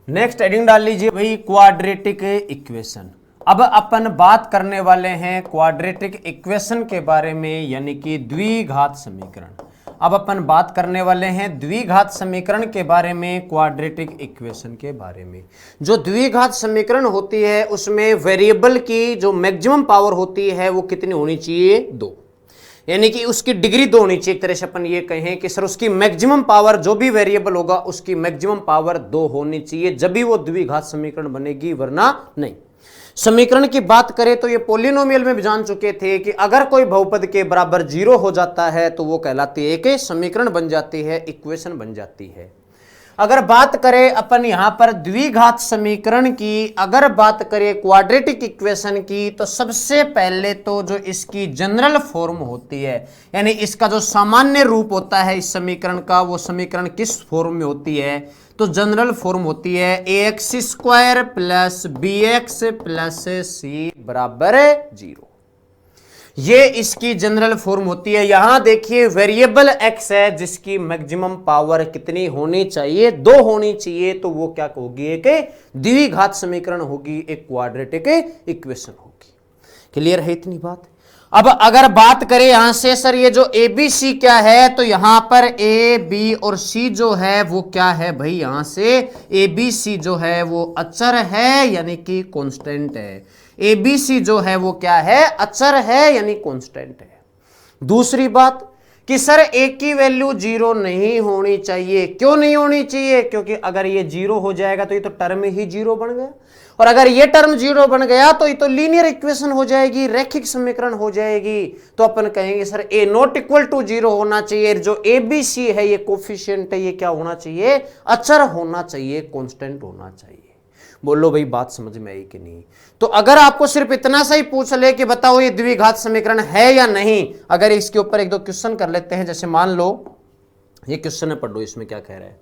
Next heading डाल लीजिए भाई, क्वाड्रेटिक इक्वेशन। अब अपन बात करने वाले हैं क्वाड्रेटिक इक्वेशन के बारे में, यानी कि द्विघात समीकरण। अब अपन बात करने वाले हैं द्विघात समीकरण के बारे में, क्वाड्रेटिक इक्वेशन के बारे में। जो द्विघात समीकरण होती है उसमें वेरिएबल की जो मैक्सिमम पावर होती है वो कितनी होनी चाहिए? 2, यानी कि उसकी डिग्री 2 होनी चाहिए। एक तरह से अपन ये कहें कि सर उसकी मैक्सिमम पावर, जो भी वेरिएबल होगा उसकी मैक्सिमम पावर 2 होनी चाहिए, जब भी वो द्विघात समीकरण बनेगी, वरना नहीं। समीकरण की बात करें तो ये पॉलिनोमियल में भी जान चुके थे कि अगर कोई बहुपद के बराबर 0 हो जाता है तो वो कहलाती है एक समीकरण बन जाती है, इक्वेशन बन जाती है। अगर बात करें अपन यहां पर द्विघात समीकरण की, अगर बात करें क्वाड्रेटिक इक्वेशन की, तो सबसे पहले तो जो इसकी जनरल फॉर्म होती है, यानी इसका जो सामान्य रूप होता है इस समीकरण का, वो समीकरण किस फॉर्म में होती है? तो जनरल फॉर्म होती है ax² plus bx plus c बराबर 0। ये इसकी जनरल फॉर्म होती है। यहां देखिए वेरिएबल x है जिसकी मैक्सिमम पावर कितनी होनी चाहिए? 2 होनी चाहिए। तो वो क्या होगी? एक द्विघात समीकरण होगी, एक क्वाड्रेटिक इक्वेशन होगी। क्लियर है इतनी बात? अब अगर बात करें यहां से, सर ये जो ए बी सी क्या है, तो यहां पर ए बी और सी जो है वो क्या है भाई? यहां से ए बी सी जो है वो अचर है, यानी कि कांस्टेंट है। ए बी सी जो है वो क्या है? अचर है, यानी कांस्टेंट है। दूसरी बात कि सर ए की वैल्यू 0 नहीं होनी चाहिए। क्यों नहीं होनी चाहिए? क्योंकि अगर ये 0 हो जाएगा तो ये तो टर्म ही 0 बन गया, और अगर ये टर्म 0 बन गया तो ये तो लीनियर इक्वेशन हो जाएगी, रैखिक समीकरण हो जाएगी। तो अपन कहेंगे sir a not equal to 0 होना चाहिए। जो ए बी सी है ये कोफिशिएंट है, ये क्या होना चाहिए? अचर होना चाहिए, कांस्टेंट होना चाहिए। बोलो भाई बात समझ में आई कि नहीं? तो अगर आपको सिर्फ इतना सा ही पूछ ले कि बताओ ये द्विघात समीकरण है या नहीं, अगर इसके ऊपर एक दो क्वेश्चन कर लेते हैं। जैसे मान लो ये क्वेश्चन है, पढ़ो इसमें क्या कह रहा है।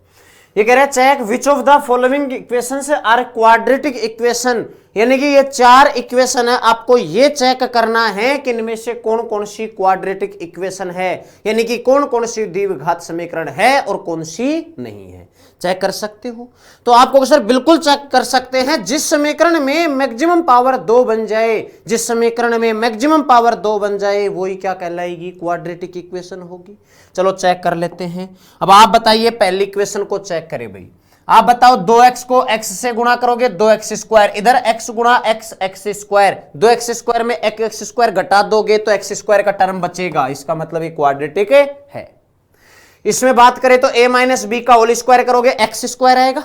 ये कह रहा है check which of the following equations are quadratic equation, यानी कि ये 4 इक्वेशन है, आपको ये चेक करना है कि इनमें से कौन कौन सी क्वाड्रेटिक इक्वेशन है, यानी कि कौन कौन सी द्विघात समीकरण है और कौन सी नहीं है। चेक कर सकते हो? तो आपको सर बिल्कुल चेक कर सकते हैं। जिस समीकरण में मैक्सिमम पावर 2 बन जाए, जिस समीकरण में मैक्सिमम पावर 2 बन जाए, वही क्या कहलाएगी? क्वाड्रेटिक इक्वेशन होगी। चलो चेक कर लेते हैं। अब आप बताइए, पहली इक्वेशन को चेक करें भाई। आप बताओ 2x को x से गुणा करोगे, 2x², इधर x गुणा x, x², 2x² में x² घटा दोगे तो x² का टर्म बचेगा। इसका मतलब ये क्वाड्रेटिक है। इसमें बात करें तो a माइनस बी का होल स्क्वायर करोगे, x² आएगा।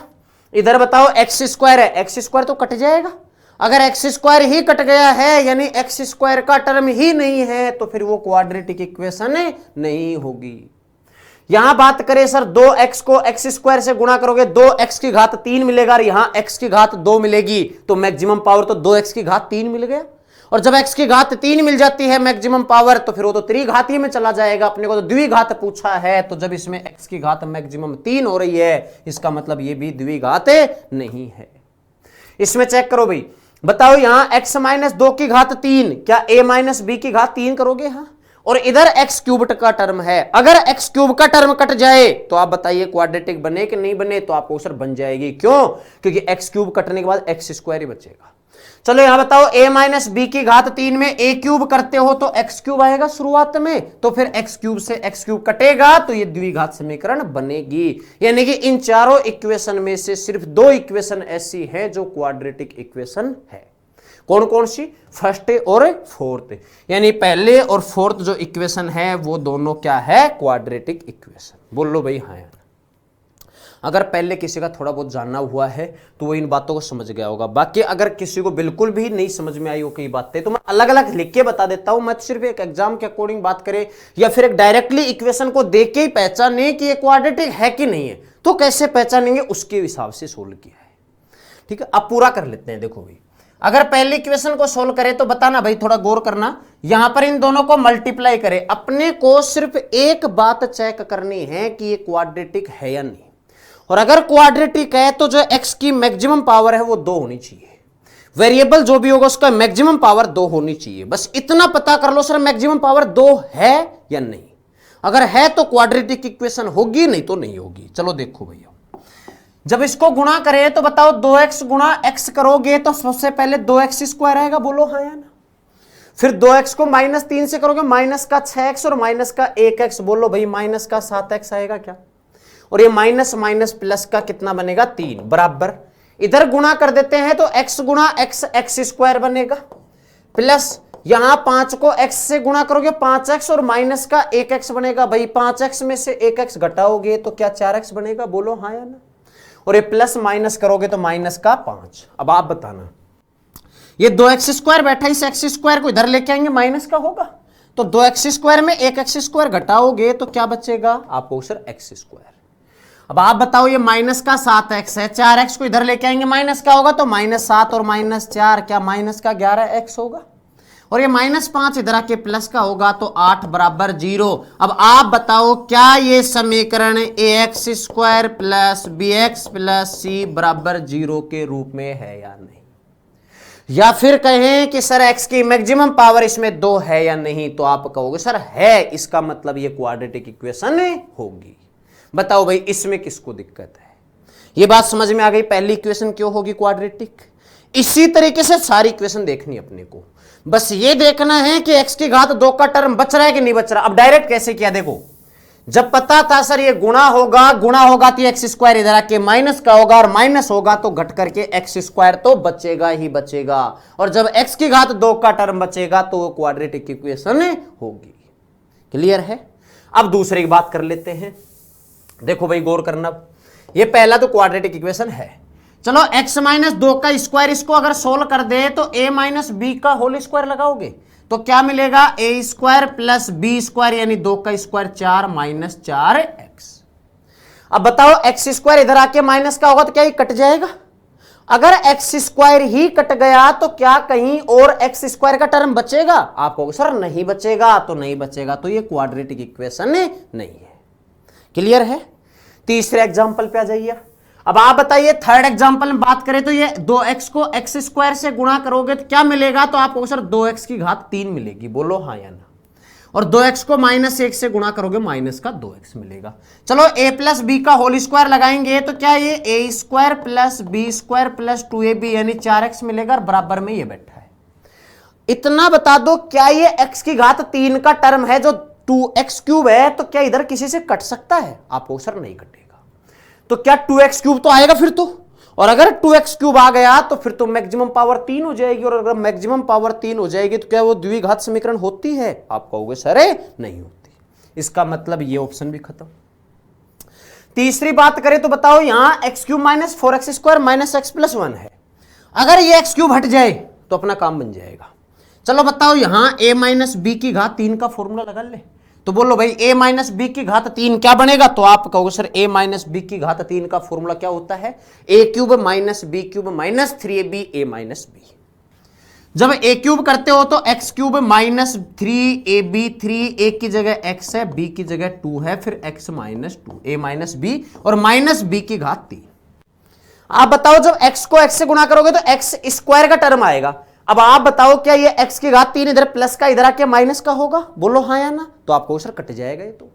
इधर बताओ x² है, x² तो कट जाएगा। अगर x² ही कट गया है, यानी x² का टर्म ही नहीं है, तो फिर वो क्वाड्रेटिक इक्वेशन नहीं होगी। यहां बात करें सर 2x को x² से गुणा करोगे, 2x की घात 3 मिलेगा, और यहां x की घात 2 मिलेगी, तो मैक्सिमम पावर तो 2x की घात 3 मिल गया। और जब x की घात 3 मिल जाती है मैक्सिमम पावर, तो फिर वो तो त्रिघातीय में चला जाएगा। अपने को तो द्विघात पूछा है, तो जब इसमें x की घात मैक्सिमम 3 हो रही है, इसका मतलब ये भी द्विघात नहीं है। इसमें चेक करो भाई, बताओ यहां x माइनस 2 की घात 3, क्या a माइनस बी की घात 3 करोगे? हाँ। और इधर x³ का टर्म है, अगर x³ का टर्म कट जाए तो आप बताइए क्वाड्रेटिक बने कि नहीं बने? तो आपको सर बन जाएगी। क्यों? क्योंकि x³ कटने के बाद x² ही बचेगा। चलो यहां बताओ a माइनस बी की घात 3 में a³ करते हो तो x³ आएगा शुरुआत में, तो फिर x³ से x³ कटेगा तो ये द्विघात समीकरण बनेगी। यानी कि इन चारों इक्वेशन में से सिर्फ 2 इक्वेशन ऐसी है जो क्वाड्रेटिक इक्वेशन है। कौन कौन सी? फर्स्ट और फोर्थ, यानी पहले और फोर्थ जो इक्वेशन है वो दोनों क्या है? Quadratic equation. बोल लो भाई हाँ। अगर पहले किसी का थोड़ा बहुत जानना हुआ है तो वो इन बातों को समझ गया होगा। बाकी अगर किसी को बिल्कुल भी नहीं समझ में आई हो कई बातें, तो मैं अलग अलग लिख के बता देता हूं। मैं सिर्फ एक एग्जाम के अकॉर्डिंग बात करें या फिर एक डायरेक्टली इक्वेशन को देख के ही पहचाने कि ये क्वाड्रेटिक है कि नहीं है, तो कैसे पहचानेंगे उसके हिसाब से सोल्व किया है। ठीक है, अब पूरा कर लेते हैं। देखो भाई, अगर पहली इक्वेशन को सोल्व करें तो बताना भाई, थोड़ा गौर करना। यहां पर इन दोनों को मल्टीप्लाई करें, अपने को सिर्फ एक बात चेक करनी है कि ये क्वाड्रेटिक है या नहीं। और अगर क्वाड्रेटिक है तो जो x की मैक्सिमम पावर है वो 2 होनी चाहिए। वेरिएबल जो भी होगा उसका मैक्सिमम पावर 2 होनी चाहिए। बस इतना पता कर लो सर मैक्सिमम पावर 2 है या नहीं। अगर है तो क्वाड्रेटिक इक्वेशन होगी, नहीं तो नहीं होगी। चलो देखो भैया, जब इसको गुणा करें तो बताओ 2x गुणा x करोगे तो सबसे पहले 2x स्क्वायर आएगा, बोलो हाँ या ना। फिर 2x को -3 से करोगे माइनस का 6x और माइनस का 1x, बोलो भाई माइनस का 7x आएगा क्या। और ये माइनस माइनस प्लस का कितना बनेगा 3 बराबर, इधर गुणा कर देते हैं तो x गुणा x x स्क्वायर बनेगा, प्लस यहां 5 को x से गुणा करोगे 5x और माइनस का 1x बनेगा। भाई 5x में से 1x घटाओगे तो क्या 4x बनेगा, बोलो हाँ या ना। और ये प्लस माइनस करोगे तो माइनस का 5। अब आप बताना, ये 2x स्क्वायर बैठा, इस x स्क्वायर को इधर लेके आएंगे माइनस का होगा, तो 2x स्क्वायर में 1x स्क्वायर घटाओगे तो क्या बचेगा आपको सर x स्क्वायर। अब आप बताओ ये माइनस का 7x है, 4x को इधर लेके आएंगे माइनस का होगा तो -7 और -4 क्या माइनस का 11x होगा, और ये -5 इधर आके प्लस का होगा तो 8 बराबर 0। अब आप बताओ क्या ये समीकरण ax square plus bx plus c बराबर 0 के रूप में है या नहीं, या फिर कहें कि सर x की मैक्सिमम पावर इसमें 2 है या नहीं, तो आप कहोगे सर है, इसका मतलब ये क्वाड्रेटिक इक्वेशन होगी। बताओ भाई इसमें किसको दिक्कत है। ये बात समझ में आ गई, पहली इक्वेशन क्यों होगी क्वाड्रेटिक। इसी तरीके से सारी इक्वेशन देखनी अपने को, बस ये देखना है कि x की घात 2 का टर्म बच रहा है कि नहीं बच रहा। अब डायरेक्ट कैसे किया, देखो जब पता था सर ये गुणा होगा तो एक्स स्क्वायर इधर आके माइनस का होगा, और माइनस होगा तो घट करके एक्स स्क्वायर तो बचेगा ही बचेगा, और जब x की घात 2 का टर्म बचेगा तो वो क्वाड्रेटिक इक्वेशन होगी। क्लियर है। अब दूसरी बात कर लेते हैं, देखो भाई गौर करना, ये पहला तो क्वाड्रेटिक इक्वेशन है। चलो x माइनस 2 का स्क्वायर, इसको अगर सोल्व कर दे तो a माइनस बी का होल स्क्वायर लगाओगे तो क्या मिलेगा, a square plus b square यानी 2 का स्क्वायर 4 माइनस 4x। अब बताओ x स्क्वायर इधर आके माइनस का होगा तो क्या ये कट जाएगा। अगर x स्क्वायर ही कट गया तो क्या कहीं और x स्क्वायर का टर्म बचेगा, आप कहोगे सर नहीं बचेगा, तो नहीं बचेगा तो ये क्वाड्रेटिक इक्वेशन नहीं है। क्लियर है। तीसरे एग्जांपल पे आ जाइए। अब आप बताइए थर्ड एग्जांपल में बात करें तो ये 2x को x स्क्वायर से गुणा करोगे तो क्या मिलेगा, तो आपको सर 2x की घात 3 मिलेगी, बोलो हाँ या ना। और 2x को -1 से गुणा करोगे माइनस का 2x मिलेगा। चलो a प्लस बी का होल स्क्वायर लगाएंगे तो क्या ये a square plus b square plus 2ab यानी 4x मिलेगा, और बराबर में ये बैठा है। इतना बता दो, क्या ये x की घात 3 का टर्म है जो 2x क्यूब है, तो क्या इधर किसी से कट सकता है, आपको सर नहीं कटेगा। तो क्या 2x क्यूब तो आएगा फिर तो, और अगर 2x क्यूब आ गया तो फिर तो मैक्सिमम पावर 3 हो जाएगी, और अगर मैक्सिमम पावर 3 हो जाएगी तो क्या वो द्विघात समीकरण होती है, आप कहोगे सर नहीं होती। इसका मतलब ये ऑप्शन भी खत्म। तीसरी बात करें तो बताओ यहां x cube minus 4x square minus x plus 1 है, अगर ये x क्यूब हट जाए तो अपना काम बन जाएगा। चलो बताओ यहां a माइनस बी की घात 3 का फॉर्मूला लगा ले, तो बोलो भाई a माइनस बी की घात 3 क्या बनेगा, तो आप कहोगे सर a माइनस बी की घात 3 का फॉर्मूला क्या होता है, a cube minus b cube minus 3ab a minus b. जब a क्यूब करते हो तो x cube minus 3ab, 3 a की जगह x है, b की जगह 2 है, फिर x minus 2 a minus b और माइनस b की घात 3। आप बताओ जब x को x से गुणा करोगे तो x स्क्वायर का टर्म आएगा। अब आप बताओ क्या ये x की घात 3 इधर प्लस का इधर आके माइनस का होगा, बोलो हाँ या ना, तो आपको सर कट जाएगा ये तो।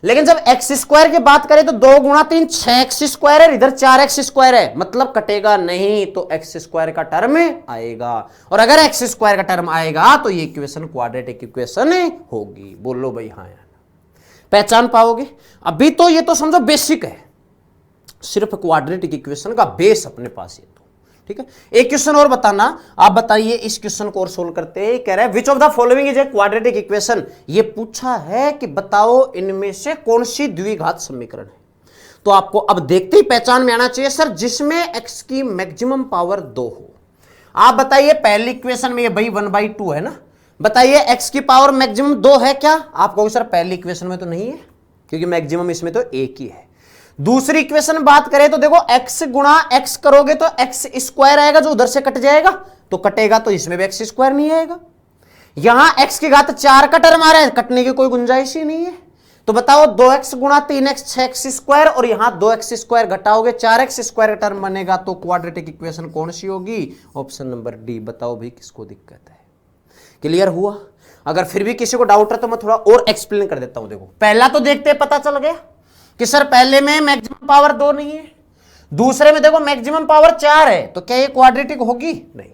लेकिन जब x स्क्वायर की बात करें तो 2 गुणा 3 6x स्क्वायर है, इधर 4x स्क्वायर है, मतलब कटेगा नहीं, तो x स्क्वायर का टर्म आएगा, और अगर x स्क्वायर का टर्म आएगा तो ये इक्वेशन क्वाड्रेटिक इक्वेशन होगी, बोलो भाई हाँ या ना। पहचान पाओगे। अभी तो ये तो समझो बेसिक है, सिर्फ क्वाड्रेटिक इक्वेशन का बेस अपने पास है। ठीक है, एक क्वेश्चन और बताना, आप बताइए इस क्वेश्चन को और सोल्व करते हैं। कह रहा है विच of the following is a quadratic equation, ये पूछा है कि बताओ इनमें से कौन सी द्विघात समीकरण है। तो आपको अब देखते ही पहचान में आना चाहिए सर जिसमें x की मैक्सिमम पावर 2 हो। आप बताइए पहली इक्वेशन में ये भाई 1/2 है ना, बताइए x की पावर मैक्सिमम 2 है क्या, आप कहोगे सर पहली इक्वेशन में तो नहीं है क्योंकि मैक्सिमम इसमें तो एक ही है। दूसरी इक्वेशन बात करें तो देखो x गुणा x करोगे तो x स्क्वायर आएगा जो उधर से कट जाएगा, तो कटेगा तो इसमें भी x स्क्वायर नहीं आएगा। यहां x की घात 4 का टर्म आ रहा है, कटने की कोई गुंजाइश ही नहीं है। तो बताओ 2x गुणा 3x 6x स्क्वायर, और यहां 2x स्क्वायर घटाओगे 4x स्क्वायर का टर्म बनेगा, तो क्वाड्रेटिक इक्वेशन कौन सी होगी, ऑप्शन नंबर डी। बताओ भाई किसको दिक्कत है। क्लियर हुआ। अगर फिर भी किसी को डाउट है तो मैं थोड़ा और एक्सप्लेन कर देता हूं। देखो पहला तो देखते पता चल गया कि सर पहले में मैक्सिमम पावर 2 नहीं है, दूसरे में देखो मैक्सिमम पावर 4 है, तो क्या ये क्वाड्रेटिक होगी? नहीं।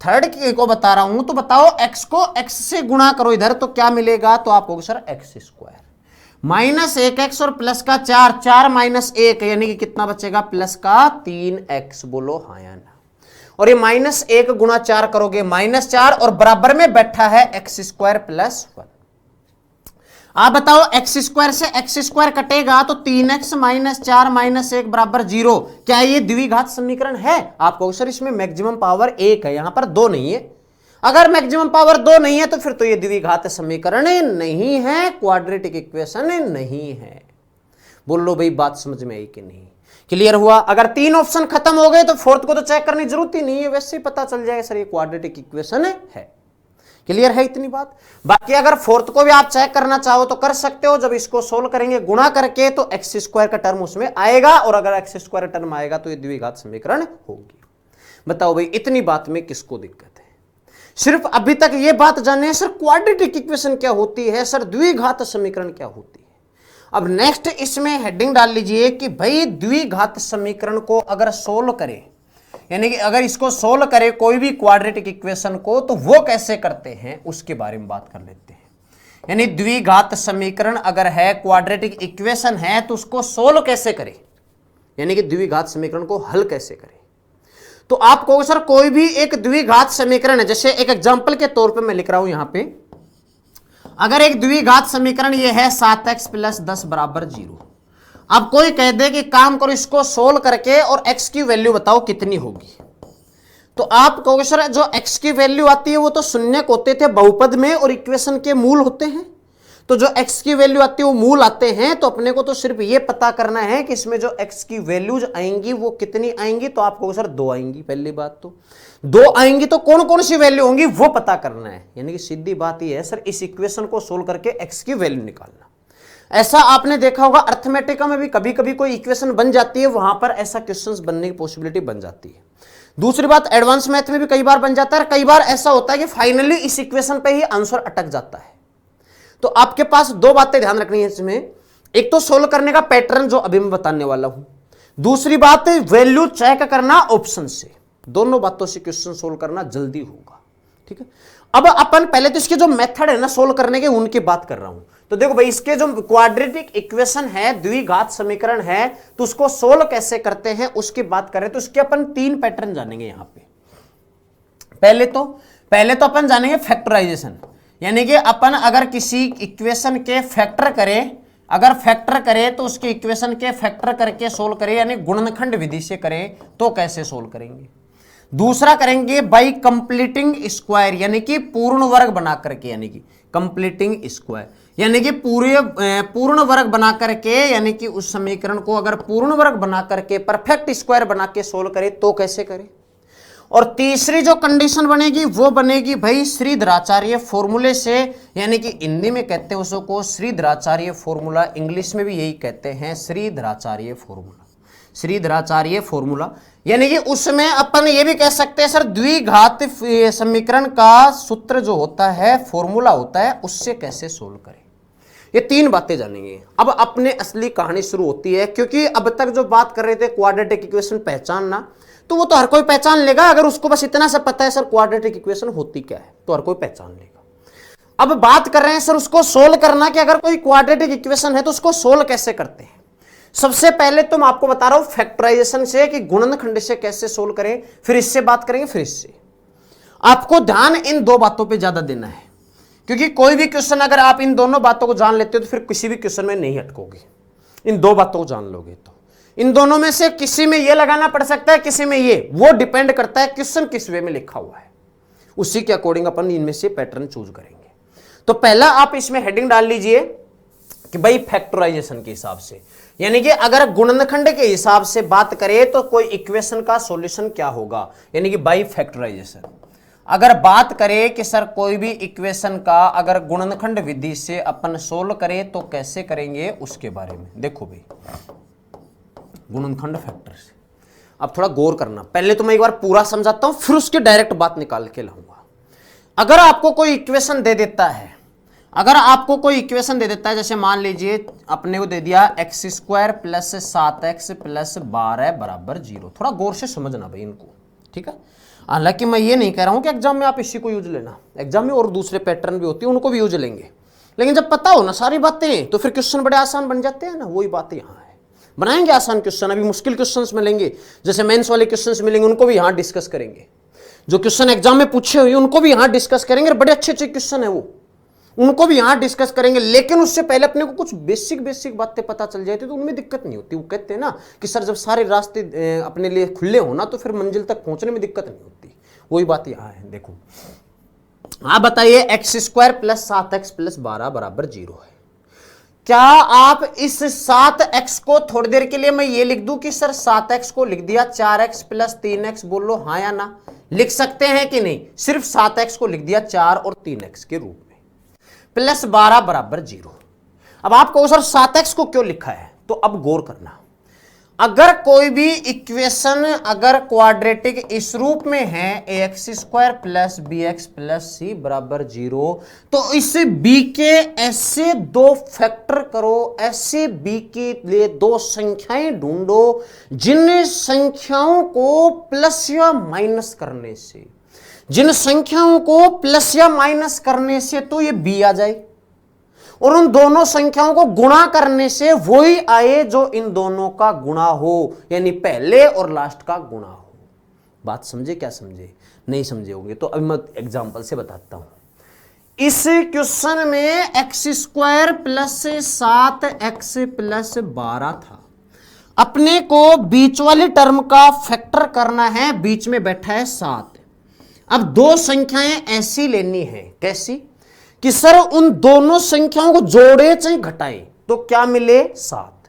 थर्ड को बता रहा हूं, तो बताओ x को x से गुणा करो इधर, तो क्या मिलेगा? तो आप कहोगे sir x square minus 1x और प्लस का 4, 4 माइनस 1 यानी कि कितना बचेगा? प्लस का 3x। बोलो हाँ या ना। और ये माइनस 1 गुणा 4 करोगे -4 और बराबर में बैठा है x स्क्वायर प्लस 1। आप बताओ x स्क्वायर से x स्क्वायर कटेगा तो 3x माइनस 4 माइनस 1 बराबर 0। क्या ये द्विघात समीकरण है? आप कहोगे सर इसमें मैक्सिमम पावर 1 है, यहां पर 2 नहीं है। अगर मैक्सिमम पावर 2 नहीं है तो फिर तो ये द्विघात समीकरण नहीं है, क्वाड्रेटिक इक्वेशन नहीं है। बोल लो भाई बात समझ में आई कि नहीं? क्लियर हुआ? अगर 3 ऑप्शन खत्म हो गए तो फोर्थ को तो चेक करने की जरूरत ही नहीं है, वैसे ही पता चल जाएगा सर ये क्वाड्रेटिक इक्वेशन है। क्लियर है इतनी बात? बाकी अगर फोर्थ को भी आप चेक करना चाहो तो कर सकते हो, जब इसको सोल्व करेंगे गुणा करके तो एक्स स्क्वायर का टर्म उसमें आएगा, और अगर एक्स स्क्वायर टर्म आएगा तो ये द्विघात समीकरण होगी। बताओ भाई इतनी बात में किसको दिक्कत है? सिर्फ अभी तक ये बात जाने सर क्वाड्रेटिक इक्वेशन क्या होती है, सर द्विघात समीकरण क्या होती है। अब नेक्स्ट इसमें हेडिंग डाल लीजिए कि भाई द्विघात समीकरण को अगर सोल्व करें, यानी कि अगर इसको सोल्व करे कोई भी क्वाड्रेटिक इक्वेशन को, तो वो कैसे करते हैं उसके बारे में बात कर लेते हैं। यानी द्विघात समीकरण अगर है, क्वाड्रेटिक इक्वेशन है, तो उसको सोल्व कैसे करें, यानी कि द्विघात समीकरण को हल कैसे करें। तो आप कहोगे सर कोई भी एक द्विघात समीकरण है, जैसे एक एग्जांपल के तौर पे मैं लिख रहा हूं यहां पे, अगर एक द्विघात समीकरण ये है 7x प्लस 10 बराबर 0। अब कोई कह दे कि काम करो इसको सोल्व करके और x की वैल्यू बताओ कितनी होगी, तो आप कहोगे सर जो x की वैल्यू आती है वो तो शून्यक होते थे बहुपद में और इक्वेशन के मूल होते हैं, तो जो x की वैल्यू आती है वो मूल आते हैं। तो अपने को तो सिर्फ ये पता करना है कि इसमें जो x की वैल्यूज आएंगी वो कितनी आएंगी, तो आप कहोगे सर 2 आएंगी। पहली बात तो 2 आएंगी, तो कौन कौन सी वैल्यू होंगी वो पता करना है। यानी कि सीधी बात ये है सर इस इक्वेशन को सोल्व करके x की वैल्यू निकालना। ऐसा आपने देखा होगा अर्थमेटिका में भी कभी कभी कोई इक्वेशन बन जाती है, वहां पर ऐसा क्वेश्चंस बनने की पॉसिबिलिटी बन जाती है। दूसरी बात एडवांस मैथ में भी कई बार बन जाता है, कई बार ऐसा होता है कि फाइनली इस इक्वेशन पे ही आंसर अटक जाता है। तो आपके पास 2 बातें ध्यान रखनी है इसमें, एक तो सोल्व करने का पैटर्न जो अभी मैं बताने वाला हूं, दूसरी बात वैल्यू चेक करना ऑप्शन से। दोनों बातों से क्वेश्चन सोल्व करना जल्दी होगा। ठीक है, अब अपन पहले तो इसके जो मेथड है ना सोल्व करने के उनकी बात कर रहा हूं। तो देखो भाई इसके जो क्वाड्रेटिक इक्वेशन है, द्विघात समीकरण है, तो उसको सोल्व कैसे करते हैं उसकी बात करें तो इसके अपन 3 पैटर्न जानेंगे यहां पे। पहले तो अपन जानेंगे फैक्टराइजेशन, यानी कि अपन अगर किसी इक्वेशन के फैक्टर करें, अगर फैक्टर करें तो उसके इक्वेशन के फैक्टर करके सोल्व करें, यानी गुणनखंड विधि से करें तो कैसे सोल्व करेंगे। दूसरा करेंगे बाई कंप्लीटिंग स्क्वायर, यानी कि पूर्ण वर्ग बना करके, यानी कि कंप्लीटिंग स्क्वायर, यानी कि पूर्ण वर्ग बना करके, यानी कि उस समीकरण को अगर पूर्ण वर्ग बना करके परफेक्ट स्क्वायर बना के सोल्व करें तो कैसे करें। और तीसरी जो कंडीशन बनेगी वो बनेगी भाई श्रीधराचार्य फॉर्मूले से, यानी कि हिंदी में कहते हैं उसको श्रीधराचार्य फॉर्मूला, इंग्लिश में भी यही कहते हैं श्रीधराचार्य फॉर्मूला। श्रीधराचार्य फॉर्मूला यानी कि उसमें अपन ये भी कह सकते हैं सर द्विघात समीकरण का सूत्र जो होता है, फॉर्मूला होता है, उससे कैसे सोल्व करें। ये 3 बातें जानेंगे। अब अपने असली कहानी शुरू होती है, क्योंकि अब तक जो बात कर रहे थे क्वाड्रेटिक इक्वेशन पहचानना, तो वो तो हर कोई पहचान लेगा, अगर उसको बस इतना सा पता है सर क्वाड्रेटिक इक्वेशन होती क्या है, तो हर कोई पहचान लेगा। अब बात कर रहे हैं सर उसको सोल्व करना, कि अगर कोई क्वाड्रेटिक इक्वेशन है तो उसको सोल्व कैसे करते हैं। सबसे पहले तो मैं आपको बता रहा हूं फैक्टराइजेशन से कि गुणनखंड से कैसे सोल्व करें, फिर इससे बात करेंगे, फिर इससे। आपको ध्यान इन 2 बातों पे ज्यादा देना है, क्योंकि कोई भी क्वेश्चन अगर आप इन दोनों बातों को जान लेते हो तो फिर किसी भी क्वेश्चन में नहीं अटकोगे। इन 2 बातों को जान लोगे तो इन दोनों में से किसी में ये लगाना पड़ सकता है, किसी में ये, वो डिपेंड करता है क्वेश्चन किस वे में लिखा हुआ है, उसी के अकॉर्डिंग अपन इनमें से पैटर्न चूज करेंगे। तो पहला आप इसमें हेडिंग डाल लीजिए कि भाई फैक्टराइजेशन के हिसाब से, यानी कि अगर गुणनखंड के हिसाब से बात करें तो कोई इक्वेशन का सॉल्यूशन क्या होगा, यानी कि बाई फैक्टराइजेशन। अगर बात करें कि सर कोई भी इक्वेशन का अगर गुणनखंड विधि से अपन सोल्व करें तो कैसे करेंगे, उसके बारे में देखो भाई गुणनखंड फैक्टर से। अब थोड़ा गौर करना, पहले तो मैं एक बार पूरा समझाता हूं, फिर उसकी डायरेक्ट बात निकाल के लाऊंगा। अगर आपको कोई इक्वेशन दे देता है, अगर आपको कोई इक्वेशन दे देता है, जैसे मान लीजिए अपने को दे दिया x square plus 7x plus 12 बराबर 0, थोड़ा गौर से समझना भाई इनको, ठीक है। हालांकि मैं ये नहीं कह रहा हूं कि एग्जाम में आप इसी को यूज लेना, एग्जाम में और दूसरे पैटर्न भी होते हैं उनको भी यूज लेंगे, लेकिन जब पता हो ना सारी बातें तो फिर क्वेश्चन बड़े आसान बन जाते हैं ना। वही बातें यहाँ है, बनाएंगे आसान क्वेश्चन, अभी मुश्किल क्वेश्चंस मिलेंगे, जैसे मेंस वाले क्वेश्चंस मिलेंगे उनको भी यहाँ डिस्कस करेंगे, जो क्वेश्चन एग्जाम में पूछे हुए उनको भी यहाँ डिस्कस करेंगे, बड़े अच्छे अच्छे क्वेश्चन है वो, उनको भी यहां डिस्कस करेंगे। लेकिन उससे पहले अपने को कुछ बेसिक बातें पता चल जाती तो उनमें दिक्कत नहीं होती। वो कहते हैं ना कि सर जब सारे रास्ते अपने लिए खुले हो ना तो फिर मंजिल तक पहुंचने में दिक्कत नहीं होती। वही बात यहां है, देखो आप बताइए x square plus 7x plus 12 बराबर 0 है। क्या आप इस 7x को थोड़ी देर के लिए मैं ये लिख दूं कि सर 7x को लिख दिया 4x प्लस 3x, बोलो हाँ या ना, लिख सकते हैं कि नहीं? सिर्फ 7x को लिख दिया 4 और 3x के रूप में, प्लस 12 बराबर 0। अब आप कहो सर 7x को क्यों लिखा है, तो अब गौर करना, अगर कोई भी इक्वेशन अगर क्वाड्रेटिक इस रूप में है ax square plus bx plus c बराबर 0, तो इस b के ऐसे दो फैक्टर करो, ऐसे b के लिए दो संख्याएं ढूंढो जिन संख्याओं को प्लस या माइनस करने से, जिन संख्याओं को प्लस या माइनस करने से तो ये b आ जाए, और उन दोनों संख्याओं को गुणा करने से वही आए जो इन दोनों का गुणा हो, यानी पहले और लास्ट का गुणा हो। बात समझे? क्या समझे? नहीं समझे होंगे तो अभी मैं एग्जांपल से बताता हूं। इस क्वेश्चन में x square plus 7x plus 12 था, अपने को बीच वाली टर्म का फैक्टर करना है, बीच में बैठा है 7। अब दो संख्याएं ऐसी लेनी है, कैसी कि सर उन दोनों संख्याओं को जोड़े चाहे घटाएं तो क्या मिले? 7,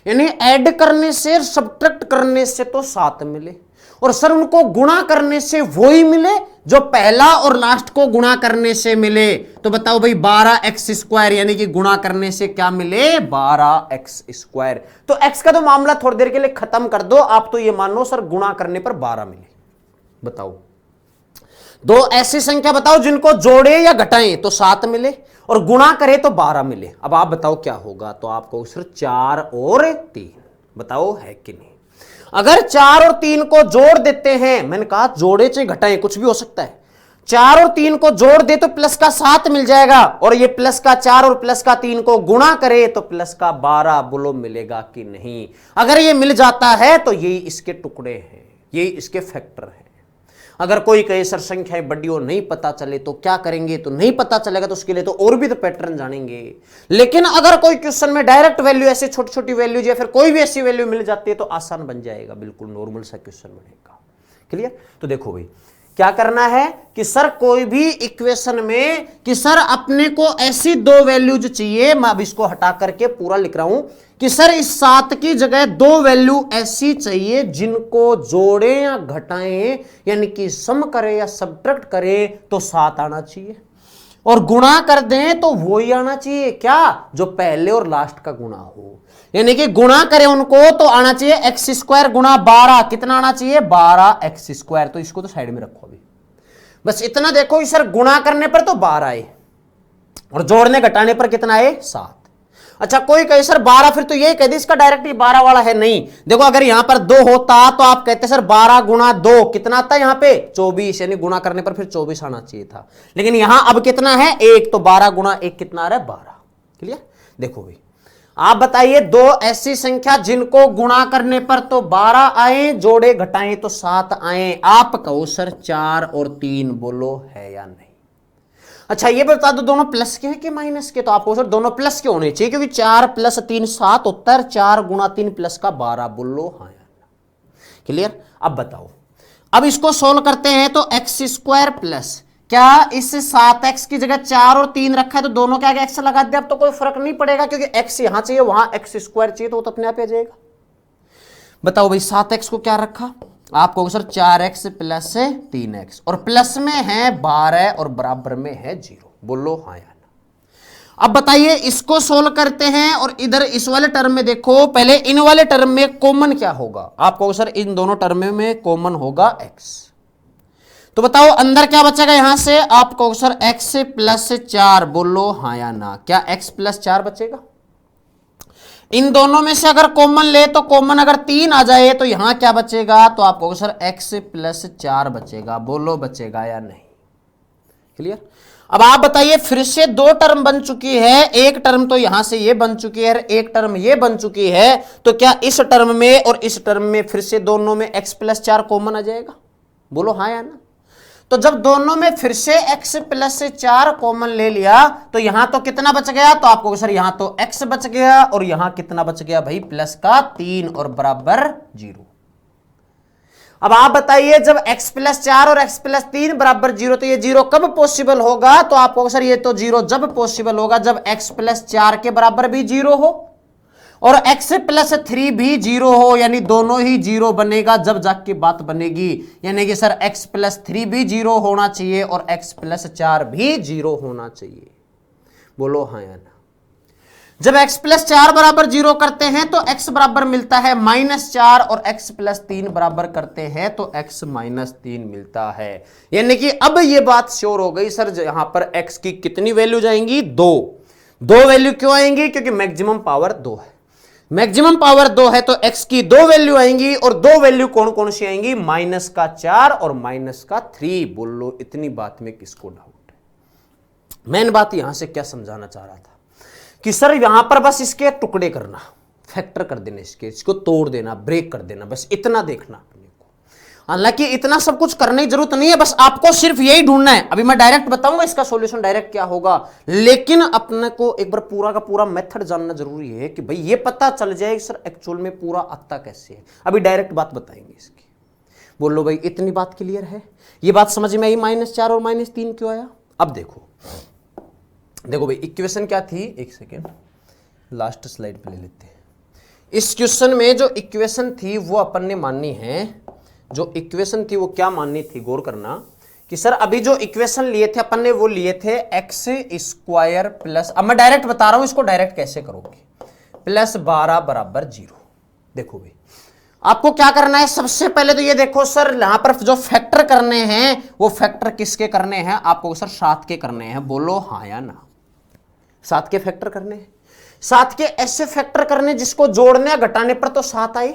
यानी ऐड करने से सब्ट्रैक्ट करने से तो 7 मिले, और सर उनको गुणा करने से वही मिले जो पहला और लास्ट को गुणा करने से मिले। तो बताओ भाई 12x स्क्वायर, यानी कि गुणा करने से क्या मिले? 12x square. तो x का तो मामला थोड़ी देर के लिए खत्म कर दो, आप तो ये मान लो सर गुणा करने पर 12 मिले। बताओ दो ऐसी संख्या बताओ जिनको जोड़े या घटाएं तो 7 मिले और गुणा करें तो 12 मिले। अब आप बताओ क्या होगा, तो आपको सिर्फ 4 और 3, बताओ है कि नहीं? अगर 4 और 3 को जोड़ देते हैं, मैंने कहा जोड़े चाहे घटाएं कुछ भी हो सकता है, 4 और 3 को जोड़ दे तो प्लस का 7 मिल जाएगा, और ये प्लस का 4 और प्लस का 3 को गुणा करे तो प्लस का 12, बोलो मिलेगा कि नहीं? अगर ये मिल जाता है तो यही इसके टुकड़े हैं, यही इसके फैक्टर हैं। अगर कोई कहे सर संख्याएं बड़ी और नहीं पता चले तो क्या करेंगे, तो नहीं पता चलेगा तो उसके लिए तो और भी तो पैटर्न जानेंगे। लेकिन अगर कोई क्वेश्चन में डायरेक्ट वैल्यू ऐसे छोटी छोटी वैल्यू या फिर कोई भी ऐसी वैल्यू मिल जाती है तो आसान बन जाएगा, बिल्कुल नॉर्मल सा क्वेश्चन बनेगा। क्लियर? तो देखो भाई क्या करना है कि सर कोई भी इक्वेशन में कि सर अपने को ऐसी दो वैल्यूज चाहिए, मैं अब इसको हटा करके पूरा लिख रहा हूं कि सर इस 7 की जगह दो वैल्यू ऐसी चाहिए जिनको जोड़े या घटाएं, यानी कि सम करें या सब्ट्रैक्ट करें तो 7 आना चाहिए, और गुणा कर दें तो वही आना चाहिए, क्या? जो पहले और लास्ट का गुणा हो, यानी कि गुणा करें उनको तो आना चाहिए एक्स स्क्वायर गुणा 12, कितना आना चाहिए? 12x square. तो इसको तो साइड में रखो अभी, बस इतना देखो कि सर गुणा करने पर तो 12 आए और जोड़ने घटाने पर कितना आए? 7। अच्छा कोई कहे सर 12, फिर तो यही कह दी इसका डायरेक्ट 12 वाला है। नहीं, देखो अगर यहां पर 2 होता तो आप कहते सर 12 गुणा 2 कितना आता है यहां पे? 24, यानी गुणा करने पर फिर 24 आना चाहिए था, लेकिन यहां अब कितना है? 1, तो 12 गुणा 1 कितना आ रहा है? 12। क्लियर? देखो भाई आप बताइए दो ऐसी संख्या जिनको गुणा करने पर तो 12 आए, जोड़े घटाएं तो 7 आए, आप कहो सर 4 और 3, बोलो है या नहीं? अच्छा ये बता दो दोनों प्लस के हैं कि माइनस के? तो आपको सर दोनों प्लस के होने चाहिए, क्योंकि 4 प्लस 3 7 होता है, 4 गुणा 3 प्लस का 12, बोलो हाँ या ना? क्लियर? अब बताओ, अब इसको सोल्व करते हैं तो एक्स स्क्वायर प्लस, क्या इस 7x की जगह 4 और 3 रखा है तो दोनों के आगे x लगा दिया, अब तो कोई फर्क नहीं पड़ेगा क्योंकि x यहां चाहिए वहां x स्क्वायर चाहिए तो वो तो अपने आप आ जाएगा। बताओ भाई 7x को क्या रखा? आप कहोगे सर 4x प्लस 3x, और प्लस में है 12 और बराबर में है 0, बोलो हाँ या ना? अब बताइए इसको सोल्व करते हैं और इधर इस वाले टर्म में देखो, पहले इन वाले टर्म में कॉमन क्या होगा? आप कहोगे सर इन दोनों टर्म में कॉमन होगा x, तो बताओ अंदर क्या बचेगा यहां से, आप कहोगे सर x प्लस 4, बोलो हाँ या ना, क्या x प्लस 4 बचेगा? इन दोनों में से अगर कॉमन ले तो कॉमन अगर 3 आ जाए तो यहां क्या बचेगा, तो आप कहोगे सर x प्लस 4 बचेगा, बोलो बचेगा या नहीं? क्लियर? अब आप बताइए, फिर से दो टर्म बन चुकी है, एक टर्म तो यहां से ये बन चुकी है, एक टर्म ये बन चुकी है, तो क्या इस टर्म में और इस टर्म में फिर से दोनों में x प्लस 4 कॉमन आ जाएगा? बोलो हाँ या ना? तो जब दोनों में फिर से x प्लस 4 कॉमन ले लिया तो यहां तो कितना बच गया, तो आपको सर यहां तो x बच गया और यहां कितना बच गया भाई, प्लस का 3 और बराबर 0। अब आप बताइए, जब x प्लस 4 और x प्लस 3 बराबर 0, तो ये 0 कब पॉसिबल होगा, तो आपको सर ये तो 0 जब पॉसिबल होगा जब x प्लस 4 के बराबर भी 0 हो और x प्लस 3 भी 0 हो, यानी दोनों ही 0 बनेगा जब जाके बात बनेगी, यानी कि सर x प्लस 3 भी 0 होना चाहिए और x प्लस 4 भी 0 होना चाहिए, बोलो हाँ या ना? जब x प्लस 4 बराबर 0 करते हैं तो x बराबर मिलता है -4 और x प्लस 3 बराबर करते हैं तो x -3 मिलता है, यानी कि अब ये बात श्योर हो गई सर यहां पर x की कितनी वैल्यू जाएंगी, 2 वैल्यू क्यों आएंगी, क्योंकि मैक्सिमम पावर 2 है, मैक्सिमम पावर 2 है तो x की 2 वैल्यू आएंगी और 2 वैल्यू कौन कौन सी आएंगी, -4 और -3, बोलो इतनी बात में किसको डाउट है? मेन बात यहां से क्या समझाना चाह रहा था कि सर यहां पर बस इसके टुकड़े करना, फैक्टर कर देना, इसको तोड़ देना, ब्रेक कर देना, बस इतना देखना अपने को। हालांकि इतना सब कुछ करने की जरूरत नहीं है, बस आपको सिर्फ यही ढूंढना है। अभी मैं डायरेक्ट बताऊंगा इसका सॉल्यूशन डायरेक्ट क्या होगा, लेकिन अपने को एक बार पूरा का पूरा मेथड जानना जरूरी है कि भाई ये पता चल जाए सर एक्चुअल में पूरा आता कैसे है। अभी डायरेक्ट बात बताएंगे इसकी, बोलो भाई इतनी बात क्लियर है, ये बात समझ में आई -4 और -3 क्यों आया? अब देखो भाई इक्वेशन क्या थी, एक सेकेंड लास्ट स्लाइड पे ले लेते हैं। इस क्वेश्चन में जो इक्वेशन थी वो अपन ने माननी है, जो इक्वेशन थी वो क्या माननी थी, गौर करना कि सर अभी जो इक्वेशन लिए थे अपन ने वो लिए थे x² प्लस, अब मैं डायरेक्ट बता रहा हूं इसको डायरेक्ट कैसे करोगे, +12 बराबर 0। देखो भाई आपको क्या करना है, सबसे पहले तो ये देखो सर यहां पर जो फैक्टर करने हैं वो फैक्टर किसके करने हैं, आपको सर 7 के करने हैं, बोलो हाँ या ना? 7 के फैक्टर करने हैं, 7 के ऐसे फैक्टर करने जिसको जोड़ने या घटाने पर तो 7 आए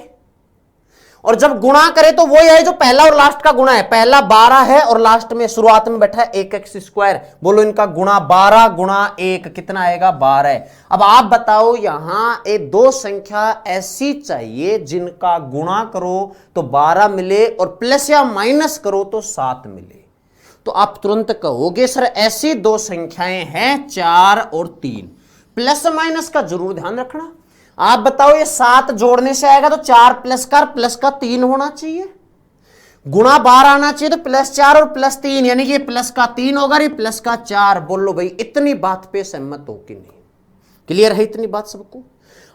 और जब गुणा करे तो वही आए जो पहला और लास्ट का गुणा है, पहला 12 है और लास्ट में शुरुआत में बैठा है 1x², बोलो इनका गुणा 12 गुणा 1 कितना आएगा, 12। अब आप बताओ यहां एक दो संख्या ऐसी चाहिए जिनका गुणा करो तो 12 मिले और प्लस या माइनस करो तो 7 मिले, तो आप तुरंत कहोगे सर ऐसी दो संख्याएं हैं 4 और 3, प्लस माइनस का जरूर ध्यान रखना। आप बताओ ये 7 जोड़ने से आएगा तो 4 प्लस का 3 होना चाहिए, गुणा 12 आना चाहिए तो +4 और +3, यानी कि प्लस का 3 होगा, ये प्लस का 4। बोलो भाई इतनी बात पे सहमत हो कि नहीं, क्लियर है इतनी बात सबको?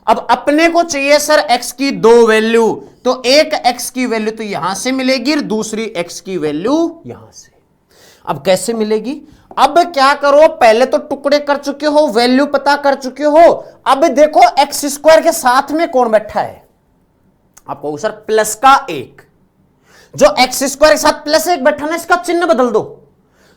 अब अपने को चाहिए सर x की 2 वैल्यू, तो एक x की वैल्यू तो यहां से मिलेगी, दूसरी x की वैल्यू यहां से। अब कैसे मिलेगी, अब क्या करो, पहले तो टुकड़े कर चुके हो, वैल्यू पता कर चुके हो, अब देखो x² के साथ में कौन बैठा है, आपको सर प्लस का 1, जो x² के साथ +1 बैठा ना इसका चिन्ह बदल दो,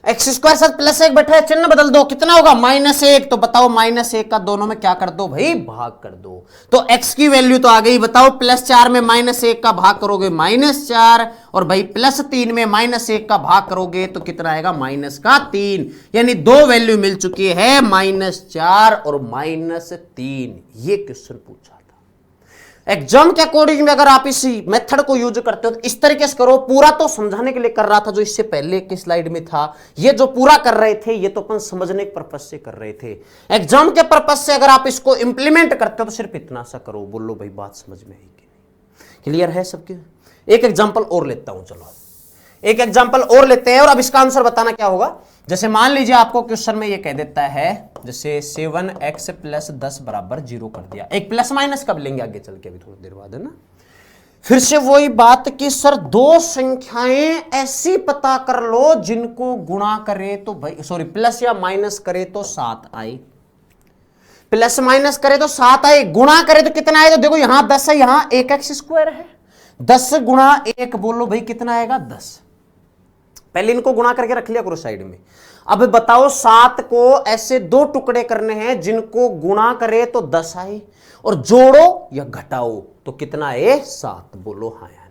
x² के साथ +1 बैठा है चिन्ह बदल दो, कितना होगा -1, तो बताओ -1 का दोनों में क्या कर दो भाई, भाग कर दो, तो x की वैल्यू तो आ गई, बताओ +4 में -1 का भाग करोगे -4 और भाई +3 में -1 का भाग करोगे तो कितना आएगा, -3, यानी 2 वैल्यू मिल चुकी है -4 और -3। ये क्वेश्चन पूछा एग्जाम के अकॉर्डिंग में, अगर आप इसी मेथड को यूज करते हो तो इस तरीके से करो। पूरा तो समझाने के लिए कर रहा था जो इससे पहले की स्लाइड में था, ये जो पूरा कर रहे थे ये तो अपन समझने के पर्पज से कर रहे थे, एग्जाम के पर्पज से अगर आप इसको इंप्लीमेंट करते हो तो सिर्फ इतना सा करो। बोलो भाई बात समझ में आई कि नहीं, क्लियर है सबके? एक एग्जाम्पल और लेता हूं, चलो एक एग्जाम्पल और लेते हैं और अब इसका आंसर बताना क्या होगा। जैसे मान लीजिए आपको क्वेश्चन में ये कह देता है, जैसे 7x + 10 बराबर 0 कर दिया, एक प्लस माइनस कब लेंगे आगे चल के, अभी थोड़ी देर बाद है ना। फिर से वही बात कि सर दो संख्याएं ऐसी पता कर लो जिनको गुणा करे तो भाई सॉरी प्लस या माइनस करे तो 7 आए, प्लस माइनस करे तो 7 आए, गुणा करे तो कितना आए, तो देखो यहां 10 है, यहां 1x² है, 10 गुणा 1 बोलो भाई कितना आएगा, 10। पहले इनको गुणा करके रख लिया करो साइड में। अब बताओ 7 को ऐसे 2 टुकड़े करने हैं जिनको गुणा करे तो 10 आए, और जोड़ो या घटाओ तो कितना आए? 7। बोलो हाँ या ना।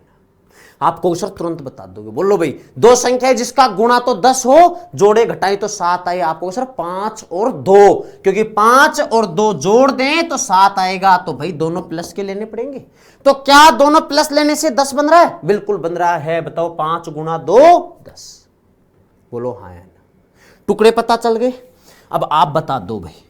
आपको सर तुरंत बता दोगे, बोलो भाई 2 संख्या है जिसका गुणा तो 10 हो, जोड़े घटाए तो 7 आए। आपको सर 5 और 2, क्योंकि 5 और 2 जोड़ दें तो 7 आएगा, तो भाई दोनों प्लस के लेने पड़ेंगे। तो क्या दोनों प्लस लेने से 10 बन रहा है? बिल्कुल बन रहा है। बताओ 5 गुणा 2 10। बोलो हाँ या ना। टुकड़े पता चल गए। अब आप बता दो भाई,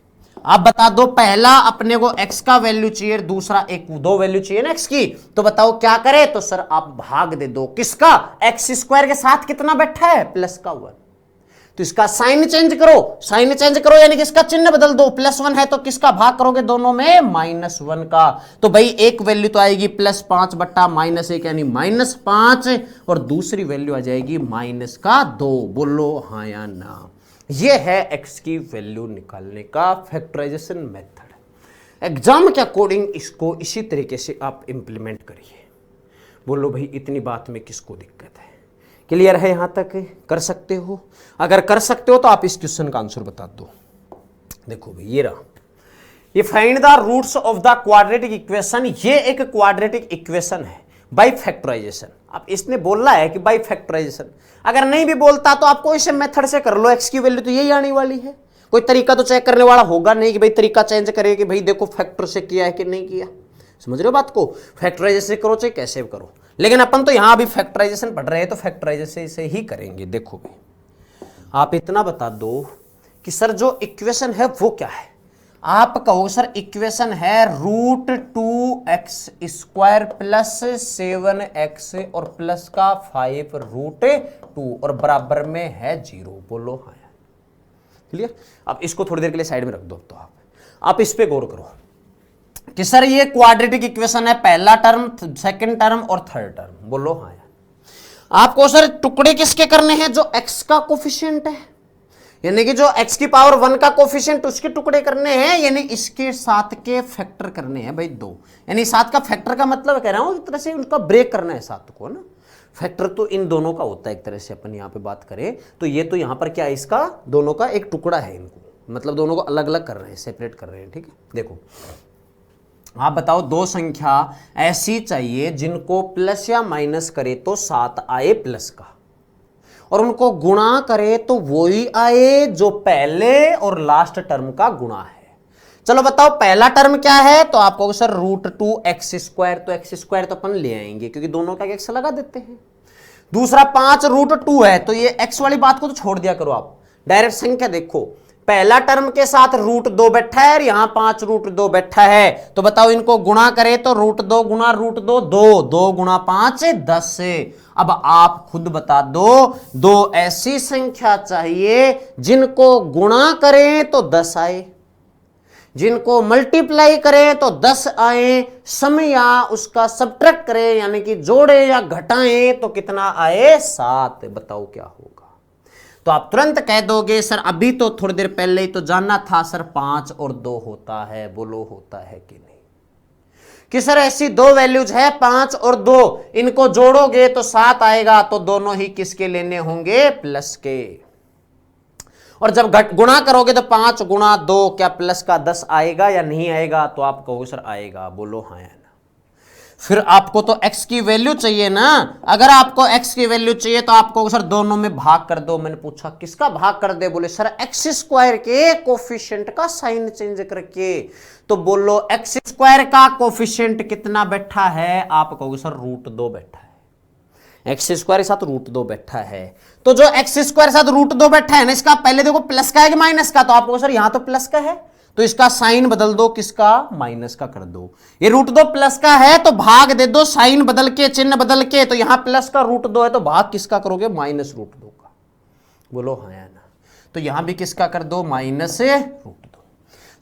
आप बता दो, पहला अपने को x का वैल्यू चाहिए, दूसरा एक 2 वैल्यू चाहिए ना x की, तो बताओ क्या करे? तो सर आप भाग दे दो, किसका? x स्क्वायर के साथ कितना बैठा है? प्लस का 1। तो इसका साइन चेंज करो, साइन चेंज करो यानी कि इसका चिन्ह बदल दो। +1 है तो किसका भाग करोगे? दोनों में -1 का। तो भाई एक वैल्यू तो आएगी +5 बट्टा -1 यानी -5, और दूसरी वैल्यू आ जाएगी -2। बोलो हाँ या ना। ये है x की वैल्यू निकालने का फैक्टराइजेशन मेथड। एग्जाम के अकॉर्डिंग इसको इसी तरीके से आप इंप्लीमेंट करिए। बोलो भाई इतनी बात में किसको दिक्कत है? क्लियर है यहां तक? कर सकते हो? अगर कर सकते हो तो आप इस क्वेश्चन का आंसर बता दो। देखो भाई ये रहा, ये find the roots of the quadratic equation. ये एक क्वाड्रेटिक इक्वेशन है बाय फैक्टराइजेशन। अब इसने बोला है कि बाय फैक्टराइजेशन, अगर नहीं भी बोलता तो आपको इसे मेथड से कर लो, x की वैल्यू तो यही आने वाली है। कोई तरीका तो चेक करने वाला होगा नहीं कि भाई तरीका चेंज करे कि भाई देखो फैक्टर से किया है कि नहीं किया। समझ रहे हो बात को? फैक्टराइजेशन करो चाहे कैसे भी करो, लेकिन अपन तो यहां अभी फैक्टराइजेशन पढ़ रहे हैं तो फैक्टराइजेशन से ही करेंगे। देखो भाई आप इतना बता दो कि सर जो इक्वेशन है वो क्या है? आप कहो सर इक्वेशन है √2x² प्लस 7x और प्लस का 5 √2 और बराबर में है 0। बोलो हाँ। क्लियर? अब इसको थोड़ी देर के लिए साइड में रख दो। तो आप इस पे गौर करो कि सर ये क्वाड्रेटिक इक्वेशन है, पहला टर्म, सेकंड टर्म और थर्ड टर्म। बोलो हाँ। आपको सर टुकड़े किसके करने हैं? जो x का कोफिशिएंट है, यानी कि जो x की पावर 1 का कोफिशिएंट उसके टुकड़े करने हैं, यानी इसके 7 के फैक्टर करने हैं भाई 2। यानी 7 का फैक्टर का मतलब कह रहा हूं एक तरह से उनका ब्रेक करना है 7 को ना। फैक्टर तो इन दोनों का होता है एक तरह से, अपन यहां पे बात करें तो ये तो यहां पर क्या है, इसका दोनों का एक टुकड़ा है, इनको मतलब दोनों को अलग अलग कर रहे हैं, सेपरेट कर रहे हैं। ठीक है, देखो आप बताओ 2 संख्या ऐसी चाहिए जिनको प्लस या माइनस करे तो 7 आए प्लस का, और उनको गुणा करे तो वही आए जो पहले और लास्ट टर्म का गुणा है। चलो बताओ पहला टर्म क्या है? तो आपको सर √2x², तो x² तो अपन ले आएंगे क्योंकि दोनों का x लगा देते हैं। दूसरा 5 √2 है, तो ये x वाली बात को तो छोड़ दिया करो, आप डायरेक्ट संख्या देखो। पहला टर्म के साथ √2 बैठा है और यहां 5 √2 बैठा है, तो बताओ इनको गुणा करें तो √2 गुणा √2 2 गुणा 5 10। अब आप खुद बता दो, 2 ऐसी संख्या चाहिए जिनको गुणा करें तो 10 आए, जिनको मल्टीप्लाई करें तो 10 आए, सम या उसका सब्ट्रैक्ट करें यानी कि जोड़े या घटाएं तो कितना आए? 7। बताओ क्या होगा? तो आप तुरंत कह दोगे सर अभी तो थोड़ी देर पहले ही तो जानना था सर 5 और 2 होता है। बोलो होता है कि नहीं? कि सर ऐसी 2 वैल्यूज है 5 और 2, इनको जोड़ोगे तो 7 आएगा, तो दोनों ही किसके लेने होंगे? प्लस के। और जब गुणा करोगे तो 5 गुणा 2 क्या प्लस का 10 आएगा या नहीं आएगा? तो आप कहोगे सर आएगा। बोलो हाँ या ना। फिर आपको तो x की वैल्यू चाहिए ना, अगर आपको x की वैल्यू चाहिए तो आपको सर दोनों में भाग कर दो। मैंने पूछा किसका भाग कर दे? बोले सर x² के कोफिशिएंट का साइन चेंज करके। तो बोलो x² का कोफिशिएंट कितना बैठा है? आप कहोगे सर √2 बैठा है। x² के साथ √2 बैठा है, तो जो x² के साथ √2 बैठा है ना, इसका पहले देखो प्लस का है कि माइनस का? तो आपको सर यहां तो प्लस का है, तो इसका साइन बदल दो, किसका? माइनस का कर दो। ये √2 प्लस का है तो भाग दे दो, साइन बदल के, चिन्ह बदल के। तो यहां प्लस का √2 है तो भाग किसका करोगे? -√2 का। बोलो हाँ या ना। तो यहां भी किसका कर दो? -√2।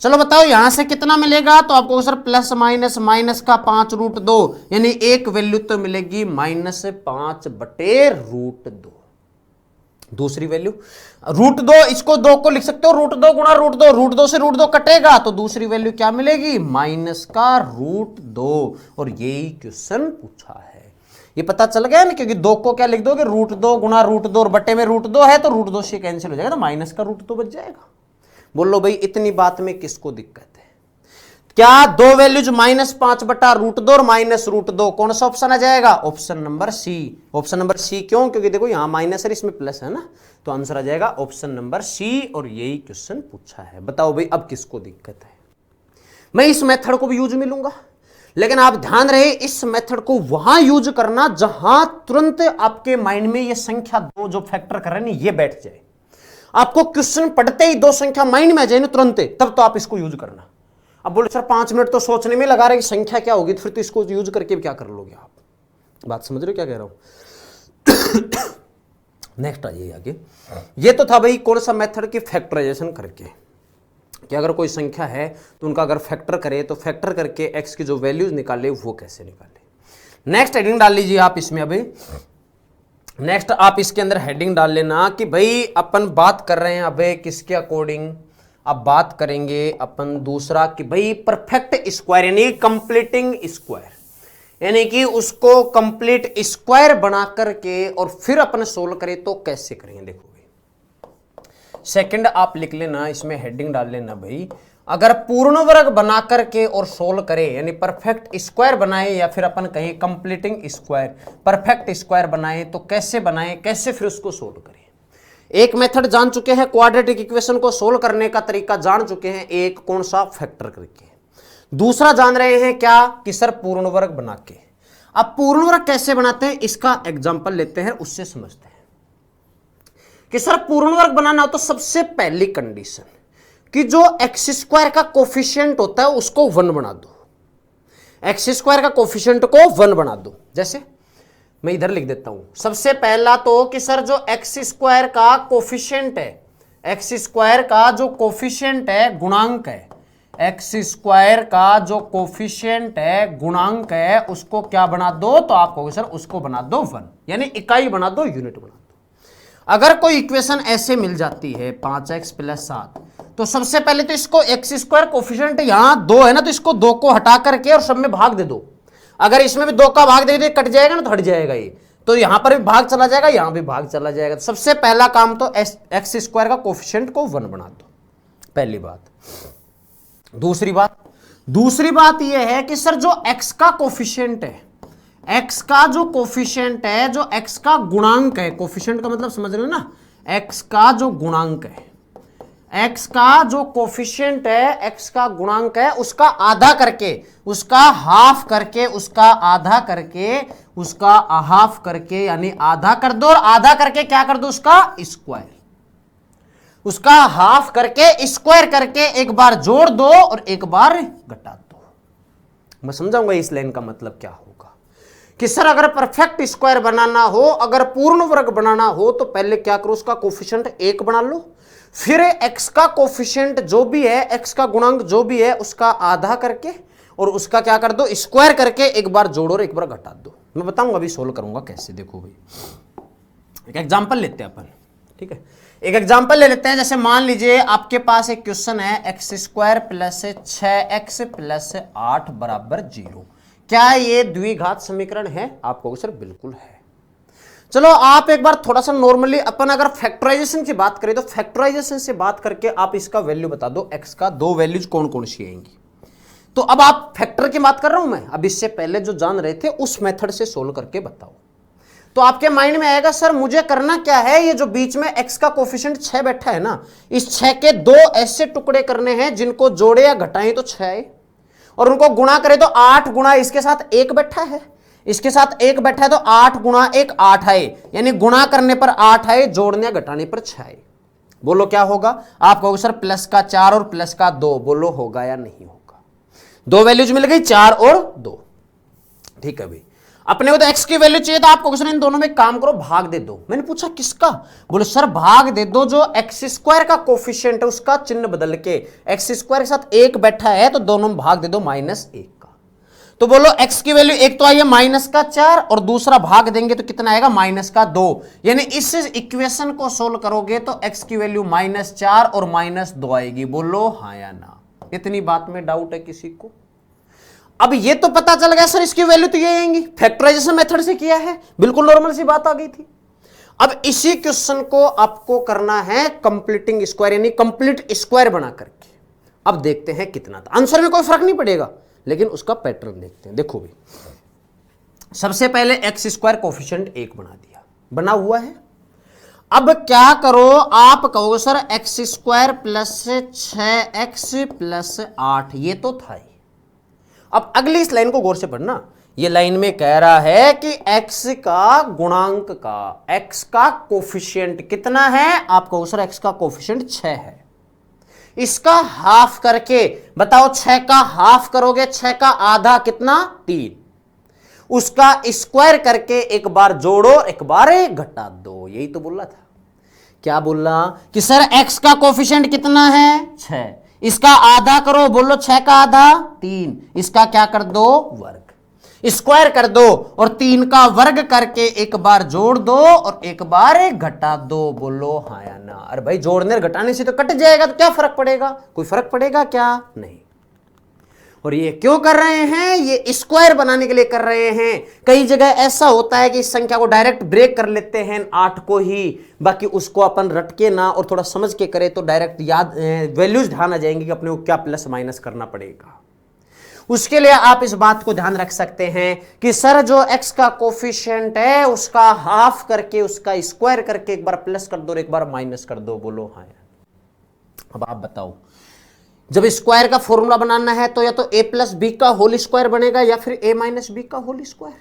चलो बताओ यहां से कितना मिलेगा? तो आपको सर प्लस माइनस माइनस का 5 √2, यानी एक वैल्यू तो मिलेगी -5/√2। दूसरी वैल्यू √2, इसको 2 को लिख सकते हो √2 गुणा √2, √2 से √2 कटेगा तो दूसरी वैल्यू क्या मिलेगी? -√2। और यही क्वेश्चन पूछा है। ये पता चल गया ना, क्योंकि 2 को क्या लिख दोगे, √2 गुणा √2 और बट्टे में √2 है तो √2 से कैंसिल हो जाएगा, तो माइनस का √2 बच जाएगा। बोलो भाई इतनी बात में किसको दिक्कत है? क्या दो वैल्यूज -5/√2 और -√2, कौन सा ऑप्शन आ जाएगा? Option number C. Option number C क्यों? क्योंकि देखो यहां माइनस है, इसमें प्लस है ना, तो आंसर आ जाएगा ऑप्शन नंबर सी, और यही क्वेश्चन पूछा है। बताओ भाई अब किसको दिक्कत है? मैं इस मेथड को भी यूज में लूंगा, लेकिन आप ध्यान रहे इस मेथड को वहां यूज करना जहां तुरंत आपके माइंड में ये संख्या 2 जो फैक्टर कर रहे हैं ये बैठ जाए। आपको क्वेश्चन पढ़ते ही 2 संख्या माइंड में आ जाए ना तुरंत, तब तो आप इसको यूज करना। अब बोले सर 5 मिनट तो सोचने में लगा रहे कि संख्या क्या होगी, तो फिर तो इसको यूज करके क्या कर लोगे आप? बात समझ रहे हो क्या कह रहा हूं? नेक्स्ट आइए आगे। ये तो था भाई कौन सा मेथड की फैक्टराइजेशन करके, कि अगर कोई संख्या है तो उनका अगर फैक्टर करे तो फैक्टर करके एक्स की जो वैल्यूज निकाले वो कैसे निकाले। नेक्स्ट हेडिंग डाल लीजिए आप इसमें। अभी नेक्स्ट आप इसके अंदर हेडिंग डाल लेना कि भाई अपन बात कर रहे हैं अबे किसके अकॉर्डिंग, अब बात करेंगे अपन दूसरा कि भाई परफेक्ट स्क्वायर यानी कंप्लीटिंग स्क्वायर, यानी कि उसको कंप्लीट स्क्वायर बना करके और फिर अपन सोल्व करें तो कैसे करेंगे। देखो भाई सेकंड आप लिख लेना, इसमें हेडिंग डाल लेना भाई अगर पूर्ण वर्ग बना करके और सोल्व करें यानी परफेक्ट स्क्वायर बनाए, या फिर अपन कहें कंप्लीटिंग स्क्वायर परफेक्ट स्क्वायर बनाए तो कैसे बनाए, कैसे फिर उसको सोल्व करें। एक मेथड जान चुके हैं, क्वाड्रेटिक इक्वेशन को सोल्व करने का तरीका जान चुके हैं, एक कौन सा फैक्टर करके, दूसरा जान रहे हैं क्या कि सर पूर्ण वर्ग बना के। अब पूर्ण वर्ग कैसे बनाते हैं इसका एग्जांपल लेते हैं, उससे समझते हैं कि सर पूर्ण वर्ग बनाना हो तो सबसे पहली कंडीशन कि जो एक्स स्क्वायर का कोफिशिएंट होता है उसको 1 बना दो, एक्स स्क्वायर का कोफिशिएंट को 1 बना दो। जैसे मैं इधर लिख देता हूं, सबसे पहला तो कि सर जो एक्स स्क्वायर का कोफिशिएंट है, एक्स स्क्वायर का जो कोफिशिएंट है गुणांक है, एक्स स्क्वायर का जो कोफिशिएंट है गुणांक है उसको क्या बना दो, तो आप कहोगे सर उसको बना दो 1, यानी इकाई बना दो, यूनिट बना दो। अगर कोई इक्वेशन ऐसे मिल जाती है 5x + 7, तो सबसे पहले तो इसको एक्स स्क्वायर कोफिशिएंट यहां 2 है ना, तो इसको 2 को हटा करके और सब में भाग दे दो। अगर इसमें भी 2 का भाग दे दे कट जाएगा ना, तो हट जाएगा ये, तो यहां पर भी भाग चला जाएगा, यहां भी भाग चला जाएगा। तो सबसे पहला काम तो एक्स स्क्वायर का कोफिशिएंट को 1 बना दो, पहली बात। दूसरी बात यह है कि सर जो x का कोफिशिएंट है, x का जो कोफिशिएंट है, जो x का गुणांक है, कोफिशिएंट का मतलब समझ रहे हो ना, x का जो गुणांक है, x का जो कोफिशिएंट है, x का गुणांक है, उसका आधा करके, उसका हाफ करके, उसका आधा करके, उसका हाफ करके यानी आधा कर दो, और आधा करके क्या कर दो उसका स्क्वायर, उसका हाफ करके स्क्वायर करके एक बार जोड़ दो और एक बार घटा दो। मैं समझाऊंगा इस लाइन का मतलब क्या होगा कि सर अगर परफेक्ट स्क्वायर बनाना हो, अगर पूर्ण वर्ग बनाना हो तो पहले क्या करो, उसका कोफिशिएंट 1 बना लो, फिर x का कोफिशिएंट जो भी है, x का गुणांक जो भी है उसका आधा करके और उसका क्या कर दो स्क्वायर करके एक बार जोड़ो और एक बार घटा दो। मैं बताऊंगा अभी सोल्व करूंगा कैसे। देखो भाई एक एग्जांपल लेते हैं अपन, ठीक है, एक एग्जांपल ले लेते हैं। जैसे मान लीजिए आपके पास एक क्वेश्चन है x² + 6x + 8 = 0। क्या ये द्विघात समीकरण है? आप कहोगे सर बिल्कुल है। चलो आप एक बार थोड़ा सा नॉर्मली अपन अगर फैक्टराइजेशन की बात करें तो फैक्टराइजेशन से बात करके आप इसका वैल्यू बता दो, x का 2 वैल्यूज कौन कौन सी आएंगी। तो अब आप फैक्टर की बात कर रहा हूं मैं, अब इससे पहले जो जान रहे थे उस मेथड से सोल्व करके बताओ। तो आपके माइंड में आएगा सर मुझे करना क्या है, ये जो बीच में x का कोफिशिएंट 6 बैठा है ना, इस 6 के 2 ऐसे टुकड़े करने हैं जिनको जोड़े या घटाएं तो 6 आए, और उनको गुणा करें तो 8 गुणा इसके साथ 1 बैठा है, इसके साथ 1 बैठा है तो 8 गुणा 1 8 आए, यानी गुणा करने पर 8 आए, जोड़ने या घटाने पर 6 आए। बोलो क्या होगा? आप कहोगे सर +4 और +2, बोलो होगा या नहीं होगा? 2 वैल्यूज मिल गई, 4 और 2। ठीक है भाई, अपने को तो x की वैल्यू चाहिए, तो आपको क्वेश्चन इन दोनों में काम करो, भाग दे दो। मैंने पूछा किसका? बोले सर भाग दे दो जो x² का कोफिशिएंट है उसका चिन्ह बदल के, x² के साथ 1 बैठा है तो दोनों में भाग दे दो -1 का। तो बोलो x की वैल्यू एक तो आई है -4 और दूसरा भाग देंगे तो कितना आएगा -2, यानी इस इक्वेशन को सोल्व करोगे तो x की वैल्यू -4 और -2 आएगी। बोलो हाँ या ना? इतनी बात में डाउट है किसी को? अब ये तो पता चल गया सर इसकी वैल्यू तो ये आएंगी, फैक्टराइजेशन मेथड से किया है, बिल्कुल नॉर्मल सी बात आ गई थी। अब इसी क्वेश्चन को आपको करना है कंप्लीटिंग स्क्वायर, यानी कंप्लीट स्क्वायर बना करके। अब देखते हैं कितना था, आंसर में कोई फर्क नहीं पड़ेगा, लेकिन उसका पैटर्न देखते हैं। देखो भाई सबसे पहले एक्स स्क्वायर कोफिशिएंट 1 बना दिया, बना हुआ है। अब क्या करो, आप कहोगे sir x square plus 6x plus 8, ये तो था ही। अब अगली इस लाइन को गौर से पढ़ना, ये लाइन में कह रहा है कि x का गुणांक का, x का कोफिशिएंट कितना है, आप कहोगे सर x का कोफिशिएंट 6 है। इसका हाफ करके बताओ, 6 का हाफ करोगे, 6 का आधा कितना 3, उसका स्क्वायर करके एक बार जोड़ो एक बार घटा दो, यही तो बोल रहा था। क्या बोल रहा कि सर x का कोफिशिएंट कितना है 6, इसका आधा करो, बोलो 6 का आधा 3, इसका क्या कर दो वर्ग, स्क्वायर कर दो और 3 का वर्ग करके एक बार जोड़ दो और एक बार घटा दो, बोलो हाँ या ना। अरे भाई जोड़ने और घटाने से तो कट जाएगा, तो क्या फर्क पड़ेगा, कोई फर्क पड़ेगा क्या, नहीं। और ये क्यों कर रहे हैं, ये स्क्वायर बनाने के लिए कर रहे हैं। कई जगह ऐसा होता है कि इस संख्या को डायरेक्ट ब्रेक कर लेते हैं 8 को ही, बाकी उसको अपन रट के ना और थोड़ा समझ के करें तो डायरेक्ट याद वैल्यूज ध्यान आ जाएंगी कि अपने को क्या प्लस माइनस करना पड़ेगा। उसके लिए आप इस बात को ध्यान रख सकते हैं कि सर जो x का कोफिशिएंट है उसका हाफ करके उसका स्क्वायर करके एक बार प्लस कर दो और एक बार माइनस कर दो, बोलो हाँ। अब आप बताओ, जब स्क्वायर का फॉर्मूला बनाना है तो या तो a प्लस बी का होल स्क्वायर बनेगा या फिर a माइनस बी का होल स्क्वायर।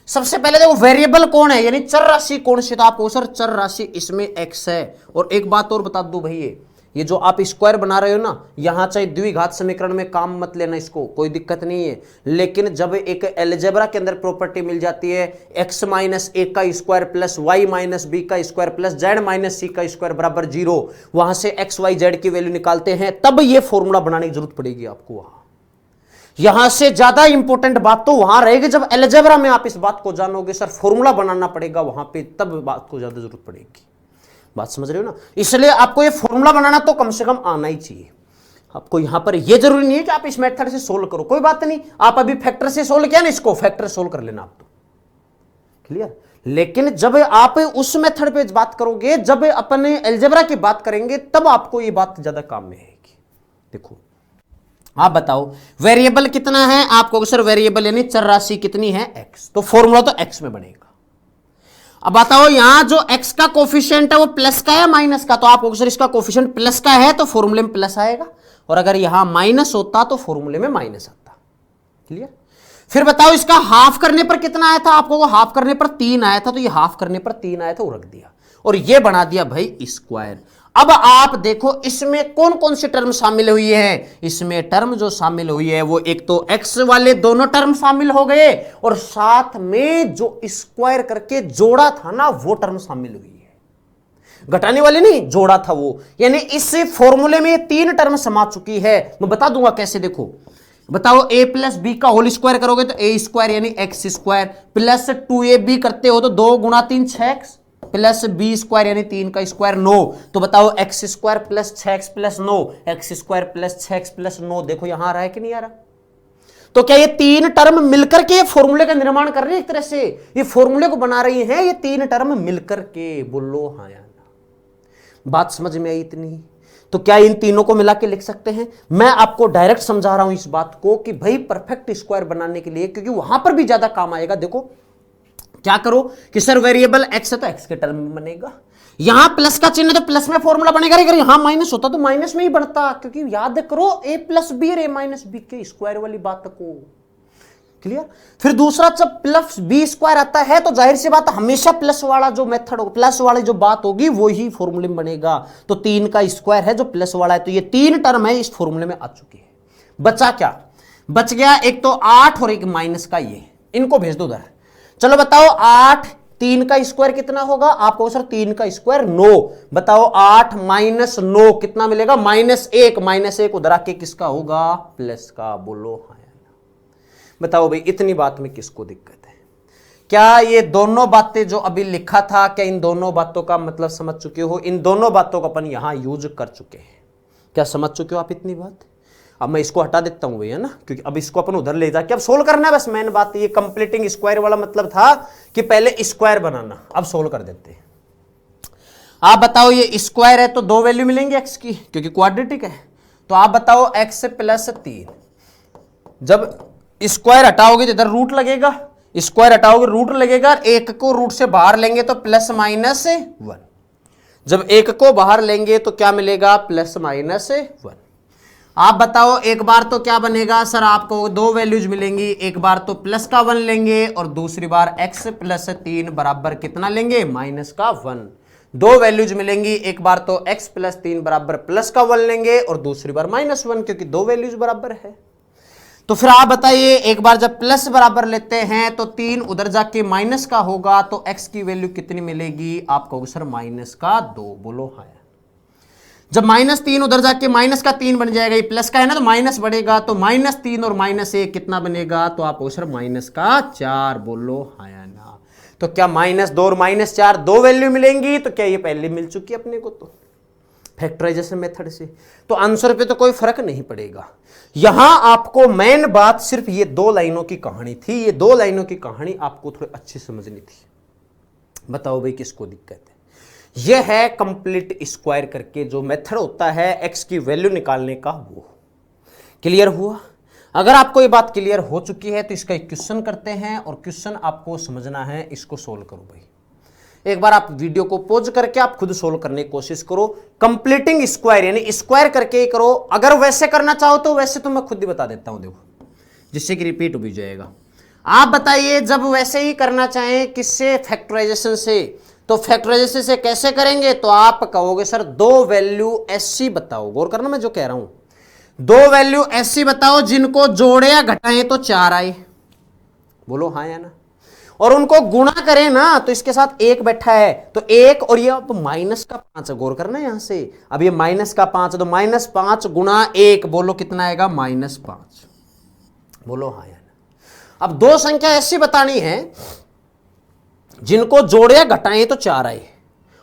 सबसे पहले देखो वेरिएबल कौन है, यानी चर राशि कौन सी, तो आपको सर चर राशि इसमें x है। और एक बात और बता दूं भाई, ये जो आप स्क्वायर बना रहे हो ना, यहां चाहे द्विघात समीकरण में काम मत लेना, इसको कोई दिक्कत नहीं है। लेकिन जब एक अलजेब्रा के अंदर प्रॉपर्टी मिल जाती है x माइनस ए का square plus y minus b का square plus z minus c का स्क्वायर बराबर 0, वहां से एक्स वाई जेड की वैल्यू निकालते हैं, तब ये फॉर्मूला बनाने की जरूरत पड़ेगी आपको। वहां यहां से ज्यादा इंपॉर्टेंट बात तो वहां रहेगी जब अलजेब्रा में आप इस बात को जानोगे, सर फॉर्मूला बनाना पड़ेगा वहां पे, तब बात को ज्यादा जरूरत पड़ेगी। बात समझ रहे हो ना, इसलिए आपको ये फॉर्मूला बनाना तो कम से कम आना ही चाहिए। आपको यहां पर ये जरूरी नहीं है कि आप इस मेथड से सोल्व करो, कोई बात नहीं, आप अभी फैक्टर से सोल्व किया ना, इसको फैक्टर सोल्व कर लेना आप तो, क्लियर। लेकिन जब आप उस मेथड पे बात करोगे, जब अपने अलजेब्रा की बात करेंगे, तब आपको ये बात ज्यादा काम में आएगी। देखो आप बताओ वेरिएबल कितना है, आपको सर वेरिएबल यानी चर राशि कितनी है x, तो फॉर्मूला तो x में बनेगा। अब बताओ यहां जो x का कोफिशिएंट है वो प्लस का है माइनस का, तो आपको सर इसका कोफिशिएंट प्लस का है तो फॉर्मूले में प्लस आएगा, और अगर यहां माइनस होता तो फॉर्मूले में माइनस आता, क्लियर। फिर बताओ इसका हाफ करने पर कितना आया था, आपको हाफ करने पर 3 आया था, तो ये हाफ करने पर 3 आया था वो रख दिया और ये बना दिया भाई स्क्वायर। अब आप देखो इसमें कौन कौन सी टर्म शामिल हुई है, इसमें टर्म जो शामिल हुई है वो एक तो x वाले दोनों टर्म शामिल हो गए और साथ में जो स्क्वायर करके जोड़ा था ना वो टर्म शामिल हुई है, घटाने वाली नहीं, जोड़ा था वो, यानी इस फॉर्मूले में 3 टर्म समा चुकी है। मैं बता दूंगा कैसे, देखो बताओ a प्लस बी का होल स्क्वायर करोगे तो a स्क्वायर यानी x स्क्वायर प्लस 2ab करते हो तो 2 गुणा 3 6x प्लस बी स्क्वायर यानी 3 का स्क्वायर 9, तो बताओ x square plus 6x plus 9, x square plus 6x plus 9, देखो यहां आ रहा है कि नहीं आ रहा। तो क्या ये 3 टर्म मिलकर के फॉर्मूले का निर्माण कर रही है, एक तरह से ये फॉर्मूले को बना रही है ये 3 टर्म मिलकर के, बोलो हाँ या ना। बात समझ में आई इतनी, तो क्या इन तीनों को मिला के लिख सकते हैं। मैं आपको डायरेक्ट समझा रहा हूं इस बात को कि भाई परफेक्ट स्क्वायर बनाने के लिए, क्योंकि वहां पर भी ज्यादा काम आएगा। देखो क्या करो कि सर वेरिएबल x है तो x के टर्म में बनेगा, यहां प्लस का चिन्ह तो प्लस में फॉर्मूला बनेगा, अगर यहां माइनस होता तो माइनस में ही बढ़ता, क्योंकि याद करो a प्लस बी और a माइनस बी के स्क्वायर वाली बात को, क्लियर। फिर दूसरा जब प्लस बी स्क्वायर आता है तो जाहिर सी बात हमेशा प्लस वाला जो मेथड होगा, प्लस वाली जो बात होगी वो ही फॉर्मूले में बनेगा। तो 3 का स्क्वायर है जो प्लस वाला है, तो ये 3 टर्म है इस फॉर्मूले में आ चुकी है। बचा क्या, बच गया एक तो 8 और एक माइनस का, ये इनको भेज दो उधर। चलो बताओ 8 3 का स्क्वायर कितना होगा, आपको सर 3 का स्क्वायर 9, बताओ 8 माइनस 9 कितना मिलेगा, -1, -1 उधर आके किसका होगा, प्लस का, बोलो हाँ। बताओ भाई इतनी बात में किसको दिक्कत है, क्या ये दोनों बातें जो अभी लिखा था, क्या इन दोनों बातों का मतलब समझ चुके हो, इन दोनों बातों को अपन यहां यूज कर चुके हैं, क्या समझ चुके हो आप इतनी बात। अब मैं इसको हटा देता हूं भैया ना, क्योंकि अब इसको अपन उधर ले जाके अब सोल्व करना है बस। मेन बात ये कंप्लीटिंग स्क्वायर वाला मतलब था कि पहले स्क्वायर बनाना, अब सोल्व कर देते हैं। आप बताओ ये स्क्वायर है तो दो वैल्यू मिलेंगी एक्स की, क्योंकि क्वाड्रेटिक है। तो आप बताओ एक्स प्लस 3, जब स्क्वायर हटाओगे तो इधर रूट लगेगा, स्क्वायर हटाओगे रूट लगेगा, एक को रूट से बाहर लेंगे तो प्लस माइनस 1। जब एक को बाहर लेंगे तो क्या मिलेगा, प्लस माइनस 1। आप बताओ एक बार तो क्या बनेगा सर, आपको दो वैल्यूज मिलेंगी, एक बार तो प्लस का 1 लेंगे और दूसरी बार x प्लस 3 बराबर कितना लेंगे, माइनस का 1। दो वैल्यूज मिलेंगी, एक बार तो x प्लस 3 बराबर प्लस का 1 लेंगे और दूसरी बार माइनस 1, क्योंकि दो वैल्यूज बराबर है। तो फिर आप बताइए एक बार जब प्लस बराबर लेते हैं तो 3 उधर जाके माइनस का होगा, तो x की वैल्यू कितनी मिलेगी, आप कहोगे सर माइनस का 2। बोलो हाँ। जब माइनस 3 उधर जाके माइनस का 3 बन जाएगा, ये प्लस का है ना तो माइनस बढ़ेगा, तो माइनस 3 और माइनस 1 कितना बनेगा, तो आप कहोगे सर माइनस का 4। बोलो हाँ या ना। तो क्या माइनस 2 और माइनस 4 दो वैल्यू मिलेंगी, तो क्या ये पहले मिल चुकी है अपने को, तो फैक्टराइजेशन मेथड से, तो आंसर पे तो कोई फर्क नहीं पड़ेगा। यहां आपको मेन बात सिर्फ ये दो लाइनों की कहानी थी, ये दो लाइनों की कहानी आपको थोड़ी अच्छी समझनी थी। बताओ भाई किसको दिक्कत है। यह है कंप्लीट स्क्वायर करके जो मेथड होता है एक्स की वैल्यू निकालने का, वो क्लियर हुआ। अगर आपको ये बात क्लियर हो चुकी है तो इसका एक क्वेश्चन करते हैं, और क्वेश्चन आपको समझना है, इसको सोल्व करो भाई। एक बार आप वीडियो को पॉज करके आप खुद सोल्व करने की कोशिश करो। कंप्लीटिंग स्क्वायर यानी स्क्वायर करके ही करो, अगर वैसे करना चाहो तो वैसे तो मैं खुद ही बता देता हूं, देखो जिससे कि रिपीट भी जाएगा। आप बताइए जब वैसे ही करना चाहें किससे, फैक्टराइजेशन से, तो फैक्टराइजेशन से कैसे करेंगे, तो आप कहोगे सर दो वैल्यू ऐसी बताओ, गौर करना मैं जो कह रहा हूं, दो वैल्यू ऐसी बताओ जिनको जोड़े या घटाएं तो 4 आए। बोलो हाँ या ना। और उनको गुणा करें ना तो इसके साथ 1 बैठा है, तो 1 और ये अब माइनस का 5, गौर करना यहां से, अब ये माइनस का 5 तो -5 गुणा 1, बोलो कितना आएगा, -5। बोलो हाँ या ना। अब दो संख्या ऐसी बतानी है जिनको जोड़े या घटाएं तो 4 आए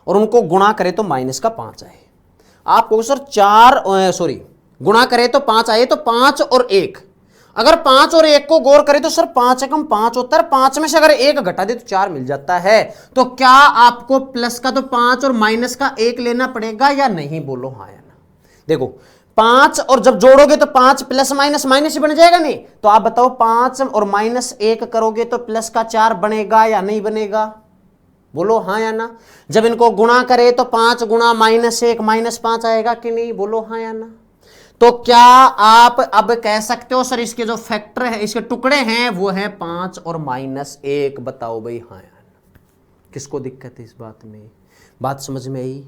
और उनको गुणा करें तो -5 आए। आप कहो सर गुणा करें तो 5 आए, तो 5 और 1, अगर 5 और 1 को गौर करें तो सर 5 एकम 5 होता है, 5 में से अगर 1 घटा दे तो 4 मिल जाता है। तो क्या आपको प्लस का तो 5 और माइनस का 1 लेना पड़ेगा या नहीं, बोलो हाँ या ना। देखो 5 और जब जोड़ोगे तो 5 प्लस माइनस माइनस ही बन जाएगा नहीं, तो आप बताओ 5 और -1 करोगे तो प्लस का 4 बनेगा या नहीं बनेगा, बोलो हाँ या ना। जब इनको गुणा करे तो 5 गुणा -1 -5 आएगा कि नहीं, बोलो हाँ या ना। तो क्या आप अब कह सकते हो सर इसके जो फैक्टर है, इसके टुकड़े हैं वो है 5 और -1, बताओ भाई हाँ या ना। किसको दिक्कत है इस बात में, बात समझ में आई।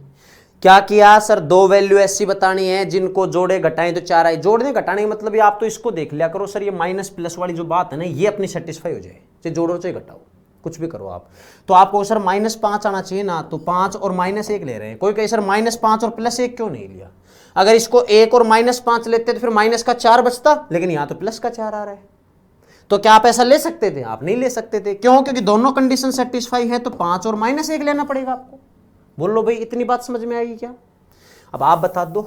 क्या किया सर, दो वैल्यू ऐसी बतानी है जिनको जोड़े घटाएं तो 4 आए। जोड़ने घटाने का मतलब ये आप तो इसको देख लिया करो सर, ये माइनस प्लस वाली जो बात है ना ये अपनी सेटिस्फाई हो जाए, चाहे जोड़ो चाहे घटाओ कुछ भी करो आप। तो आपको सर -5 आना चाहिए ना, तो 5 और -1 ले रहे हैं। कोई कहे सर -5 और +1 क्यों नहीं लिया, अगर इसको 1 और -5 लेते तो फिर माइनस का 4 बचता, लेकिन यहां तो प्लस का 4 आ रहा है। तो क्या आप ऐसा ले सकते थे, आप नहीं ले सकते थे। क्यों, क्योंकि दोनों कंडीशन सेटिस्फाई है, तो 5 और -1 लेना पड़ेगा आपको। बोल लो भाई इतनी बात समझ में आएगी क्या। अब आप बता दो,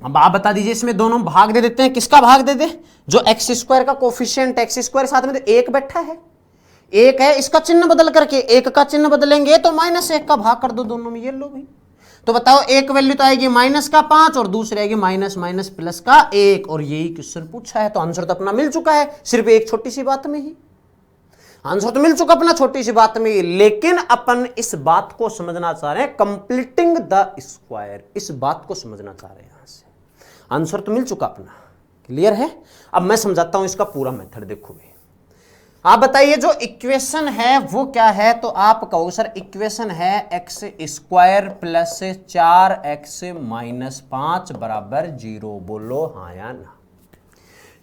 अब आप बता दीजिए, इसमें दोनों भाग दे देते हैं, किसका भाग दे दे, जो x² का कोफिशिएंट, x² साथ में तो 1 बैठा है, 1 है, इसका चिन्ह बदल करके 1 का चिन्ह बदलेंगे तो -1 का भाग कर दो दोनों में, ये लो भाई। तो बताओ एक वैल्यू तो आएगी -5 और दूसरी आएगी +1, और यही क्वेश्चन पूछा है। तो आंसर तो अपना मिल चुका है, सिर्फ एक छोटी सी बात में ही आंसर तो मिल चुका अपना, छोटी सी बात में ही। लेकिन अपन इस बात को समझना चाह रहे हैं, कंप्लीटिंग द स्क्वायर, इस बात को समझना चाह रहे हैं। यहां से आंसर तो मिल चुका अपना, क्लियर है। अब मैं समझाता हूं इसका पूरा मेथड। देखो भाई आप बताइए जो इक्वेशन है वो क्या है, तो आप कहो सर इक्वेशन है x² + 4x - 5 बराबर 0। बोलो हाँ या ना।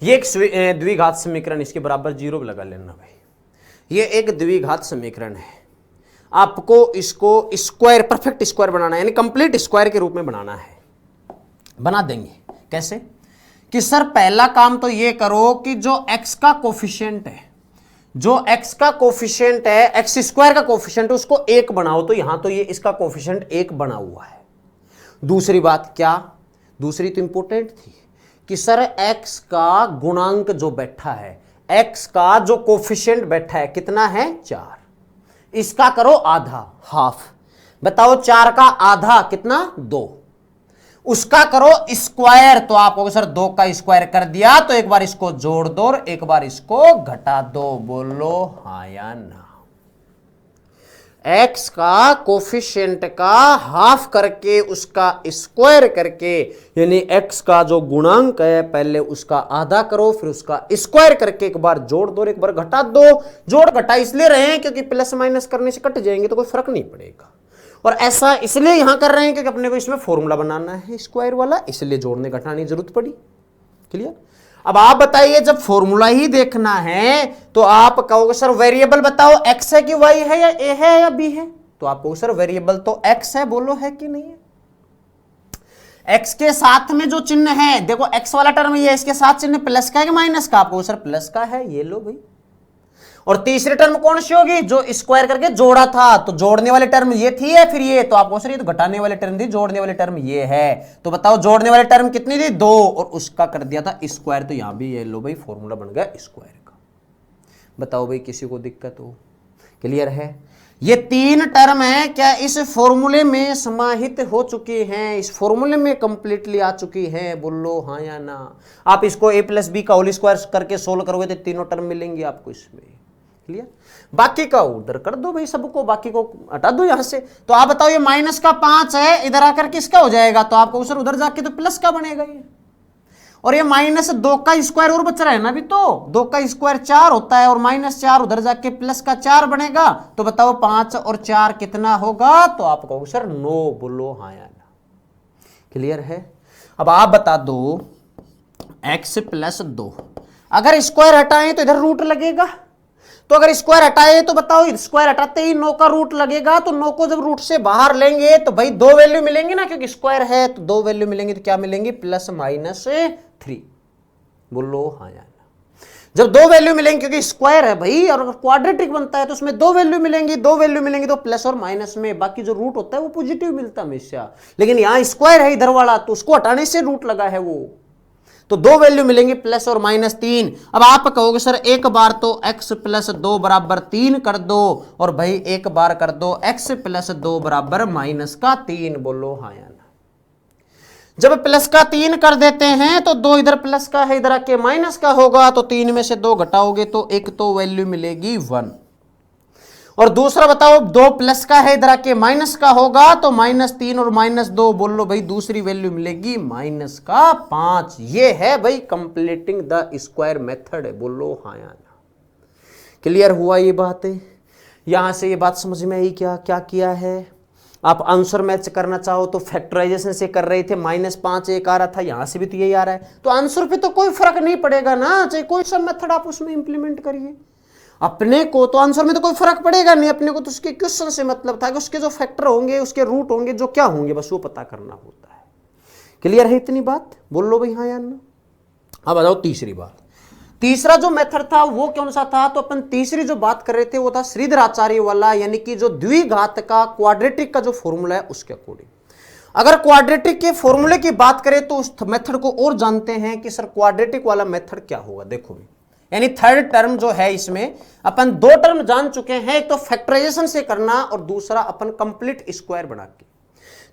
ये एक द्विघात समीकरण, इसके बराबर 0 लगा लेना भाई। ये एक द्विघात समीकरण है, आपको इसको स्क्वायर, परफेक्ट स्क्वायर बनाना है, यानी कंप्लीट स्क्वायर के रूप में बनाना है। बना देंगे कैसे कि सर पहला काम तो ये करो कि जो x का कोफिशिएंट है, जो x का कोफिशिएंट है, x² का कोफिशिएंट, उसको 1 बनाओ। तो यहां तो ये इसका कोफिशिएंट 1 बना हुआ है। दूसरी बात क्या, दूसरी तो इंपॉर्टेंट थी कि सर x का गुणांक जो बैठा है, x का जो कोफिशिएंट बैठा है कितना है 4, इसका करो आधा, हाफ। बताओ 4 का आधा कितना 2, उसका करो स्क्वायर, तो आप कहोगे सर 2 का स्क्वायर कर दिया, तो एक बार इसको जोड़ दो और एक बार इसको घटा दो। बोलो हाँ या ना। x का कोफिशिएंट का हाफ करके उसका स्क्वायर करके, यानी x का जो गुणांक है पहले उसका आधा करो फिर उसका स्क्वायर करके एक बार जोड़ दो एक बार घटा दो। जोड़ घटा इसलिए रहे हैं क्योंकि प्लस माइनस करने से कट जाएंगे तो कोई फर्क नहीं पड़ेगा, और ऐसा इसलिए यहां कर रहे हैं क्योंकि अपने को इसमें फॉर्मूला बनाना है स्क्वायर वाला, इसलिए जोड़ने घटाने की जरूरत पड़ी। क्लियर। अब आप बताइए जब फॉर्मूला ही देखना है तो आप कहोगे सर वेरिएबल बताओ x है कि y है या a है या b है, तो आप कहोगे सर वेरिएबल तो x है, बोलो है कि नहीं है। x के साथ में जो चिन्ह है देखो x वाला टर्म ये है, इसके साथ चिन्ह प्लस का है कि माइनस का, आप कहोगे सर प्लस का है, ये लो भाई। और तीसरी टर्म कौन सी होगी, जो स्क्वायर करके जोड़ा था, तो जोड़ने वाली टर्म ये थी या फिर ये, तो आपको सर ये तो घटाने वाली टर्म थी, जोड़ने वाली टर्म ये है, तो बताओ जोड़ने वाली टर्म कितनी थी 2, और उसका कर दिया था स्क्वायर, तो यहां भी ये लो भाई फॉर्मूला बन गया स्क्वायर का। बताओ भाई किसी को दिक्कत हो। क्लियर है। ये 3 टर्म है क्या इस फॉर्मूले में समाहित हो चुकी हैं, इस फॉर्मूले में कंप्लीटली आ चुकी हैं, बोलो हाँ या ना। आप इसको a + b का होल स्क्वायर करके सोल्व करोगे तो तीनों टर्म मिलेंगी आपको इसमें। क्लियर। बाकी का उधर कर दो भाई, सबको बाकी को हटा दो यहां से। तो आप बताओ ये -5 है, इधर आकर किसका हो जाएगा, तो आपको सर उधर जाके तो प्लस का बनेगा ये। और ये -2 का स्क्वायर और बच रहा है ना अभी, तो 2 का स्क्वायर 4 होता है, और -4 उधर जाके प्लस का 4 बनेगा, तो बताओ 5 और 4 कितना होगा, तो आप कहोगे सर 9, बोलो हाँ या ना। क्लियर है। अब आप बता दो x + 2, अगर स्क्वायर हटाएं तो इधर रूट लगेगा, तो अगर स्क्वायर हटाए तो बताओ स्क्वायर हटाते ही 9 का रूट लगेगा, तो 9 को जब रूट से बाहर लेंगे तो भाई 2 वैल्यू मिलेंगी ना, क्योंकि स्क्वायर है तो 2 वैल्यू मिलेंगी, तो क्या मिलेंगी ±3, बोलो हाँ या ना। जब 2 वैल्यू मिलेंगी क्योंकि स्क्वायर है भाई, और अगर क्वाड्रेटिक बनता है तो उसमें 2 वैल्यू मिलेंगी, 2 वैल्यू मिलेंगी तो प्लस और माइनस में, बाकी जो रूट होता है वो पॉजिटिव मिलता है हमेशा, लेकिन यहां स्क्वायर है इधर वाला, तो उसको हटाने से रूट लगा है वो, तो 2 वैल्यू मिलेंगी प्लस और -3। अब आप कहोगे सर एक बार तो x + 2 = 3 कर दो, और भाई एक बार कर दो x + 2 = -3, बोलो हाँ या ना। जब प्लस का 3 कर देते हैं तो 2 इधर प्लस का है, इधर आके माइनस का होगा, तो 3 में से 2 घटाओगे तो एक तो वैल्यू मिलेगी 1, और दूसरा बताओ 2 प्लस का है, इधर आके माइनस का होगा, तो -3 और -2, बोल लो भाई दूसरी वैल्यू मिलेगी -5। ये है भाई कंप्लीटिंग द स्क्वायर मेथड है, बोलो हाँ या ना। क्लियर हुआ ये बात है। यहां से ये बात समझ में आई क्या क्या किया है। आप आंसर मैच करना चाहो तो फैक्टराइजेशन से कर रहे थे, -5 एक आ रहा था, यहां से भी तो यही आ रहा है, तो आंसर पे तो कोई फर्क नहीं पड़ेगा ना, चाहे कोई सा मेथड आप उसमें इंप्लीमेंट करिए, अपने को तो आंसर में तो कोई फर्क पड़ेगा नहीं, अपने को तो उसके क्वेश्चन से मतलब था कि उसके जो फैक्टर होंगे, उसके रूट होंगे, जो क्या होंगे, बस वो पता करना होता है। क्लियर है इतनी बात, बोल लो भाई हाँ या ना। अब आ जाओ तीसरी बात। तीसरा जो मेथड था वो कौन सा था, तो अपन तीसरी जो बात कर रहे थे वो था श्रीधराचार्य वाला, यानी कि जो द्विघात का क्वाड्रेटिक का जो फॉर्मूला है उसके अकॉर्डिंग। अगर क्वाड्रेटिक के फॉर्मूले की बात करें तो उस मेथड को और जानते हैं कि सर क्वाड्रेटिक वाला मेथड क्या होगा। देखो भी, यानी थर्ड टर्म जो है इसमें अपन 2 टर्म जान चुके हैं, एक तो फैक्टराइजेशन से करना और दूसरा अपन कंप्लीट स्क्वायर बना के,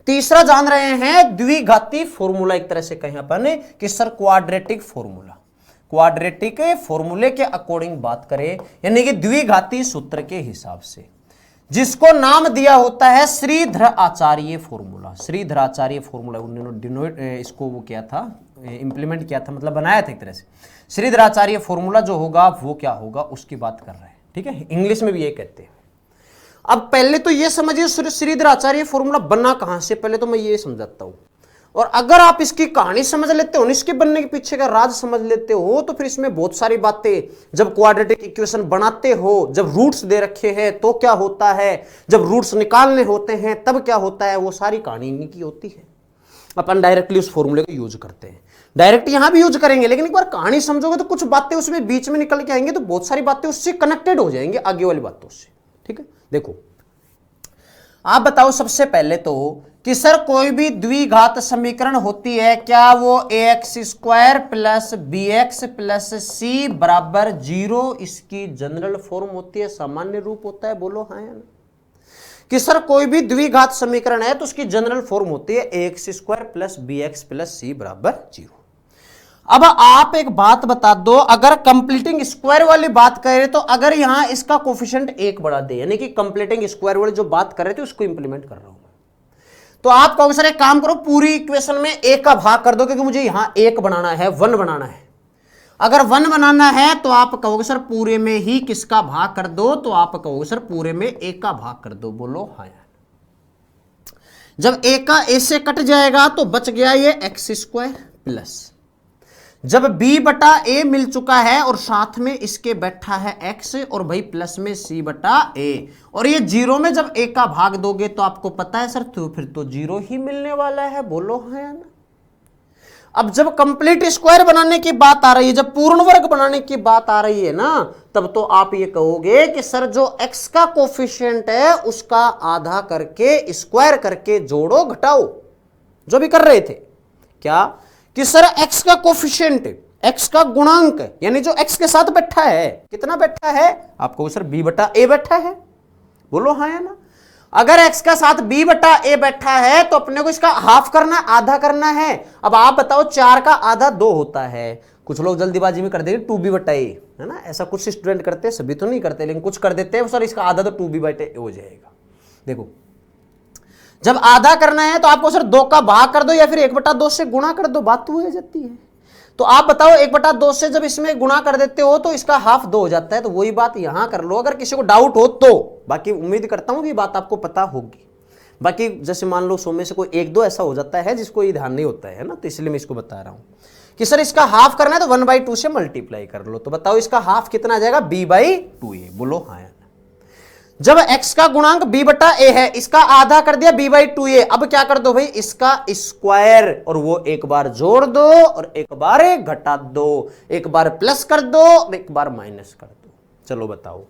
तीसरा जान रहे हैं द्विघाती फॉर्मूला, एक तरह से कहें अपन कि सर क्वाड्रेटिक फॉर्मूला। क्वाड्रेटिक फॉर्मूले के अकॉर्डिंग बात करें, यानी कि द्विघाती सूत्र के हिसाब से, जिसको नाम दिया होता है श्रीधराचार्य फॉर्मूला। श्रीधराचार्य फॉर्मूला उन्होंने इसको वो किया था, इंप्लीमेंट किया था, मतलब बनाया था एक तरह से। श्रीधराचार्य फॉर्मूला जो होगा वो क्या होगा उसकी बात कर रहे हैं, ठीक है, इंग्लिश में भी ये कहते हैं। अब पहले तो ये समझिए श्रीधराचार्य फॉर्मूला बना कहां से, पहले तो मैं ये समझाता हूं, और अगर आप इसकी कहानी समझ लेते हो, इसके बनने के पीछे का राज समझ लेते हो, तो फिर इसमें बहुत सारी बातें, जब क्वाड्रेटिक इक्वेशन बनाते हो, जब रूट्स दे रखे हैं तो क्या होता है, जब रूट्स निकालने होते हैं तब क्या होता है, वो सारी कहानी इन्हीं की होती है। अपन डायरेक्टली उस फॉर्मूले को यूज करते हैं, डायरेक्ट यहां भी यूज करेंगे, लेकिन एक बार कहानी समझोगे तो कुछ बातें उसमें बीच में निकल के आएंगे, तो बहुत सारी बातें उससे कनेक्टेड हो जाएंगे आगे वाली बातों से, ठीक है। देखो आप बताओ सबसे पहले तो कि सर कोई भी द्विघात समीकरण होती है क्या वो ax square plus B X plus C बराबर 0 इसकी जनरल फॉर्म होती है, सामान्य रूप होता है? बोलो हाँ या ना। कि सर कोई भी द्विघात समीकरण है तो उसकी जनरल फॉर्म होती है ax square plus B X plus C बराबर 0। अब आप एक बात बता दो, अगर कंप्लीटिंग स्क्वायर वाली बात करें तो अगर यहां इसका कोफिशिएंट 1 बढ़ा दे, यानी कि कंप्लीटिंग स्क्वायर वाली जो बात कर रहे थे उसको इंप्लीमेंट कर रहा हूं, तो आप कहोगे सर एक काम करो पूरी इक्वेशन में 1 का भाग कर दो, क्योंकि मुझे यहां 1 बनाना है, 1 बनाना है। अगर 1 बनाना है तो आप कहोगे सर पूरे में ही किसका भाग कर दो, तो आप कहोगे सर पूरे में 1 का भाग कर दो। बोलो हाँ यार। जब 1 का a से कट जाएगा तो बच गया ये एक्स स्क्वायर प्लस, जब b बटा a मिल चुका है और साथ में इसके बैठा है x और भाई प्लस में c बटा a, और ये 0 में जब a का भाग दोगे तो आपको पता है सर तो फिर तो 0 ही मिलने वाला है। बोलो है या ना। अब जब कंप्लीट स्क्वायर बनाने की बात आ रही है, जब पूर्ण वर्ग बनाने की बात आ रही है ना, तब तो आप ये कहोगे कि सर जो x का कोफिशिएंट है उसका आधा करके स्क्वायर करके जोड़ो घटाओ, जो भी कर रहे थे क्या कि सर x का कोफिशिएंट, x का गुणांक, यानी जो x के साथ बैठा है, कितना बैठा है आपको सर b बटा a बैठा है। बोलो हाँ या ना। अगर x का साथ b बटा a बैठा है तो अपने को इसका हाफ करना, आधा करना है। अब आप बताओ 4 का आधा 2 होता है, कुछ लोग जल्दीबाजी में कर देंगे 2b बटा a, है ना, ऐसा कुछ स्टूडेंट करते हैं, सभी तो नहीं करते लेकिन कुछ कर देते हैं, सर इसका आधा तो 2b बटा a हो जाएगा। देखो जब आधा करना है तो आपको सर 2 का भाग कर दो या फिर 1/2 से गुणा कर दो, बात तो हो जाती है। तो आप बताओ 1/2 से जब इसमें गुणा कर देते हो तो इसका हाफ 2 हो जाता है, तो वही बात यहां कर लो अगर किसी को डाउट हो तो। बाकी उम्मीद करता हूं कि बात आपको पता होगी। बाकी जैसे मान लो 100 में से कोई 1-2 ऐसा हो जाता है जिसको ये ध्यान नहीं होता है ना, तो इसलिए मैं इसको बता रहा हूं कि सर इसका हाफ करना है तो 1/2 से मल्टीप्लाई कर लो। तो बताओ इसका हाफ कितना आ जाएगा, b/2a। बोलो हाँ। जब x का गुणांक b बटा a है, इसका आधा कर दिया b/2a, अब क्या कर दो भाई इसका स्क्वायर, और वो एक बार जोड़ दो और एक बार घटा दो, एक बार प्लस कर दो और एक बार माइनस कर दो। चलो बताओ,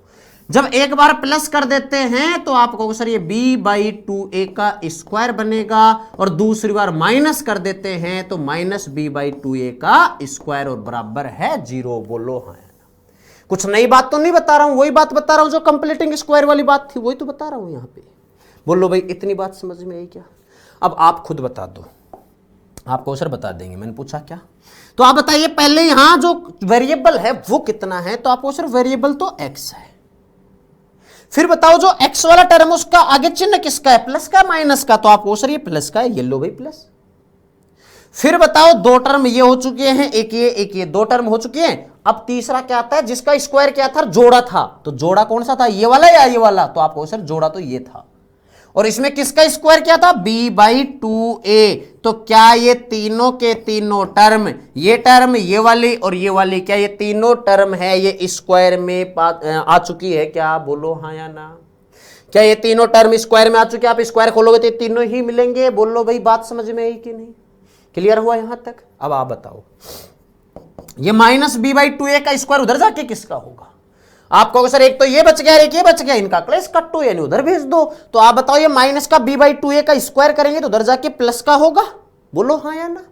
जब एक बार प्लस कर देते हैं तो आप कहोगे सर ये b/2a का स्क्वायर बनेगा, और दूसरी बार माइनस कर देते हैं तो माइनस b/2a का स्क्वायर, और बराबर है 0। बोलो हाँ। कुछ नई बात तो नहीं बता रहा हूं, वही बात बता रहा हूं जो कंप्लीटिंग स्क्वायर वाली बात थी, वही तो बता रहा हूं यहां पे। बोलो भाई इतनी बात समझ में आई क्या? अब आप खुद बता दो, आपको सर बता देंगे, मैंने पूछा क्या। तो आप बताइए पहले यहां जो वेरिएबल है वो कितना है, तो आपको सर वेरिएबल तो x है। फिर बताओ जो x वाला टर्म उसका आगे चिन्ह किसका है, प्लस का माइनस का, तो आपको सर ये प्लस का है, ये लो भाई प्लस। फिर बताओ 2 टर्म ये हो चुके हैं, एक ये 2 टर्म हो चुके हैं। अब तीसरा क्या आता है जिसका स्क्वायर क्या था, जोड़ा था, तो जोड़ा कौन सा था, ये वाला या ये वाला, तो आपको सर जोड़ा तो ये था। और इसमें किसका स्क्वायर क्या था, b/2a। तो क्या ये तीनों के तीनों टर्म, ये टर्म, ये वाली और ये वाली, क्या ये तीनों टर्म है ये स्क्वायर में आ चुकी है क्या? बोलो हाँ या ना। क्या ये तीनों टर्म स्क्वायर में आ चुके हैं? आप स्क्वायर खोलोगे तो तीनों ही मिलेंगे। बोलो भाई बात समझ में आई कि नहीं, क्लियर हुआ यहां तक? अब आप बताओ ये माइनस b/2a का स्क्वायर उधर जाके किसका होगा? आप कहोगे सर एक तो ये बच गया, एक ये बच गया, इनका क्लेश कट्टो यानी उधर भेज दो। तो आप बताओ ये माइनस का b/2a का स्क्वायर करेंगे तो उधर जाके प्लस का होगा। बोलो हाँ या ना।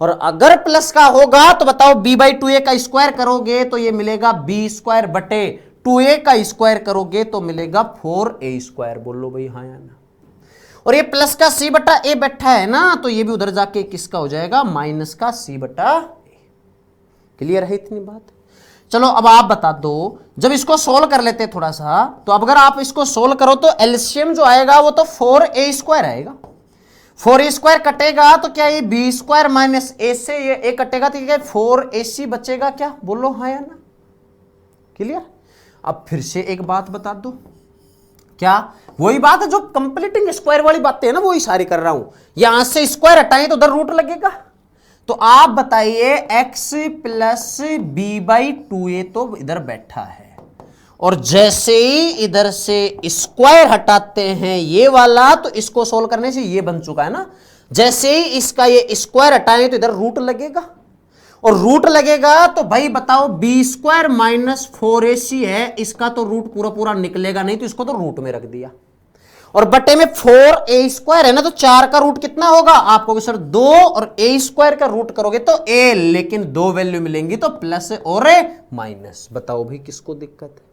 और अगर प्लस का होगा तो बताओ b/2a का स्क्वायर करोगे तो ये मिलेगा b² बटे 2a का स्क्वायर करोगे तो मिलेगा 4a²। बोलो भाई हाँ या ना। और ये प्लस का c बटा a बैठा है ना, तो ये भी उधर जाके किसका हो जाएगा, माइनस का c बटा a। क्लियर है इतनी बात? चलो अब आप बता दो, जब इसको सोल्व कर लेते थोड़ा सा, तो अब अगर आप इसको सोल्व करो तो एलसीएम जो आएगा वो तो 4a² आएगा। 4a² कटेगा तो क्या ये b² माइनस a से ये a कटेगा तो क्या 4ac बचेगा क्या? बोलो हाँ या ना। क्लियर? अब फिर से एक बात बता दो, क्या वही बात है जो कंप्लीटिंग स्क्वायर वाली बातें है ना, वही सारी कर रहा हूं। यहां से स्क्वायर हटाएं तो उधर रूट लगेगा। तो आप बताइए x प्लस b/2a तो इधर बैठा है, और जैसे ही इधर से स्क्वायर हटाते हैं ये वाला तो इसको सोल्व करने से ये बन चुका है ना। जैसे ही इसका ये स्क्वायर हटाएं तो इधर रूट लगेगा, और रूट लगेगा तो भाई बताओ b² माइनस 4ac है, इसका तो रूट पूरा पूरा निकलेगा नहीं, तो इसको तो रूट में रख दिया। और बटे में 4a² है ना, तो 4 का रूट कितना होगा? आप कहोगे सर 2 और a² का रूट करोगे तो a, लेकिन दो वैल्यू मिलेंगी तो प्लस और माइनस। बताओ भाई किसको दिक्कत है?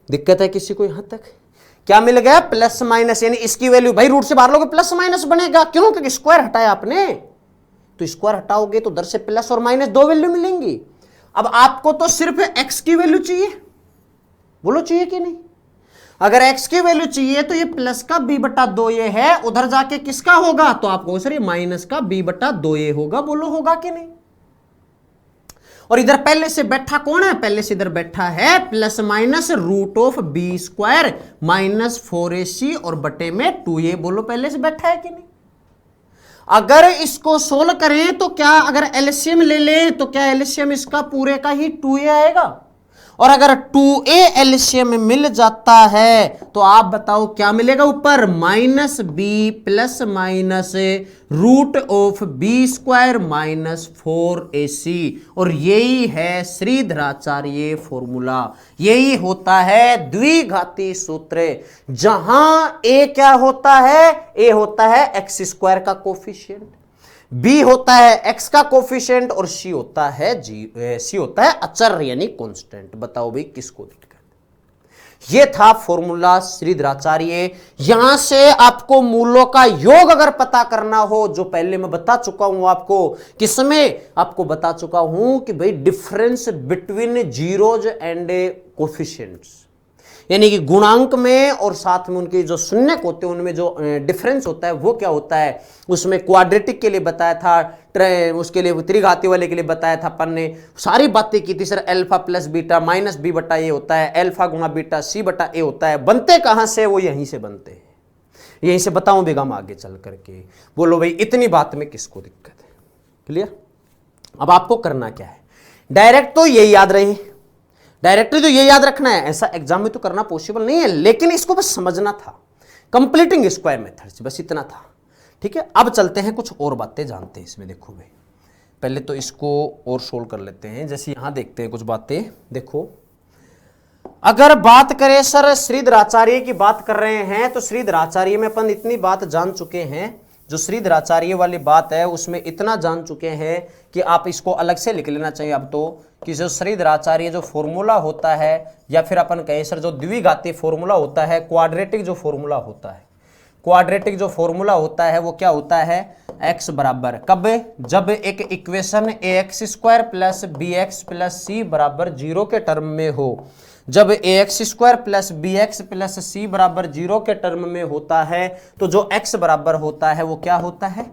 दिक्कत है किसी को यहां तक? क्या मिल गया? प्लस माइनस, यानी इसकी वैल्यू भाई रूट से बाहर लोगे प्लस माइनस बनेगा। क्यों? क्योंकि स्क्वायर हटाया आपने, तो स्क्वायर हटाओगे तो उधर से प्लस और माइनस दो वैल्यू मिलेंगी। अब आपको तो सिर्फ x की वैल्यू चाहिए, बोलो चाहिए कि नहीं? अगर x की वैल्यू चाहिए तो ये प्लस का b/2 ये है, उधर जाके किसका होगा? तो आपको सर ये माइनस का b/2 ये होगा। बोलो होगा कि नहीं? और इधर पहले से बैठा कौन है? पहले से इधर बैठा है plus minus √b² minus 4ac और बटे में 2a। बोलो पहले से बैठा है कि नहीं? अगर इसको सोल्व करें तो क्या, अगर एलसीएम ले लें तो क्या एलसीएम इसका पूरे का ही 2a आएगा? और अगर 2a एलसीएम में मिल जाता है तो आप बताओ क्या मिलेगा ऊपर? -b plus minus √b² minus 4ac। और यही है श्रीधराचार्य फॉर्मूला, यही होता है द्विघाती सूत्र, जहां a क्या होता है? a होता है x² का कोफिशिएंट, b होता है x का कोफिशिएंट और c होता है अचर यानी कांस्टेंट। बताओ भाई किसको दिक्कत? ये था फॉर्मूला श्रीधराचार्य। यहां से आपको मूलों का योग अगर पता करना हो, जो पहले मैं बता चुका हूं आपको, किसमें आपको बता चुका हूं कि भाई difference between zeros and coefficients, यानी कि गुणांक में और साथ में उनके जो शून्यक होते हैं उनमें जो डिफरेंस होता है वो क्या होता है। उसमें क्वाड्रेटिक के लिए बताया था, उसके लिए त्रिघाती वाले के लिए बताया था, अपन ने सारी बातें की थी। Sir alpha plus beta minus b/a होता है, अल्फा गुणा बीटा c/a होता है। बनते कहां से? वो यहीं से बनते हैं, यहीं से बताऊं बेगम आगे चल करके। बोलो भाई इतनी बात में किसको दिक्कत है? क्लियर? अब आपको करना क्या है? डायरेक्ट तो ये याद रहे, डायरेक्टली तो ये याद रखना है, ऐसा एग्जाम में तो करना पॉसिबल नहीं है, लेकिन इसको बस समझना था, कंप्लीटिंग स्क्वायर मेथड से, बस इतना था। ठीक है, अब चलते हैं कुछ और बातें जानते हैं इसमें। देखो भाई पहले तो इसको और सोल्व कर लेते हैं। जैसे यहां देखते हैं कुछ बातें। देखो अगर बात करें सर श्रीधराचार्य की बात कर रहे हैं, तो श्रीधराचार्य में अपन इतनी बात जान चुके हैं, जो श्रीधराचार्य वाली बात है उसमें इतना जान चुके हैं कि आप इसको अलग से लिख लेना चाहिए अब तो, कि जो श्रीधराचार्य जो फॉर्मूला होता है, या फिर अपन कहें सर जो द्विघाती फॉर्मूला होता है, क्वाड्रेटिक जो फॉर्मूला होता है, क्वाड्रेटिक जो फॉर्मूला होता है वो क्या होता है? x बराबर कब? जब एक equation ax² plus bx plus c बराबर 0 के टर्म में हो। जब ax² plus bx plus c बराबर 0 के टर्म में होता है तो जो x बराबर होता है वो क्या होता है?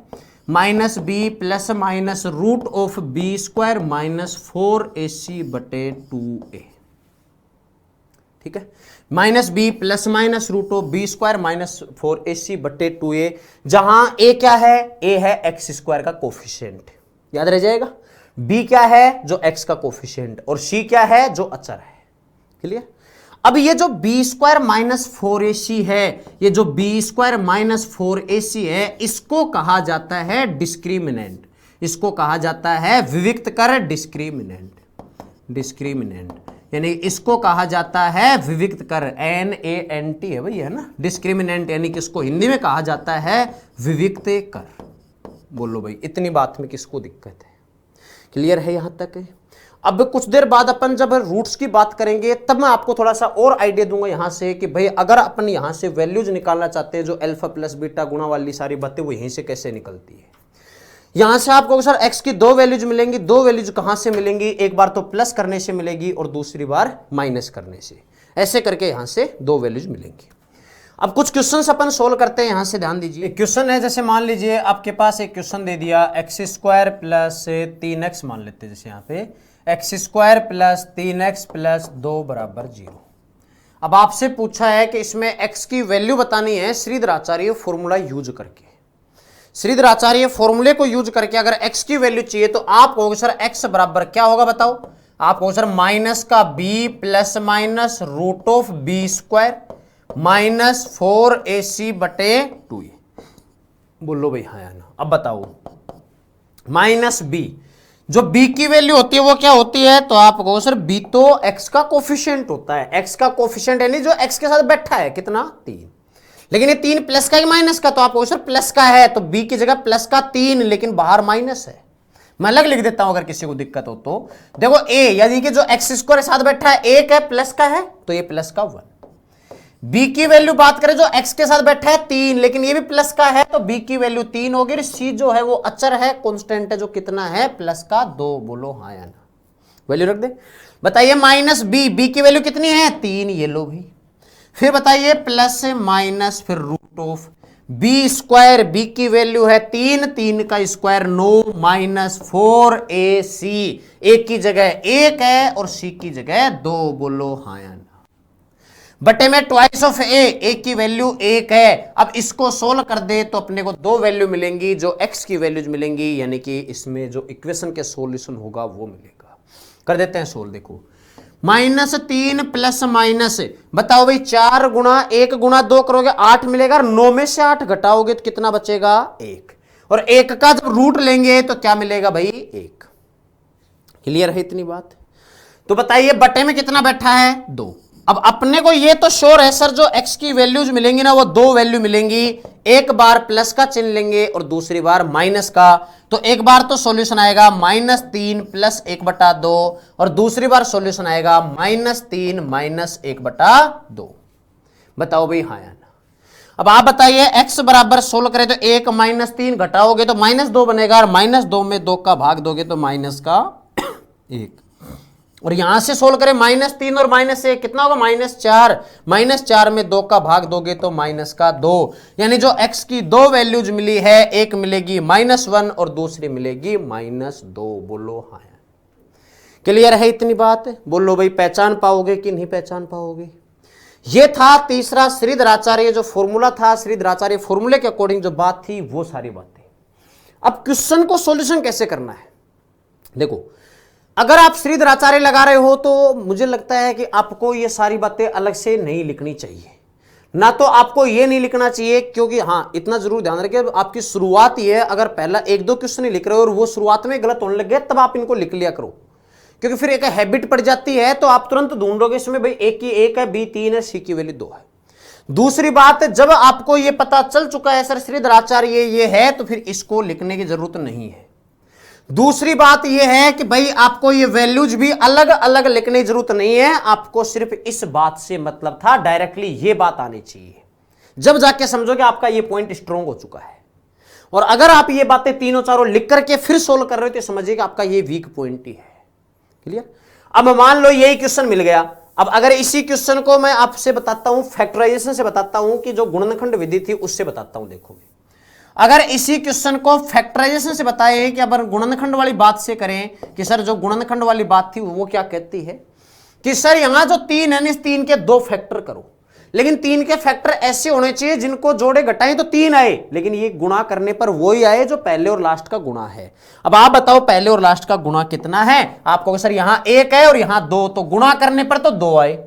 -b plus minus √b² minus 4ac/2a। ठीक है, -b plus minus √b² minus 4ac/2a, जहां a क्या है? a है x² का कोफिशिएंट, याद रह जाएगा। b क्या है? जो x का कोफिशिएंट, और c क्या है? जो अचर है। क्लियर? अब ये जो b² माइनस 4ac है, ये जो b² माइनस 4ac है, इसको कहा जाता है डिस्क्रिमिनेंट, इसको कहा जाता है विविक्त कर डिस्क्रिमिनेंट, डिस्क्रिमिनेंट यानी इसको कहा जाता है विविक्त कर, NANT है भाई, है ना डिस्क्रिमिनेंट, यानी कि इसको हिंदी में कहा जाता है विविक्त कर। बोलो भाई इतनी बात में किसको दिक्कत है? क्लियर है यहां तक? अब कुछ देर बाद अपन जब रूट्स की बात करेंगे तब मैं आपको थोड़ा सा और आइडिया दूंगा यहां से कि भाई अगर अपन यहां से वैल्यूज निकालना चाहते हैं, जो अल्फा प्लस बीटा गुणा वाली सारी बातें वो यहीं से कैसे निकलती है। यहां से आपको सर x की दो वैल्यूज मिलेंगी, दो वैल्यूज कहां से मिलेंगी? एक बार तो प्लस करने से मिलेगी और दूसरी बार माइनस करने से, ऐसे करके यहां से दो वैल्यूज मिलेंगी। अब कुछ क्वेश्चंस अपन सोल्व करते हैं, यहां से ध्यान दीजिए। क्वेश्चन है, जैसे मान लीजिए आपके पास एक क्वेश्चन दे दिया x² प्लस 3x मान लेते हैं, जैसे यहां पे x² प्लस 3x प्लस 2 बराबर 0। अब आपसे पूछा है कि इसमें x की वैल्यू बतानी है श्रीधराचार्य फॉर्मूला यूज करके। श्रीधराचार्य फॉर्मूले को यूज करके अगर x की वैल्यू चाहिए तो आप कहोगे सर x बराबर क्या होगा बताओ? आप कहोगे सर माइनस का b plus minus √b² minus 4ac/2a। बोलो भाई हाँ या ना? अब बताओ -b, जो b की वैल्यू होती है वो क्या होती है? तो आप कहो सर b तो x का कोफिशिएंट होता है, x का कोफिशिएंट यानी जो x के साथ बैठा है, कितना? 3। लेकिन ये 3 प्लस का है माइनस का, तो आप सर प्लस का है तो बी की जगह प्लस का 3, लेकिन बाहर माइनस है। मैं अलग लिख देता हूं अगर किसी को दिक्कत हो तो। देखो ए यानी कि जो एक्स स्क्वायर साथ बैठा है 1 है, प्लस का है तो ये प्लस का 1। बी की वैल्यू बात करें जो एक्स के साथ बैठा है 3, लेकिन ये भी प्लस का है तो बी की वैल्यू 3 होगी। सी जो है वो अचर है, कांस्टेंट है, जो कितना है प्लस का 2। बोलो हाँ या ना, वैल्यू रख दे। बताइए माइनस बी, बी की वैल्यू कितनी है 3, ये लो भी। फिर बताइए प्लस माइनस फिर root of b square, b की वैल्यू है 3, 3 का स्क्वायर 9 माइनस 4ac, ए की जगह 1 है और सी की जगह 2। बोलो हाँ या ना। बटे में ट्वाइस ऑफ ए की वैल्यू 1 है। अब इसको सोल्व कर दे तो अपने को 2 वैल्यू मिलेंगी जो एक्स की वैल्यूज मिलेंगी, यानी कि इसमें जो इक्वेशन के सॉल्यूशन होगा वो मिलेगा। कर देते हैं सोल्व। देखो -3 प्लस माइनस, बताओ भाई 4 गुणा 1 गुणा 2 करोगे 8 मिलेगा, 9 में से 8 घटाओगे तो कितना बचेगा 1, और 1 का जब रूट लेंगे तो क्या मिलेगा भाई 1। क्लियर है इतनी बात? तो बताइए बटे में कितना बैठा है 2। अब अपने को ये तो श्योर है सर जो x की वैल्यूज मिलेंगी ना वो 2 वैल्यू मिलेंगी, एक बार प्लस का चिन्ह लेंगे और दूसरी बार माइनस का। तो एक बार तो सॉल्यूशन आएगा -3 प्लस 1/2 और दूसरी बार सॉल्यूशन आएगा -3 माइनस 1/2। बताओ भाई हाँ या ना। अब आप बताइए x बराबर सोल्व करें तो 1 -3 घटाओगे तो -2 बनेगा, और -2 में 2 का भाग दोगे तो माइनस का 1, और यहां से सोल्व करें -3 और -1 कितना होगा -4, -4 में 2 का भाग दोगे तो माइनस का 2। यानी जो x की 2 वैल्यूज मिली है, एक मिलेगी -1 और दूसरी मिलेगी -2। बोलो हाँ। क्लियर है इतनी बात? बोलो भाई पहचान पाओगे कि नहीं पहचान पाओगे? ये था तीसरा श्रीधराचार्य जो फॉर्मूला था, श्रीधराचार्य फॉर्मूले के अकॉर्डिंग जो बात थी वो सारी बातें। अब क्वेश्चन को सॉल्यूशन कैसे करना है देखो, अगर आप श्रीधराचार्य लगा रहे हो तो मुझे लगता है कि आपको ये सारी बातें अलग से नहीं लिखनी चाहिए, ना तो आपको ये नहीं लिखना चाहिए, क्योंकि हाँ इतना जरूर ध्यान रखिए आपकी शुरुआत ये है, अगर पहला 1-2 क्वेश्चन ही लिख रहे हो और वो शुरुआत में गलत होने लग गए तब आप इनको लिख लिया करो, क्योंकि फिर एक हैबिट पड़ जाती है तो आप तुरंत ढूंढोगे इसमें भाई ए की 1 है, बी 3 है, सी की वैल्यू 2 है। दूसरी बात, जब आपको ये पता चल चुका है सर श्रीधराचार्य ये है तो फिर इसको लिखने की जरूरत नहीं है। दूसरी बात यह है कि भाई आपको ये वैल्यूज भी अलग अलग लिखने की जरूरत नहीं है, आपको सिर्फ इस बात से मतलब था, डायरेक्टली ये बात आनी चाहिए, जब जाके समझोगे आपका ये पॉइंट स्ट्रॉन्ग हो चुका है। और अगर आप ये बातें तीनों चारों लिख करके फिर सोल्व कर रहे हो तो समझिएगा आपका ये वीक पॉइंट ही है। क्लियर? अब मान लो यही क्वेश्चन मिल गया, अब अगर इसी क्वेश्चन को मैं आपसे बताता हूं, फैक्टराइजेशन से बताता हूं कि जो गुणनखंड विधि थी उससे बताता हूं। देखो अगर इसी क्वेश्चन को फैक्टराइजेशन से बताए कि अगर गुणनखंड वाली बात से करें कि सर जो गुणनखंड वाली बात थी वो क्या कहती है कि सर यहां जो 3 है इस 3 के 2 फैक्टर करो, लेकिन 3 के फैक्टर ऐसे होने चाहिए जिनको जोड़े घटाएं तो 3 आए, लेकिन ये गुणा करने पर वही आए जो पहले और लास्ट का गुणा है। अब आप बताओ पहले और लास्ट का गुणा कितना है? आपको सर यहां 1 है और यहां 2, तो गुणा करने पर तो 2 आए,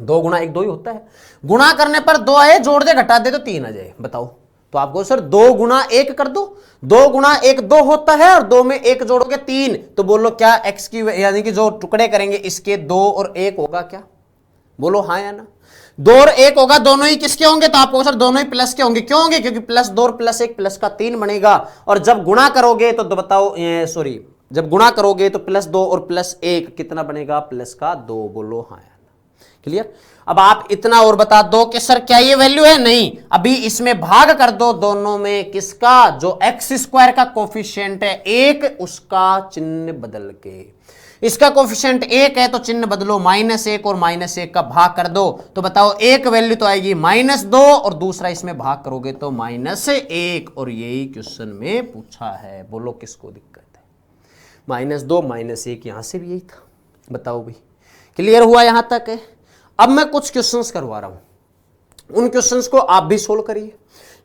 2 गुणा 1 2 ही होता है, गुणा करने पर 2 आए, जोड़ दे घटा दे तो 3 आ जाए। बताओ तो आपको सर 2 गुणा 1 कर दो, 2 गुणा 1 2 होता है और 2 में 1 जोड़ोगे 3, तो बोलो क्या x की यानी कि जो टुकड़े करेंगे इसके 2 और 1 होगा क्या? बोलो हाँ या ना। 2 और 1 होगा, दोनों ही किसके होंगे? तो आपको सर दोनों ही प्लस के होंगे। क्यों होंगे? क्योंकि +2 और +1 प्लस का 3 बनेगा, और जब गुणा करोगे तो बताओ सॉरी जब गुणा करोगे तो +2 और +1 कितना बनेगा? प्लस का 2। बोलो हाँ या ना। क्लियर? अब आप इतना और बता दो कि सर क्या ये वैल्यू है? नहीं, अभी इसमें भाग कर दो दोनों में, किसका? जो x² का कोफिशिएंट है 1 उसका चिन्ह बदल के, इसका कोफिशिएंट 1 है तो चिन्ह बदलो -1 और -1 का भाग कर दो, तो बताओ एक वैल्यू तो आएगी -2 और दूसरा इसमें भाग करोगे तो -1, और यही क्वेश्चन में पूछा है। बोलो किसको दिक्कत है? -2 -1 यहां से भी यही था। बताओ भाई क्लियर हुआ यहां तक है? अब मैं कुछ क्वेश्चंस करवा रहा हूं, उन क्वेश्चंस को आप भी सोल्व करिए,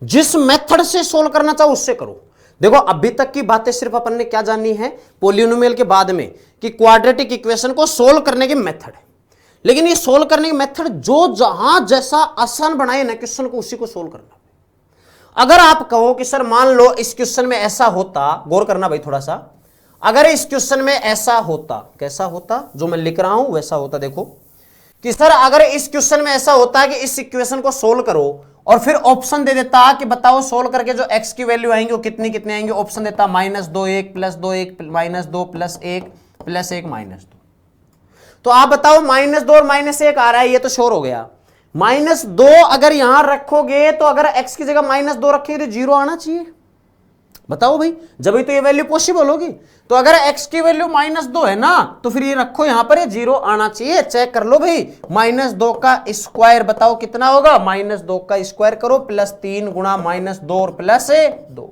जिस मेथड से सोल्व करना चाहो उससे करो। देखो अभी तक की बातें सिर्फ अपन ने क्या जानी है पॉलिनोमियल के बाद में कि क्वाड्रेटिक इक्वेशन को सोल्व करने की मेथड है, लेकिन ये सोल्व करने की मेथड जो जहां जैसा आसान बनाए ना क्वेश्चन को उसी को सोल्व करना। अगर आप कहो कि सर मान लो इस क्वेश्चन में ऐसा होता, गौर करना भाई थोड़ा सा, अगर इस क्वेश्चन में ऐसा होता, कैसा होता? जो मैं लिख रहा हूं वैसा होता। देखो कि सर अगर इस क्वेश्चन में ऐसा होता है कि इस इक्वेशन को सोल्व करो और फिर ऑप्शन दे देता कि बताओ सोल्व करके जो x की वैल्यू आएंगे वो कितनी कितने आएंगे, ऑप्शन देता -2 1 +2 1 -2 +1 +1 -2। तो आप बताओ -2 और -1 आ रहा है, ये तो श्योर हो गया। -2 अगर यहां रखोगे तो अगर x की जगह -2 रखेंगे तो 0 आना चाहिए, बताओ भाई, जब ही तो ये वैल्यू पॉसिबल होगी। तो अगर x की वैल्यू -2 है ना तो फिर ये रखो यहां पर, ये 0 आना चाहिए। चेक कर लो भाई, -2 का स्क्वायर बताओ कितना होगा, -2 का स्क्वायर करो +3 गुणा -2 और +2,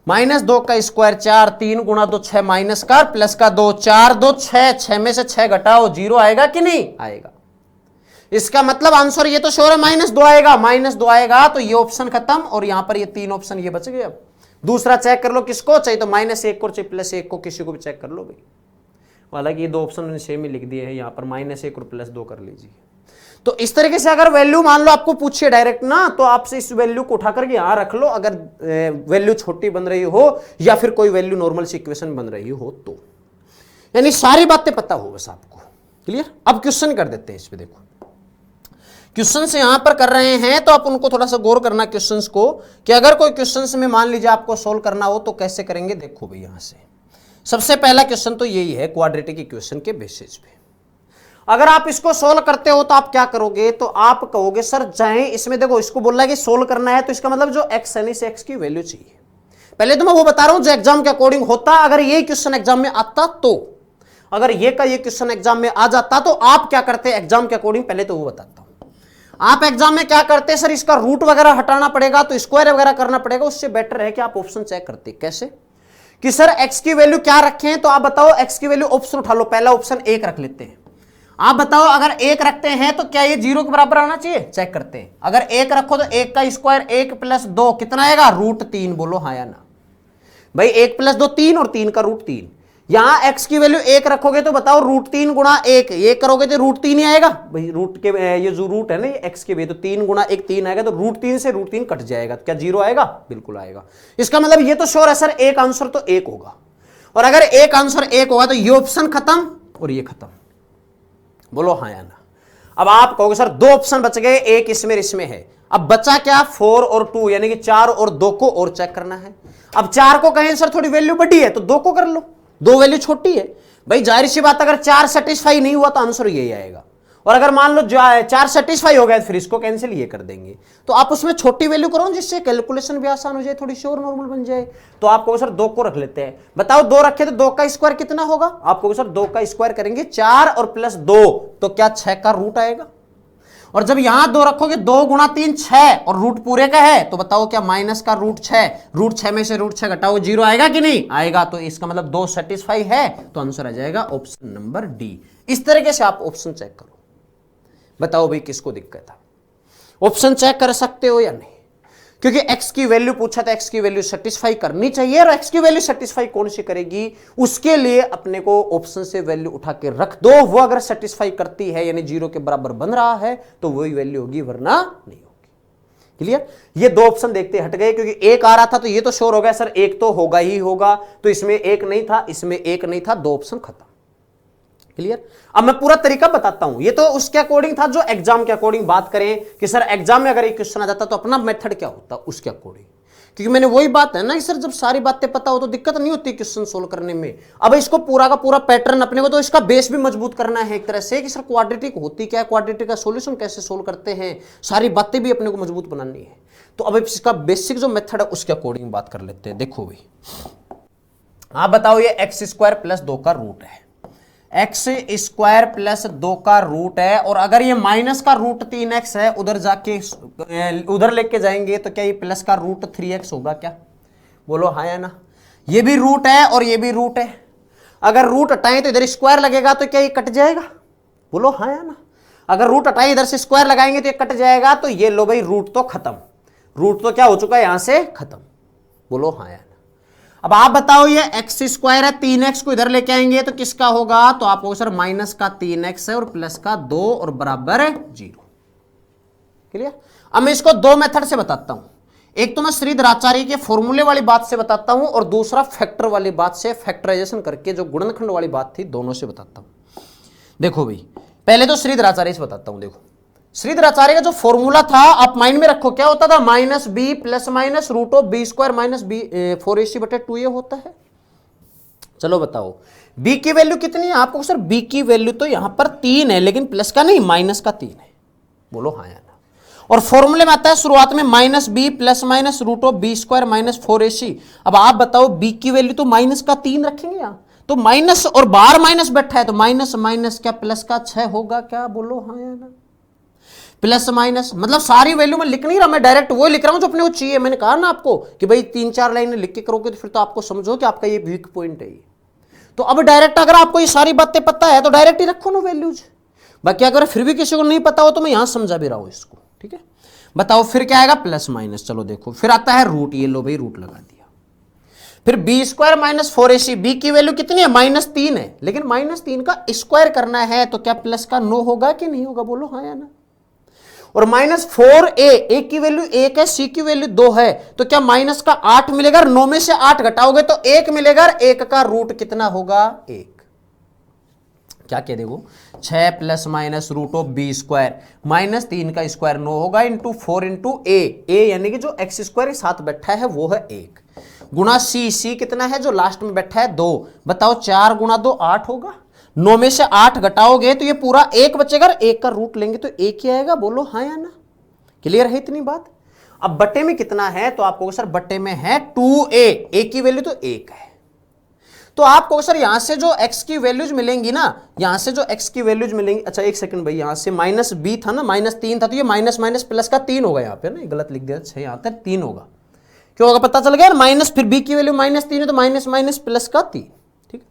-2 का स्क्वायर 4, 3 गुणा 2 6 माइनस का प्लस का 2, 4 2 6, 6 में से 6 घटाओ 0 आएगा कि नहीं आएगा। इसका मतलब आंसर ये तो श्योर है -2 आएगा, -2 आएगा तो ये ऑप्शन खत्म और यहां पर ये 3 ऑप्शन ये बच गए। अब दूसरा चेक कर लो, किसको चाहिए तो -1 को चाहिए +1 को, किसी को भी चेक कर लो भाई। हालांकि ये 2 ऑप्शन मैंने सेम ही लिख दिए हैं यहां पर, -1 और +2 कर लीजिए। तो इस तरीके से अगर वैल्यू मान लो आपको पूछिए डायरेक्ट ना, तो आपसे इस वैल्यू को उठा करके यहां रख लो, अगर वैल्यू छोटी बन रही हो या फिर कोई वैल्यू नॉर्मल सी इक्वेशन बन रही हो तो, यानी सारी बातें पता हो बस आपको। क्लियर। अब क्वेश्चन कर देते हैं इस पे। देखो क्वेश्चन से यहां पर कर रहे हैं तो आप उनको थोड़ा सा गौर करना क्वेश्चंस को, कि अगर कोई क्वेश्चन में मान लीजिए आपको सोल्व करना हो तो कैसे करेंगे। देखो भाई यहां से सबसे पहला क्वेश्चन तो यही है क्वाड्रेटिक इक्वेशन के बेसिस पे। अगर आप इसको सोल्व करते हो तो आप क्या करोगे, तो आप कहोगे सर चाहे इसमें देखो इसको बोल रहा है कि सोल्व करना है, तो इसका मतलब जो x है इस x की वैल्यू चाहिए। पहले तो मैं वो बता रहा हूं जो एग्जाम के अकॉर्डिंग होता, अगर ये क्वेश्चन एग्जाम में आता तो, अगर ये का ये क्वेश्चन एग्जाम में आ जाता तो आप क्या करते एग्जाम के अकॉर्डिंग, पहले तो वो बताता हूं। आप एग्जाम में क्या करते सर, इसका रूट वगैरह हटाना पड़ेगा तो स्क्वायर वगैरह करना पड़ेगा, उससे बेटर है कि आप ऑप्शन चेक करते। कैसे कि सर x की वैल्यू क्या रखें, तो आप बताओ x की वैल्यू ऑप्शन उठा लो, पहला ऑप्शन 1 रख लेते हैं। आप बताओ अगर 1 रखते हैं तो क्या ये 0 के बराबर आना चाहिए, चेक करते हैं। अगर 1 रखो तो 1 का स्क्वायर 1 + 2 कितना आएगा, √3। बोलो हाँ या ना भाई, 1 + 2 3 और 3 का √3। यहां x की वैल्यू 1 रखोगे तो बताओ √3 गुणा 1, ये करोगे तो √3 ही आएगा भाई। रूट के ये जो रूट है ना ये x के भी, तो 3 गुणा 1 3 आएगा, तो √3 से √3 कट जाएगा, क्या 0 आएगा, बिल्कुल आएगा। इसका मतलब ये तो श्योर है सर एक आंसर तो 1 होगा, और अगर एक आंसर 1 होगा तो ये ऑप्शन खत्म और ये खत्म। बोलो हाँ या ना। अब आप कहोगे सर 2 ऑप्शन बच गए, एक इसमें है, अब बचा क्या 4 और 2, यानी कि 4 और 2 को और चेक करना है। अब 4 को कहें सर थोड़ी वैल्यू बड़ी है तो 2 को कर लो, 2 वैल्यू छोटी है भाई, जाहिर सी बात अगर 4 सेटिस्फाई नहीं हुआ तो आंसर यही आएगा, और अगर मान लो 4 सेटिस्फाई हो गया तो फिर इसको कैंसिल ये कर देंगे। तो आप उसमें छोटी वैल्यू करो जिससे कैलकुलेशन भी आसान हो जाए, थोड़ी सी और नॉर्मल बन जाए। तो आप कहोगे सर 2 को रख लेते हैं, बताओ 2 रखे तो 2 का स्क्वायर कितना होगा, आप कहोगे सर 2 का स्क्वायर करेंगे 4 और +2 तो क्या 6 का रूट आएगा। और जब यहां 2 रखोगे 2 गुणा 3 6 और रूट पूरे का है, तो बताओ क्या माइनस का √6 में से √6 घटाओ 0 आएगा कि नहीं आएगा। तो इसका मतलब 2 सेटिस्फाई है, तो आंसर आ जाएगा ऑप्शन नंबर डी। इस तरीके से आप ऑप्शन चेक करो, बताओ भाई किसको दिक्कत है। ऑप्शन चेक कर सकते हो या नहीं, क्योंकि x की वैल्यू पूछा था, x की वैल्यू सेटिस्फाई करनी चाहिए, और x की वैल्यू सेटिस्फाई कौन सी करेगी, उसके लिए अपने को ऑप्शन से वैल्यू उठा के रख दो, वो अगर सेटिस्फाई करती है यानी 0 के बराबर बन रहा है तो वही वैल्यू होगी, वरना नहीं होगी। क्लियर। ये 2 ऑप्शन देखते हट गए, क्योंकि 1 आ रहा था तो ये तो श्योर हो गया सर 1 तो होगा ही होगा, तो इसमें 1 नहीं था, इसमें 1 नहीं था, 2 ऑप्शन खत्म। क्लियर। अब मैं पूरा तरीका बताता हूं, ये तो उसके अकॉर्डिंग था जो एग्जाम के अकॉर्डिंग बात करें कि सर एग्जाम में अगर एक क्वेश्चन आ जाता तो अपना मेथड क्या होता उसके अकॉर्डिंग, क्योंकि मैंने वही बात है ना कि सर जब सारी बातें पता हो तो दिक्कत नहीं होती क्वेश्चन सोल्व करने में। अब इसको पूरा का पूरा पैटर्न अपने को तो इसका बेस भी मजबूत करना है एक तरह से, कि सर क्वाड्रेटिक होती क्या है, क्वाड्रेटिक का सॉल्यूशन कैसे सोल्व करते हैं, सारी बातें भी अपने को मजबूत बनानी है। तो अब इसका बेसिक जो मेथड है उसके अकॉर्डिंग बात कर लेते हैं। देखो भाई आप बताओ ये x² + 2 का रूट है, x² + 2 का रूट है, और अगर ये माइनस का √3x है, उधर जाके उधर लेके जाएंगे तो क्या ये प्लस का √3x होगा क्या, बोलो हाँ या ना। ये भी रूट है और ये भी रूट है, अगर रूट हटाएं तो इधर स्क्वायर लगेगा तो क्या ये कट जाएगा, बोलो हाँ या ना। अगर रूट हटाएं इधर से स्क्वायर लगाएंगे तो ये कट जाएगा, तो ये लो भाई रूट तो खत्म, रूट तो क्या हो चुका है यहां से खत्म, बोलो हाँ या ना। अब आप बताओ ये x² है, 3x को इधर लेके आएंगे तो किसका होगा, तो आप कहोगे सर माइनस का 3x है और प्लस का 2 और बराबर 0। क्लियर। अब मैं इसको 2 मेथड से बताता हूं, एक तो मैं श्रीधराचार्य के फॉर्मूले वाली बात से बताता हूं, और दूसरा फैक्टर वाली बात से, फैक्टराइजेशन करके जो गुणनखंड वाली बात थी दोनों से बताता हूं। देखो भाई पहले तो श्रीधराचार्य से बताता हूं। देखो श्रीधर आचार्य का जो फॉर्मूला था आप माइंड में रखो, क्या होता था, minus b plus minus root of b square minus b 4ac/2a होता है। चलो बताओ b की वैल्यू कितनी है आपको, सर b की वैल्यू तो यहां पर 3 है, लेकिन प्लस का नहीं माइनस का 3 है, बोलो हाँ या ना। और फॉर्मूले में आता है शुरुआत में minus b plus minus root of b square minus 4ac। अब आप बताओ b की वैल्यू तो माइनस का 3 रखेंगे यहां, तो माइनस और बाहर माइनस बैठा है, तो माइनस माइनस क्या प्लस का 6 होगा क्या, बोलो हाँ या ना। प्लस माइनस मतलब सारी वैल्यू मैं लिख नहीं रहा, मैं डायरेक्ट वो लिख रहा हूं जो अपने को चाहिए। मैंने कहा ना आपको कि भाई 3-4 लाइनें लिख के करोगे तो फिर तो आपको समझो कि आपका ये वीक पॉइंट है। तो अब डायरेक्ट अगर आपको ये सारी बातें पता है तो डायरेक्ट ही रखो ना वैल्यूज। बाकी अगर फिर भी किसी को नहीं पता हो तो मैं यहां समझा भी रहा हूं इसको, ठीक है। बताओ फिर क्या आएगा, प्लस माइनस। चलो देखो फिर आता है रूट, ये लो भाई रूट लगा दिया। फिर b square minus 4ac, b की वैल्यू कितनी है, -3 है, लेकिन -3 का स्क्वायर करना है तो क्या प्लस का 9 होगा कि नहीं होगा, बोलो हाँ या ना। और -4a, ए की वैल्यू 1 है, सी की वैल्यू 2 है, तो क्या माइनस का 8 मिलेगा, 9 में से 8 घटाओगे तो 1 मिलेगा, 1 का रूट कितना होगा, 1। क्या कह देखो 6 plus minus root of b square -3 का स्क्वायर 9 होगा इंटू 4 इंटू ए यानी कि जो एक्स स्क्वायर साथ बैठा है वो है 1, गुणा सी कितना है जो लास्ट में बैठा है 2। बताओ 4 गुणा 2 8 होगा, 9 में से 8 घटाओगे तो ये पूरा 1 बचेगा, 1 का रूट लेंगे तो 1 ही आएगा, बोलो हाँ या ना। क्लियर है इतनी बात। अब बट्टे में कितना है तो आपको सर बट्टे में है 2a, ए की वैल्यू तो 1 है, तो आपको सर यहां से जो x की वैल्यूज मिलेंगी ना, यहां से जो x की वैल्यूज मिलेंगी, अच्छा एक सेकंड भाई, यहां से -b था ना, -3 था, तो ये माइनस माइनस प्लस का 3 होगा, यहां पे ना गलत लिख दिया, यहां तक 3 होगा, क्यों होगा पता चल गया, माइनस फिर b की वैल्यू -3 है तो माइनस माइनस प्लस का 3, ठीक।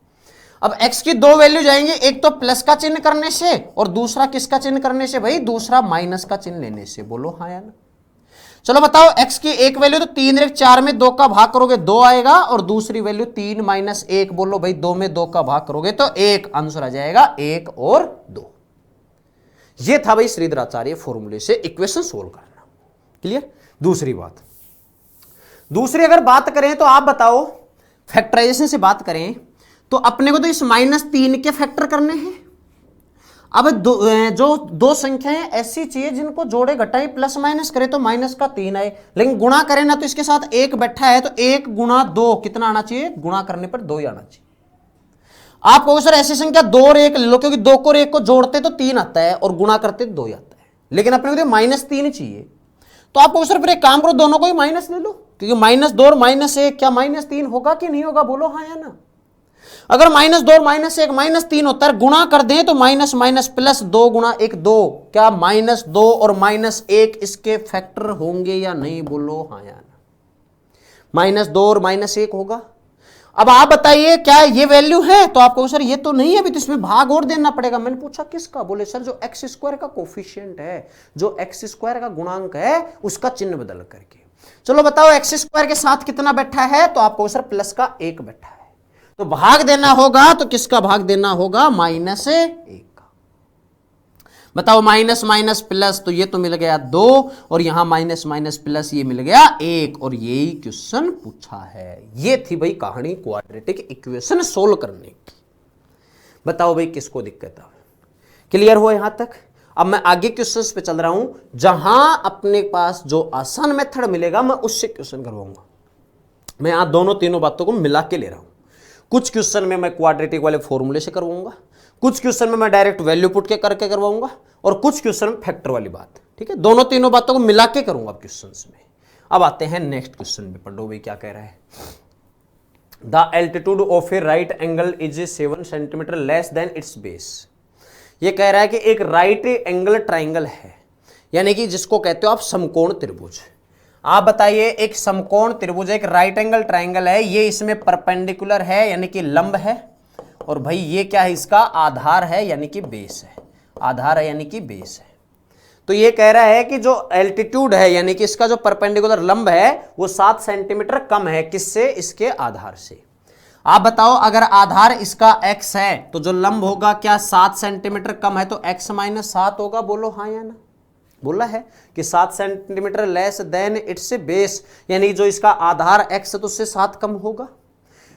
अब x की दो वैल्यू जाएंगे, एक तो प्लस का चिन्ह करने से और दूसरा किसका चिन्ह करने से, भाई दूसरा माइनस का चिन्ह लेने से, बोलो हाँ या ना। चलो बताओ x की एक वैल्यू तो 3 × 4 में 2 का भाग करोगे 2 आएगा, और दूसरी वैल्यू 3 - 1, बोलो भाई 2 में 2 का भाग करोगे तो 1, आंसर आ जाएगा 1 और 2। ये था भाई श्रीधर आचार्य फॉर्मूले से इक्वेशन सोल्व करना। क्लियर। दूसरी बात, दूसरी अगर बात करें तो आप बताओ फैक्टराइजेशन से बात करें तो अपने को तो इस -3 के फैक्टर करने हैं। अब जो दो संख्याएं ऐसी चाहिए जिनको जोड़े घटाएं प्लस माइनस करें तो माइनस का 3 आए, लेकिन गुणा करें ना तो इसके साथ 1 बैठा है, तो 1 गुणा 2 कितना आना चाहिए, गुणा करने पर 2 ही आना चाहिए। आप कहो सर ऐसी संख्या 2 और 1 ले लो, क्योंकि 2 को 1 को जोड़ते तो 3 आता है और गुणा करते 2 ही आता है, लेकिन अपने को -3 चाहिए, तो आप कहो सर फिर एक काम करो दोनों को ही माइनस ले लो, क्योंकि -2 और -1 क्या -3 होगा कि नहीं होगा, बोलो हाँ या ना। अगर -2 और -1 -3 होता है, गुणा कर दें तो माइनस माइनस प्लस 2 गुणा 1 2, क्या -2 और -1 इसके फैक्टर होंगे या नहीं, बोलो हाँ या ना। -2 और -1 होगा। अब आप बताइए क्या ये वैल्यू है, तो आपको सर ये तो नहीं है, अभी तो इसमें भाग और देना पड़ेगा। मैंने पूछा किसका, बोले सर जो एक्स स्क्वायर का कोफिशिएंट है, जो एक्स स्क्वायर का गुणांक है उसका चिन्ह बदल करके। चलो बताओ एक्स स्क्वायर के साथ कितना बैठा है, तो आपको सर प्लस का 1 बैठा है, तो भाग देना होगा, तो किसका भाग देना होगा, -1 का। बताओ माइनस माइनस प्लस, तो ये तो मिल गया 2 और यहां माइनस माइनस प्लस ये मिल गया 1, और यही क्वेश्चन पूछा है। ये थी भाई कहानी क्वाड्रेटिक इक्वेशन सोल्व करने की। बताओ भाई किसको दिक्कत है, क्लियर हो यहां तक। अब मैं आगे क्वेश्चंस पे चल रहा हूं, जहां अपने पास जो आसान मेथड मिलेगा मैं उससे क्वेश्चन करवाऊंगा। मैं यहां दोनों तीनों बातों को मिला के ले रहा हूं। कुछ क्वेश्चन में मैं क्वाड्रेटिक वाले फॉर्मूले से करवाऊंगा, कुछ क्वेश्चन में मैं डायरेक्ट वैल्यू पुट के करके करवाऊंगा, और कुछ क्वेश्चन में फैक्टर वाली बात, ठीक है, दोनों तीनों बातों को मिला के करूंगा क्वेश्चंस में। अब आते हैं नेक्स्ट क्वेश्चन पे, पढ़ो भाई क्या कह रहा है। The altitude of A right angle is 7 centimetre less than it's base. ये कह रहा है कि एक राइट एंगल ट्राइंगल है, यानी कि जिसको कहते हो आप समकोण त्रिभुज। आप बताइए एक समकोण त्रिभुज, एक राइट एंगल ट्राइंगल है, ये इसमें परपेंडिकुलर है यानी कि लंब है, और भाई ये क्या है, इसका आधार है यानी कि बेस है, आधार है यानी कि बेस है। तो ये कह रहा है कि जो एल्टीट्यूड है यानी कि इसका जो परपेंडिकुलर लंब है वो 7 सेंटीमीटर कम है, किससे, इसके आधार से। आप बताओ अगर आधार इसका x है तो जो लंब होगा क्या 7 सेंटीमीटर कम है, तो x - 7 होगा, बोलो हाँ या ना। बोला है कि 7 centimetre less than it's base, यानी जो इसका आधार x है तो उससे 7 कम होगा।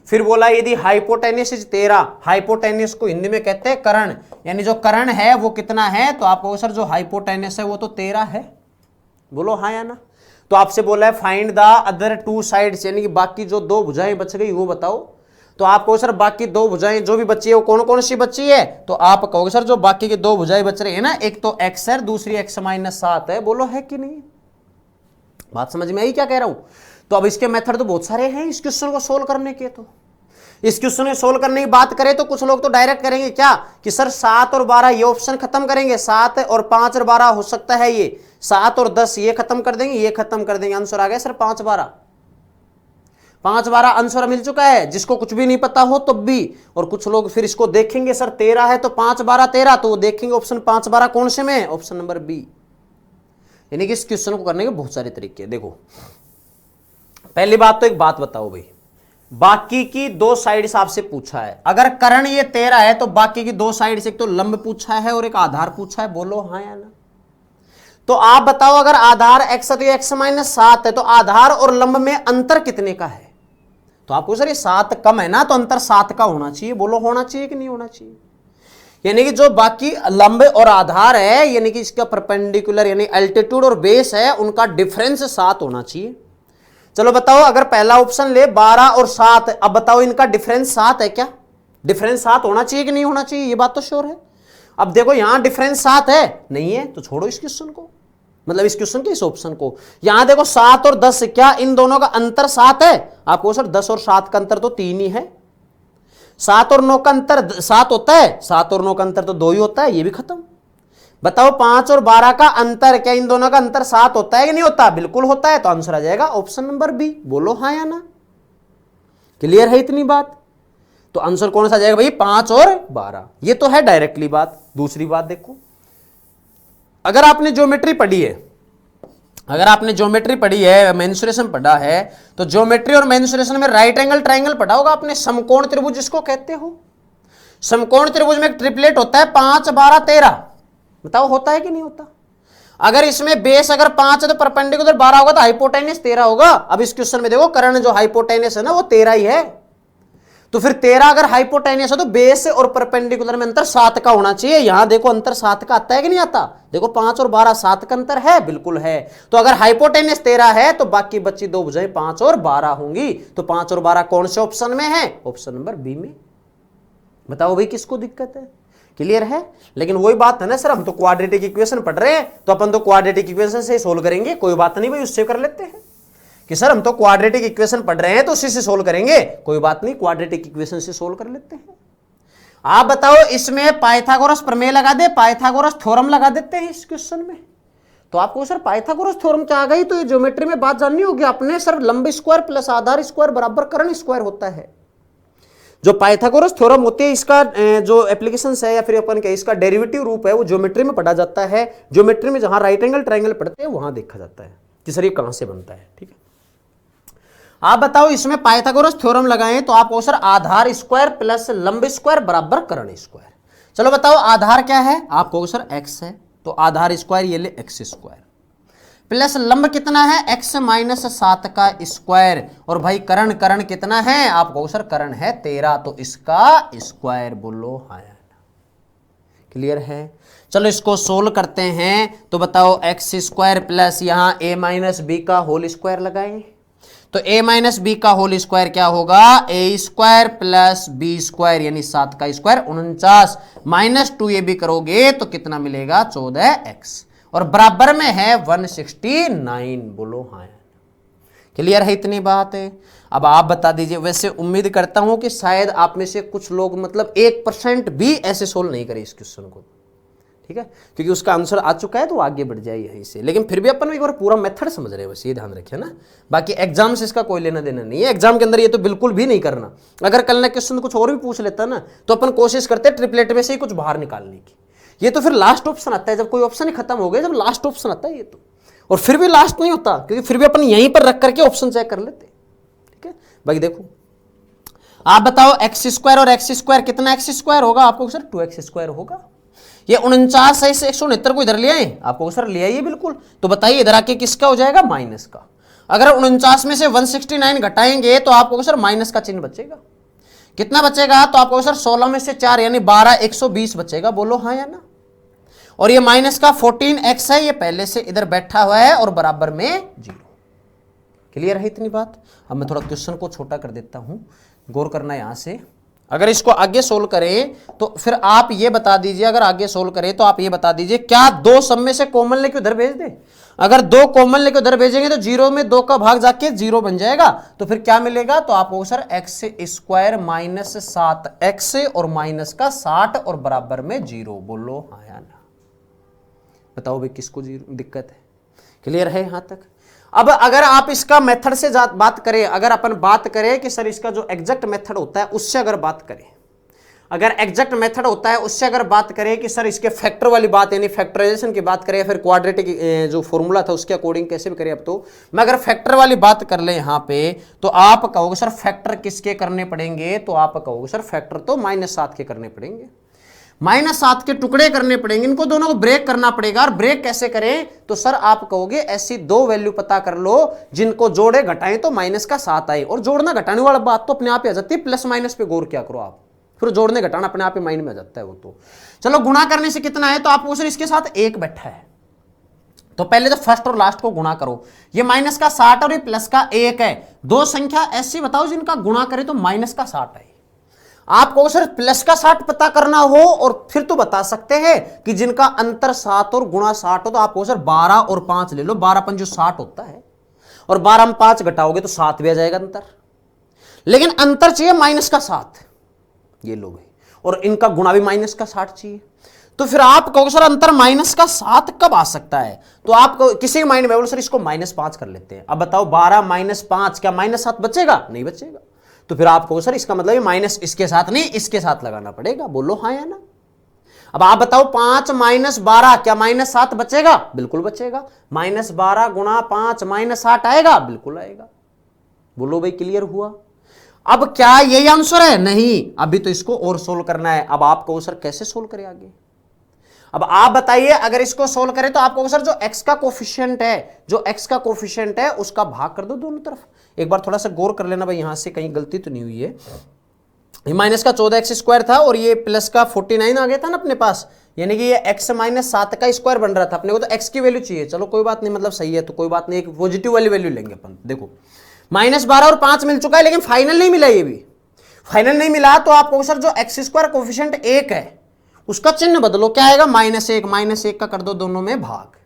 फिर बोला यदि हाइपोटेनस इज 13, हाइपोटेनस को हिंदी में कहते हैं कर्ण, यानी जो कर्ण है वो कितना है, तो आपको सर जो हाइपोटेनस है वो तो 13 है, बोलो हाँ या ना। तो आपसे बोला है find the other two sides, यानी कि बाकी जो दो भुजाएं बच गई वो बताओ। तो आप कहोगे सर बाकी दो भुजाएं जो भी बची है वो कौन कौन सी बची है, तो आप कहोगे सर जो बाकी की दो भुजाएं बच रही है ना, एक तो x है, दूसरी x-7 है, बोलो है कि नहीं। बात समझ में आई क्या कह रहा हूं। तो अब इसके मेथड तो बहुत सारे हैं इस क्वेश्चन को सोल्व करने के। तो इस क्वेश्चन को सोल्व करने की बात करें तो कुछ लोग तो डायरेक्ट करेंगे क्या कि सर 7 और 12 ये ऑप्शन खत्म करेंगे, 7 और 5 और 12 हो सकता है ये, 7 और 10 ये खत्म कर देंगे, ये खत्म कर देंगे, आंसर आ गया सर 5-12 आंसर मिल चुका है, जिसको कुछ भी नहीं पता हो तब भी। और कुछ लोग फिर इसको देखेंगे सर 13 है तो 5-12-13, तो वो देखेंगे ऑप्शन 5-12 कौन से में, ऑप्शन नंबर बी। यानी कि इस क्वेश्चन को करने के बहुत सारे तरीके। देखो पहली बात तो एक बात बताओ भाई, बाकी की दो साइड्स आपसे पूछा है, अगर कर्ण ये 13 है तो बाकी की दो साइड्स एक तो लंब पूछा है और एक आधार पूछा है, बोलो हाँ या ना। तो आप बताओ अगर आधार x है तो x-7 है, तो आधार और लंब में अंतर कितने का है, तो आपको सर ये 7 कम है ना, तो अंतर 7 का होना चाहिए, बोलो होना चाहिए कि नहीं होना चाहिए। यानी कि जो बाकी लंब और आधार है, यानी कि इसका परपेंडिकुलर यानी एल्टीट्यूड और बेस है, उनका डिफरेंस 7 होना चाहिए। चलो बताओ अगर पहला ऑप्शन ले 12 और 7, अब बताओ इनका डिफरेंस 7 है क्या, डिफरेंस 7 होना चाहिए कि नहीं होना चाहिए, ये बात तो श्योर है। अब देखो यहां डिफरेंस 7 है, नहीं है तो छोड़ो इस क्वेश्चन को, मतलब इस क्वेश्चन के इस ऑप्शन को। यहां देखो 7 और 10, क्या इन दोनों का अंतर 7 है, आपको सर 10 और 7 का अंतर तो 3 ही है। 7 और 9 का अंतर 7 होता है, 7 और 9 का अंतर तो 2 ही होता है, ये भी खत्म। बताओ 5 और 12 का अंतर, क्या इन दोनों का अंतर 7 होता है कि नहीं होता, बिल्कुल होता है, तो आंसर आ जाएगा ऑप्शन नंबर बी, बोलो हाँ या ना। क्लियर है इतनी बात। तो आंसर कौन सा आ जाएगा भाई, 5 और 12, ये तो है डायरेक्टली बात। दूसरी बात देखो, अगर आपने ज्योमेट्री पढ़ी है, अगर आपने ज्योमेट्री पढ़ी है, मेंसुरेशन पढ़ा है, तो ज्योमेट्री और मेंसुरेशन में राइट एंगल ट्रायंगल पढ़ा होगा आपने, समकोण त्रिभुज जिसको कहते हो। समकोण त्रिभुज में एक ट्रिपलेट होता है 5, 12, 13, बताओ होता है कि नहीं होता। अगर इसमें बेस अगर 5 है तो परपेंडिकुलर 12 होगा, तो हाइपोटेनस 13 होगा। अब इस क्वेश्चन में देखो कर्ण जो हाइपोटेनस है ना वो 13 ही है, तो फिर 13 अगर हाइपोटेनस है तो बेस और परपेंडिकुलर में अंतर 7 का होना चाहिए। यहां देखो अंतर 7 का आता है कि नहीं आता, देखो 5 और 12 7 का अंतर है, बिल्कुल है। तो अगर हाइपोटेनस 13 है तो बाकी बची दो भुजाएं 5 और 12 होंगी, तो 5 और 12 कौन से ऑप्शन में है, ऑप्शन नंबर बी में। बताओ भाई किसको दिक्कत है, क्लियर है। लेकिन वही बात है ना सर, हम तो क्वाड्रेटिक इक्वेशन पढ़ रहे हैं, तो अपन तो क्वाड्रेटिक इक्वेशन से सोल्व करेंगे, कोई बात नहीं भाई उससे कर लेते हैं कि सर हम तो क्वाड्रेटिक इक्वेशन पढ़ रहे हैं तो उसी से सोल्व करेंगे, कोई बात नहीं, क्वाड्रेटिक इक्वेशन से सोल्व कर लेते हैं। आप बताओ इसमें पाइथागोरस प्रमेय लगा दे, पाइथागोरस थ्योरम लगा देते हैं इस क्वेश्चन में। तो आपको सर पाइथागोरस थ्योरम क्या आ गई, तो ये ज्योमेट्री में बात जाननी होगी आपने, सर लंब स्क्वायर प्लस आधार स्क्वायर बराबर कर्ण स्क्वायर होता है। जो पाइथागोरस थ्योरम होती है, इसका जो एप्लीकेशन है या फिर अपन क्या इसका डेरिवेटिव रूप है, वो ज्योमेट्री में पढ़ा जाता है। ज्योमेट्री में जहां राइट एंगल ट्रायंगल पढ़ते हैं वहां देखा जाता है कि सर ये कहां से बनता है। ठीक है, आप बताओ इसमें पाइथागोरस थ्योरम लगाएं तो आप सर आधार स्क्वायर प्लस लंब स्क्वायर बराबर कर्ण स्क्वायर। चलो बताओ आधार क्या है, आप कहोगे सर x है, तो आधार स्क्वायर ये ले x स्क्वायर, प्लस लंब कितना है x-7 का स्क्वायर, और भाई कर्ण कर्ण कितना है, आप कहोगे सर कर्ण है 13, तो इसका स्क्वायर, बोलो हाँ। क्लियर है। चलो इसको सोल्व करते हैं, तो बताओ x स्क्वायर प्लस यहां a माइनस बी का होल स्क्वायर लगाएं, तो a माइनस बी का होल स्क्वायर क्या होगा, a square plus b square यानी 7 का स्क्वायर 49, माइनस 2ab करोगे तो कितना मिलेगा 14x, और बराबर में है 169, बोलो हाँ। क्लियर है इतनी बात है। अब आप बता दीजिए, वैसे उम्मीद करता हूं कि शायद आप में से कुछ लोग मतलब 1% भी ऐसे सोल्व नहीं करे इस क्वेश्चन को, ठीक है, क्योंकि उसका आंसर आ चुका है तो आगे बढ़ जाए यहीं से। लेकिन फिर भी अपन एक बार पूरा मेथड समझ रहे हैं, बस ये ध्यान रखें ना। बाकी एग्जाम से इसका कोई लेना देना नहीं है, एग्जाम के अंदर ये तो बिल्कुल भी नहीं करना। अगर कल ना क्वेश्चन कुछ और भी पूछ लेता ना तो अपन कोशिश करते हैं ट्रिपलेट में से ही कुछ बाहर निकालने की। ये तो फिर लास्ट ऑप्शन आता है, जब कोई ऑप्शन ही खत्म हो गया, जब लास्ट ऑप्शन आता है ये तो, और फिर भी लास्ट नहीं होता, क्योंकि फिर भी अपन यहीं पर रख करके ऑप्शन चेक कर लेते हैं। ठीक है, बाकी देखो आप बताओ एक्स स्क्वायर और एक्स स्क्वायर कितना एक्स स्क्वायर होगा, आपको सर 2x स्क्वायर होगा। ये 49 है, इसे 169 को इधर ले आए, आपको सर ले आइए बिल्कुल। तो बताइए इधर आके किसका हो जाएगा, माइनस का। अगर 49 में से 169 घटाएंगे तो आपको सर माइनस का चिन्ह बचेगा। कितना बचेगा? तो आपको सर 16 में से 4 यानी 12, 120 बचेगा। बोलो हाँ या ना। और ये माइनस का 14x है, ये पहले से इधर बैठा हुआ है और बराबर में 0। क्लियर है इतनी बात? अब मैं थोड़ा क्वेश्चन को छोटा कर देता हूं, गौर करना यहां से। अगर इसको आगे सोल्व करें तो फिर आप ये बता दीजिए, अगर आगे सोल्व करें तो आप ये बता दीजिए क्या 2 सब में से कॉमन लेके उधर भेज दे? अगर 2 कॉमन लेके उधर भेजेंगे तो 0 में 2 का भाग जाके 0 बन जाएगा। तो फिर क्या मिलेगा? तो आपको sir x square minus 7x और माइनस का 60 और बराबर में 0। बोलो हाँ या ना। बताओ भाई किसको दिक्कत है? क्लियर है यहां तक? अब अगर आप इसका मेथड से बात करें, अगर अपन बात करें कि सर इसका जो एग्जैक्ट मेथड होता है उससे अगर बात करें, अगर एग्जैक्ट मेथड होता है उससे अगर बात करें कि सर इसके फैक्टर वाली बात यानी फैक्टराइजेशन की बात करें, फिर क्वाड्रेटिक जो फॉर्मूला था उसके अकॉर्डिंग कैसे भी करें। अब तो मैं अगर फैक्टर वाली बात कर ले यहां पे तो आप कहोगे सर फैक्टर किसके करने पड़ेंगे? तो आप कहोगे सर फैक्टर तो -7 के करने पड़ेंगे, -7 के टुकड़े करने पड़ेंगे, इनको दोनों को ब्रेक करना पड़ेगा। और ब्रेक कैसे करें? तो सर आप कहोगे ऐसी 2 वैल्यू पता कर लो जिनको जोड़े घटाएं तो -7 आए। और जोड़ना घटाने वाला बात तो अपने आप ही आ जाती है, प्लस माइनस पे गौर क्या करो आप, फिर जोड़ने घटाना अपने आप ही माइंड में आ जाता है वो तो। चलो गुणा करने से कितना है? तो आपको सर इसके साथ 1 बैठा है, तो पहले तो फर्स्ट और लास्ट को गुणा करो। ये माइनस का 60 और ये प्लस का 1 है। 2 संख्या ऐसी बताओ जिनका गुणा करे तो माइनस का 60 आए। आपको सर प्लस का 60 पता करना हो और फिर तो बता सकते हैं कि जिनका अंतर 7 और गुणा 60 हो, तो आपको सर 12 और 5 ले लो। 12 पंजो 60 होता है और 12 में 5 घटाओगे तो 7 भी आ जाएगा अंतर। लेकिन अंतर चाहिए माइनस का 7, ये लो भाई, और इनका गुणा भी माइनस का 60 चाहिए। तो फिर आप कहोगे सर अंतर माइनस का 7 कब आ सकता है? तो आप किसी माइंड में बोलो सर इसको -5 कर लेते हैं। अब बताओ 12 - 5 क्या -7 बचेगा? नहीं बचेगा। तो फिर आप कहो सर इसका मतलब ये माइनस इसके साथ नहीं इसके साथ लगाना पड़ेगा। बोलो हाँ या ना। अब आप बताओ 5 - 12 क्या -7 बचेगा? बिल्कुल बचेगा। -12 गुणा 5 -8 आएगा? बिल्कुल आएगा। बोलो भाई क्लियर हुआ? अब क्या यही आंसर है? नहीं, अभी तो इसको और सोल्व करना है। अब आप कहो सर कैसे सोल्व करें आगे? अब आप बताइए, अगर इसको सोल्व करें तो आपको सर जो x का कोफिशिएंट है, जो x का कोफिशिएंट है उसका भाग कर दो दोनों तरफ। एक बार थोड़ा सा गौर कर लेना भाई, यहां से कहीं गलती तो नहीं हुई है। ये माइनस का 14x स्क्वायर था और ये प्लस का 49 आ गया था ना अपने पास, यानी कि ये x -7 का स्क्वायर बन रहा था। अपने को तो x की वैल्यू चाहिए। चलो कोई बात नहीं, मतलब सही है तो कोई बात नहीं, एक पॉजिटिव वाली वैल्यू लेंगे अपन। देखो -12 और 5 मिल चुका है, लेकिन फाइनल नहीं मिला। ये भी फाइनल नहीं मिला तो आपको सर जो x स्क्वायर कोफिशिएंट 1 है उसका चिन्ह बदलो। क्या आएगा? -1 का कर दो दोनों में भाग।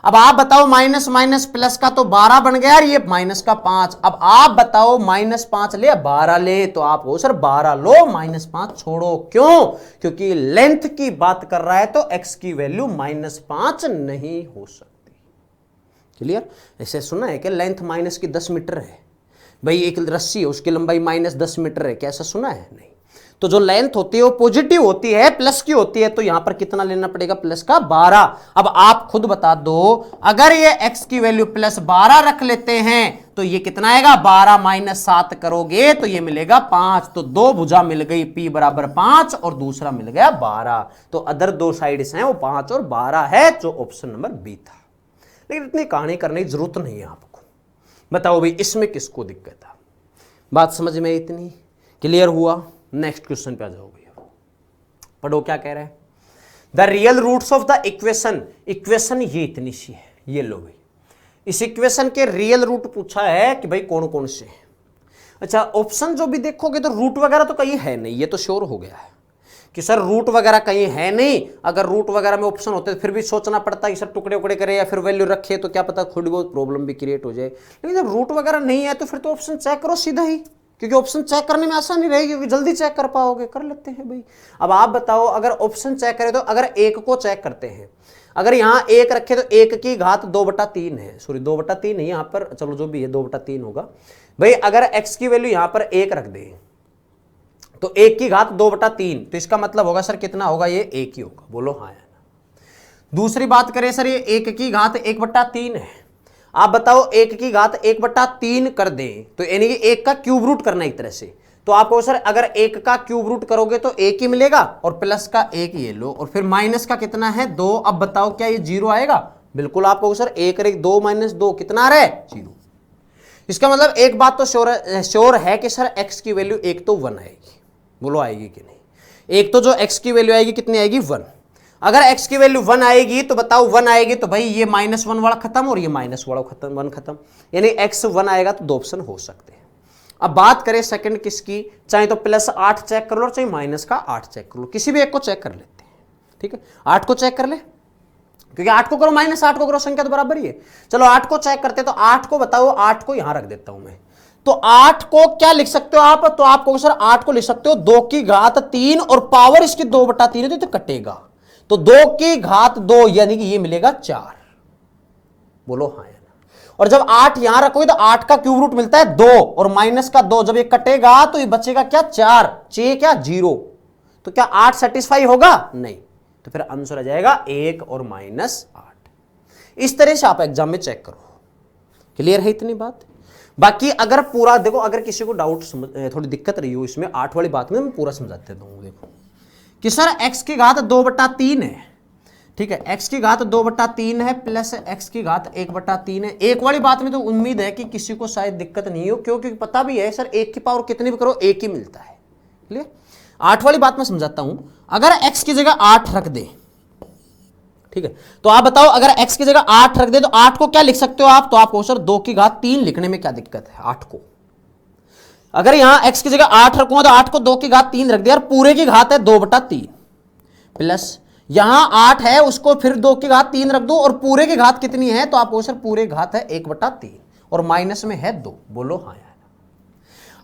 अब आप बताओ माइनस माइनस प्लस का तो 12 बन गया, ये माइनस का 5। अब आप बताओ -5 ले 12 ले, तो आप हो सर 12 लो -5 छोड़ो। क्यों? क्योंकि लेंथ की बात कर रहा है तो x की वैल्यू -5 नहीं हो सकती। क्लियर? ऐसे सुना है कि लेंथ माइनस की 10 मीटर है भाई, एक रस्सी है उसकी लंबाई -10 मीटर है, क्या ऐसा सुना है? नहीं। तो जो लेंथ होती है वो पॉजिटिव होती है, प्लस की होती है, तो यहां पर कितना लेना पड़ेगा? प्लस का 12। अब आप खुद बता दो, अगर ये x की वैल्यू +12 रख लेते हैं तो ये कितना आएगा? 12 - 7 करोगे तो ये मिलेगा 5। तो 2 भुजा मिल गई, p = 5 और दूसरा मिल गया 12। तो अदर 2 साइड्स हैं वो 5 और 12 है, जो ऑप्शन नंबर बी था। लेकिन इतनी कहानी करने की जरूरत नहीं है आपको। बताओ भाई इसमें किसको दिक्कत है? बात समझ में इतनी क्लियर हुआ? नेक्स्ट क्वेश्चन पे आ जाओ भैया, पढ़ो क्या कह रहा है। The real roots of the equation, equation ये इतनी सी है, ये लो भाई। इस इक्वेशन के रियल रूट पूछा है कि भाई कौन कौन से हैं। अच्छा, ऑप्शन जो भी देखोगे तो रूट वगैरह तो कहीं है नहीं, ये तो श्योर हो गया है कि सर रूट वगैरह कहीं है नहीं। अगर रूट वगैरह में ऑप्शन होते तो फिर भी सोचना पड़ता है कि सर टुकड़े उकड़े करे या फिर वैल्यू रखे, तो क्या पता थोड़ी बहुत प्रॉब्लम भी क्रिएट हो जाए। लेकिन जब रूट वगैरह नहीं है तो फिर तो ऑप्शन चेक करो सीधा ही, क्योंकि ऑप्शन चेक करने में आसानी रहेगी, क्योंकि जल्दी चेक कर पाओगे। कर लेते हैं भाई। अब आप बताओ, अगर ऑप्शन चेक करें तो अगर 1 को चेक करते हैं, अगर यहां 1 रखे तो 1 की घात 2/3 है, सॉरी 2/3 नहीं यहां पर, चलो जो भी है 2/3 होगा भाई। अगर x की वैल्यू यहां पर 1 रख दे तो 1 की घात 2/3, तो इसका मतलब होगा सर कितना होगा? ये 1 ही होगा। बोलो हाँ या ना। दूसरी बात करें सर, ये 1 की घात 1/3 है। आप बताओ 1 की घात 1/3 कर दें तो यानी कि 1 का क्यूब रूट करना एक तरह से। तो आपको सर अगर 1 का क्यूब रूट करोगे तो 1 ही मिलेगा, और प्लस का 1 ये लो, और फिर माइनस का कितना है? 2। अब बताओ क्या ये 0 आएगा? बिल्कुल। आपको सर 1 2 - 2 कितना आ रहा है? 0। इसका मतलब एक बात तो श्योर है कि सर x की वैल्यू एक तो 1 आएगी, बोलो आएगी कि नहीं। एक तो जो x की वैल्यू आएगी कितनी आएगी 1। अगर x की वैल्यू 1 आएगी तो बताओ 1 आएगी तो भाई ये -1 वाला खत्म और ये -1 खत्म, यानी x 1 आएगा तो 2 ऑप्शन हो सकते हैं। अब बात करें सेकंड किसकी, चाहे तो +8 चेक कर लो और चाहे -8 चेक कर लो, किसी भी एक को चेक कर लेते हैं, ठीक है। 8 को चेक कर ले, क्योंकि 8 को करो -8 को करो, संख्या तो बराबर ही है। चलो 8 को चेक करते तो 8 को बताओ, 8 को यहां रख देता हूं मैं। तो 8 को क्या लिख सकते हो आप, तो आप कहो सर 8 को लिख सकते हो 2 की घात 3 और पावर इसकी 2/3 है तो कटेगा, तो 2 की घात 2 यानी कि ये मिलेगा 4, बोलो हाँ या ना। और जब 8 यहां रखोगे तो 8 का क्यूब रूट मिलता है 2 और -2, जब ये कटेगा तो ये बचेगा क्या 4, 6 क्या 0, तो क्या 8 सेटिस्फाई होगा, नहीं, तो फिर आंसर आ जाएगा 1 और -8। इस तरह से आप एग्जाम में चेक करो। क्लियर है इतनी बात। बाकी अगर पूरा देखो, अगर किसी को डाउट थोड़ी दिक्कत रही हो इसमें 8 वाली बात में, मैं पूरा समझा देता हूं। देखो कि सर x की घात 2/3 है, ठीक है, x की घात 2/3 है प्लस x की घात 1/3 है। एक वाली बात में तो उम्मीद है कि किसी को शायद दिक्कत नहीं हो, क्योंकि पता भी है सर 1 की पावर कितनी भी करो 1 ही मिलता है। क्लियर। 8 वाली बात मैं समझाता हूं। अगर x की जगह 8 रख दे, ठीक है, तो आप बताओ अगर x की जगह 8 रख दे तो 8 को क्या लिख सकते हो आप, तो आप सर 2 की घात 3 लिखने में क्या दिक्कत है। 8 को अगर यहां x की जगह 8 रखूंगा तो 8 को 2 की घात 3 रख दिया, और पूरे की घात है 2/3 प्लस यहां 8 है उसको फिर 2 की घात 3 रख दो, और पूरे की घात कितनी है, तो आप सर पूरे घात है 1/3 और माइनस में है 2, बोलो हाँ यार।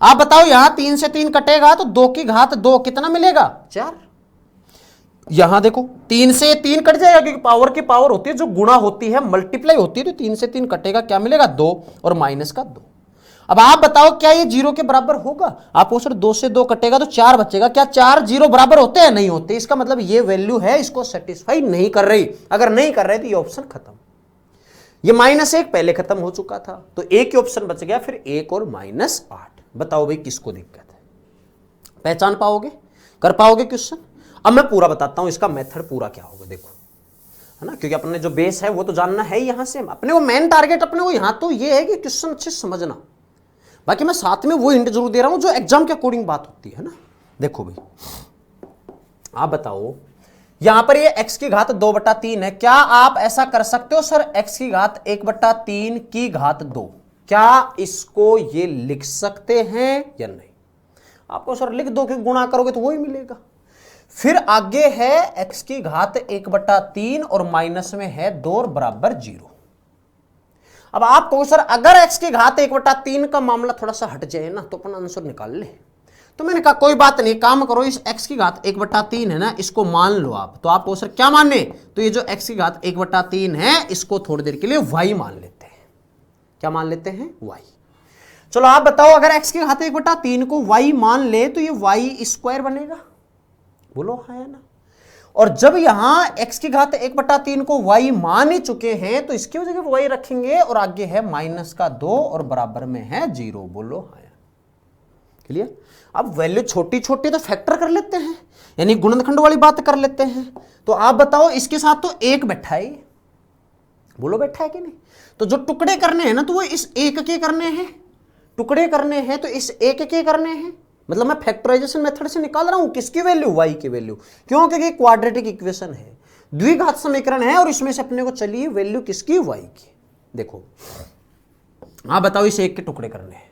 आप बताओ यहां 3 से 3 कटेगा तो 2 की घात 2 कितना मिलेगा 4। यहां देखो 3 से 3 कट जाएगा, क्योंकि पावर की पावर होती है जो गुणा होती है, मल्टीप्लाई होती है, तो 3 से 3 कटेगा, क्या मिलेगा 2 और -2। अब आप बताओ क्या ये 0 के बराबर होगा, आप सर 2 से 2 कटेगा तो 4 बचेगा, क्या 4 0 बराबर होते हैं, नहीं होते। इसका मतलब ये वैल्यू है इसको सेटिस्फाई नहीं कर रही। अगर नहीं कर रहे तो ये ऑप्शन खत्म। ये -1 पहले खत्म हो चुका था, तो एक ही ऑप्शन बच गया, फिर 1 और -8। बताओ भाई किसको दिक्कत है, पहचान पाओगे, कर पाओगे क्वेश्चन। अब मैं पूरा बताता हूं इसका मेथड पूरा क्या होगा, देखो है ना, क्योंकि अपने जो बेस है वो तो जानना है। यहां से अपने को मेन टारगेट अपने को यहां तो ये है कि क्वेश्चन अच्छे से समझना, बाकी मैं साथ में वो हिंट जरूर दे रहा हूं जो एग्जाम के अकॉर्डिंग बात होती है ना। देखो भाई आप बताओ यहां पर ये x की घात 2/3 है, क्या आप ऐसा कर सकते हो सर x की घात 1/3 की घात 2, क्या इसको ये लिख सकते हैं या नहीं। आपको सर लिख दो कि गुणा करोगे तो वही मिलेगा। फिर आगे है x की घात 1/3 और माइनस में है 2 और बराबर 0। अब आप कहो सर अगर x की घात 1/3 का मामला थोड़ा सा हट जाए ना तो अपन आंसर निकाल ले, तो मैंने कहा कोई बात नहीं, काम करो, इस x की घात 1/3 है ना, इसको मान लो आप। तो आप कहो सर क्या मानने, तो ये जो x की घात 1/3 है इसको थोड़ी देर के लिए y मान लेते हैं। क्या मान लेते हैं, y। चलो आप बताओ अगर x की घात 1/3 को y मान ले तो ये y² बनेगा, बोलो हाँ या ना। और जब यहां x की घात 1/3 को y मान ही चुके हैं तो इसकी वजह से y रखेंगे, और आगे है -2 और बराबर में है 0, बोलो हाँ या। क्लियर। अब वैल्यू छोटी छोटी तो फैक्टर कर लेते हैं, यानी गुणनखंड वाली बात कर लेते हैं। तो आप बताओ इसके साथ तो 1 बैठा है, बोलो बैठा है कि नहीं। तो जो टुकड़े करने हैं ना तो वो इस 1 के करने हैं, टुकड़े करने हैं तो इस 1 के करने हैं। मतलब मैं फैक्टराइजेशन मेथड से निकाल रहा हूं किसकी वैल्यू, y की वैल्यू। क्यों, क्योंकि क्वाड्रेटिक इक्वेशन है, द्विघात समीकरण है, और इसमें से अपने को चलिए वैल्यू किसकी, y की। देखो आप बताओ इस 1 के टुकड़े करने हैं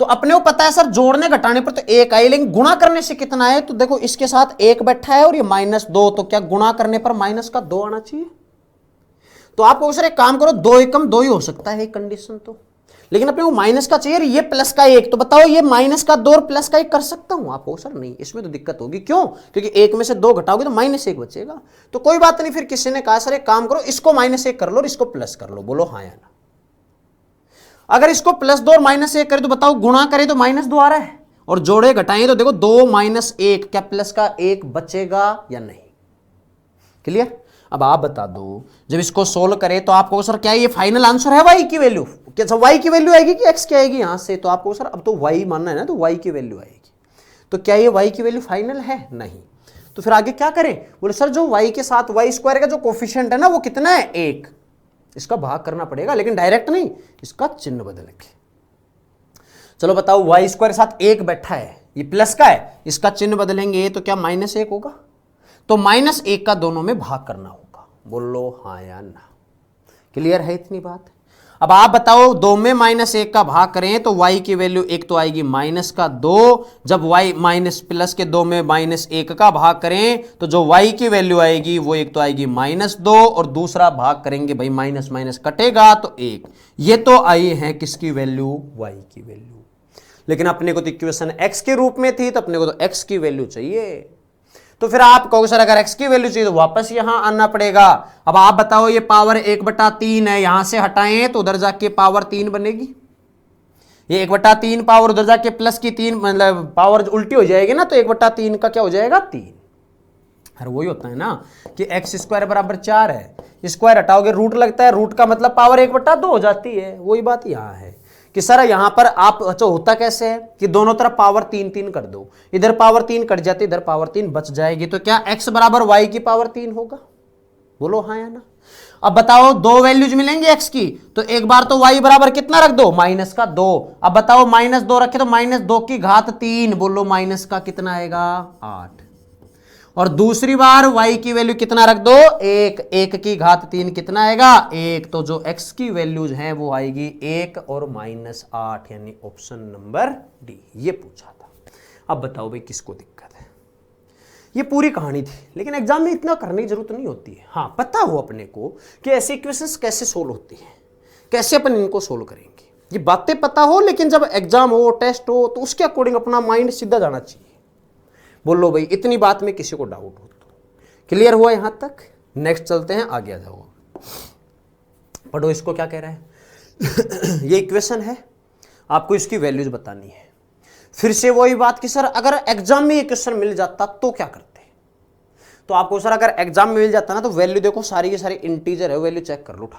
तो अपने को पता है सर जोड़ने घटाने पर तो 1 आए, लेकिन गुणा करने से कितना है, तो देखो इसके साथ 1 बैठा है और ये -2, तो क्या गुणा करने पर -2 आना चाहिए। तो आप सर एक काम करो, 2 एकम 2 ही हो सकता है कंडीशन तो, लेकिन अपने को माइनस का चाहिए, ये प्लस का 1, तो बताओ ये -2 और प्लस का 1 कर सकता हूं। आप सर नहीं, इसमें तो दिक्कत होगी। क्यों, क्योंकि 1 में से 2 घटाओगे तो -1 बचेगा। तो कोई बात नहीं, फिर किसी ने कहा सर एक काम करो, इसको -1 कर लो और इसको प्लस कर लो, बोलो हाँ या ना। अगर इसको +2 और -1 करे तो बताओ गुणा करे तो -2 आ रहा है, और जोड़े घटाएं तो देखो 2 - 1, क्या प्लस का 1 बचेगा या नहीं। क्लियर। अब आप बता दो जब इसको सोल्व करें तो आपको सर क्या ये फाइनल आंसर है y की वैल्यू, क्या y की वैल्यू आएगी कि x की आएगी यहां से, तो आपको सर अब तो y मानना है ना, तो y की वैल्यू आएगी। तो क्या ये y की वैल्यू फाइनल है, नहीं। तो फिर आगे क्या करें, बोले सर जो y के साथ y² का जो कोफिशिएंट है ना वो कितना है, 1, इसका भाग करना पड़ेगा, लेकिन डायरेक्ट नहीं, इसका चिन्ह बदल के। चलो बताओ वाई स्क्वायर साथ एक बैठा है, ये प्लस का है, इसका चिन्ह बदलेंगे तो क्या माइनस एक होगा, तो माइनस एक का दोनों में भाग करना होगा। बोलो हाँ या ना, क्लियर है इतनी बात। अब आप बताओ दो में माइनस एक का भाग करें तो y की वैल्यू एक तो आएगी माइनस का दो, जब y माइनस प्लस के दो में माइनस एक का भाग करें तो जो y की वैल्यू आएगी वो एक तो आएगी माइनस दो, और दूसरा भाग करेंगे भाई माइनस माइनस कटेगा तो एक। ये तो आई है किसकी वैल्यू, y की वैल्यू। लेकिन अपने को तो इक्वेशन x के रूप में थी तो अपने को तो x की वैल्यू चाहिए। तो फिर आप कहोगे सर अगर x की वैल्यू चाहिए तो वापस यहां आना पड़ेगा। अब आप बताओ ये पावर 1/3 है, यहां से हटाएं तो उधर जाके पावर 3 बनेगी, ये 1/3 पावर उधर जाके प्लस की 3 मतलब पावर उल्टी हो जाएगी ना, तो 1/3 का क्या हो जाएगा 3। हर वही होता है ना कि x स्क्वायर बराबर 4 है, स्क्वायर हटाओगे रूट लगता है, रूट का मतलब पावर 1/2 हो जाती है। वही बात यहां है कि सर यहां पर आप अच्छा होता कैसे है कि दोनों तरफ पावर 3 कर दो, इधर पावर 3 कट जाती, इधर पावर 3 बच जाएगी, तो क्या x बराबर y की पावर 3 होगा। बोलो हाँ या ना। अब बताओ दो वैल्यूज मिलेंगी x की, तो एक बार तो y बराबर कितना रख दो, माइनस का 2। अब बताओ माइनस 2 रखे तो माइनस 2 की घात 3, बोलो माइनस का कितना आएगा 8। और दूसरी बार y की वैल्यू कितना रख दो, 1, 1 की घात 3 कितना आएगा 1, तो जो x की वैल्यूज हैं वो आएगी 1 और -8, यानी ऑप्शन नंबर डी। ये पूछा था। अब बताओ भाई किसको दिक्कत है। ये पूरी कहानी थी, लेकिन एग्जाम में इतना करने की जरूरत नहीं होती है। हाँ पता हो अपने को कि ऐसी इक्वेशंस कैसे सोल्व होती है, कैसे अपन इनको सोल्व करेंगे, ये बातें पता हो, लेकिन जब एग्जाम हो टेस्ट हो तो उसके अकॉर्डिंग अपना माइंड सीधा जाना चाहिए। बोलो भाई इतनी बात में किसी को डाउट हो तो क्लियर हुआ यहां तक। नेक्स्ट चलते हैं, आगे आ जाओ, पढ़ो इसको क्या कह रहा है। ये इक्वेशन है, आपको इसकी वैल्यूज बतानी है। फिर से वही बात कि सर अगर एग्जाम में ये क्वेश्चन मिल जाता तो क्या करते, तो आपको सर अगर एग्जाम में मिल जाता ना तो वैल्यू देखो सारी की सारी इंटीजर है, वैल्यू चेक कर लो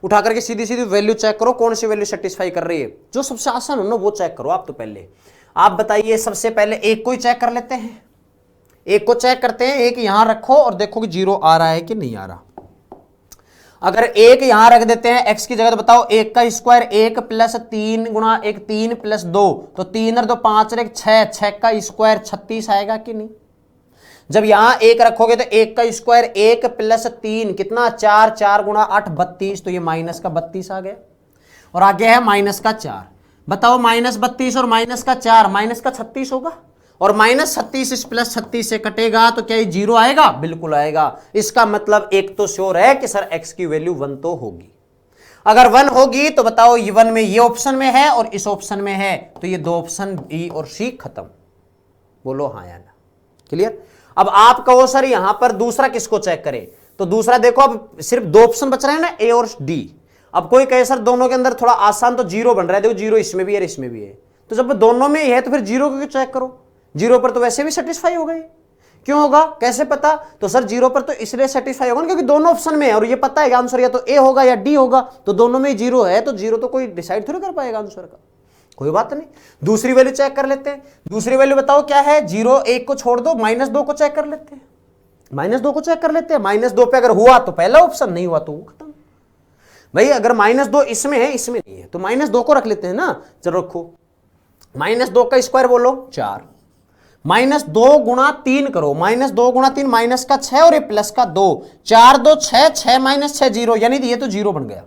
उठा करके सीधी सीधी वैल्यू चेक करो कौन सी वैल्यू सेटिस्फाई कर रही है, जो सबसे आसान हो ना वो चेक करो आप। तो पहले आप बताइए, सबसे पहले एक को ही चेक कर लेते हैं, एक को चेक करते हैं, एक यहां रखो और देखो कि 0 आ रहा है कि नहीं आ रहा। अगर एक यहां रख देते हैं x की जगह, तो बताओ 1 का स्क्वायर 1 + 3 गुणा 1 3 + 2, तो 3 और 2 5 और 1 6, 6 का स्क्वायर 36 आएगा कि नहीं। जब यहां 1 रखोगे तो 1 का स्क्वायर 1 + 3 कितना 4, 4 गुणा 8 32, तो ये माइनस का 32 आ गया। और आगे है माइनस का 4, बताओ -32 और माइनस का 4 माइनस का 36 होगा, और -36 इस +36 से कटेगा तो क्या ये 0 आएगा, बिल्कुल आएगा। इसका मतलब एक तो श्योर है कि सर x की वैल्यू 1 तो होगी। अगर 1 होगी तो बताओ ये 1 में ये ऑप्शन में है और इस ऑप्शन में है, तो ये दो ऑप्शन बी और सी खत्म। बोलो हाँ या ना, क्लियर। अब आप कहो सर यहां पर दूसरा किसको चेक करें, तो दूसरा देखो अब सिर्फ दो ऑप्शन बच रहे हैं ना, ए और डी। अब कोई कहे सर दोनों के अंदर थोड़ा आसान, तो 0 बन रहा है, देखो 0 इसमें भी है इसमें भी है, तो जब दोनों में ही है तो फिर 0 को क्यों चेक करो, 0 पर तो वैसे भी सेटिस्फाई हो गए। क्यों होगा, कैसे पता, तो सर 0 पर तो इसलिए सेटिस्फाई होगा क्योंकि दोनों ऑप्शन में है और ये पता है कि आंसर या तो ए होगा या डी होगा, तो दोनों में 0 है, तो 0 तो कोई डिसाइड थोड़ी कर पाएगा आंसर का, कोई बात नहीं। दूसरी वैल्यू चेक कर लेते हैं, दूसरी वैल्यू बताओ क्या है, 0 1 को छोड़ दो, -2 को चेक कर लेते हैं, -2 को चेक कर लेते हैं। -2 पे अगर हुआ तो पहला ऑप्शन, नहीं हुआ तो वो खत्म। भाई अगर -2 इसमें है इसमें नहीं है तो -2 को रख लेते हैं ना, चलो रखो। -2 का स्क्वायर बोलो 4, -2 गुणा 3 करो, -2 गुणा 3 माइनस का 6 और ये प्लस का 2, 4 2 6, 6 - 6 0, यानी ये तो 0 बन गया।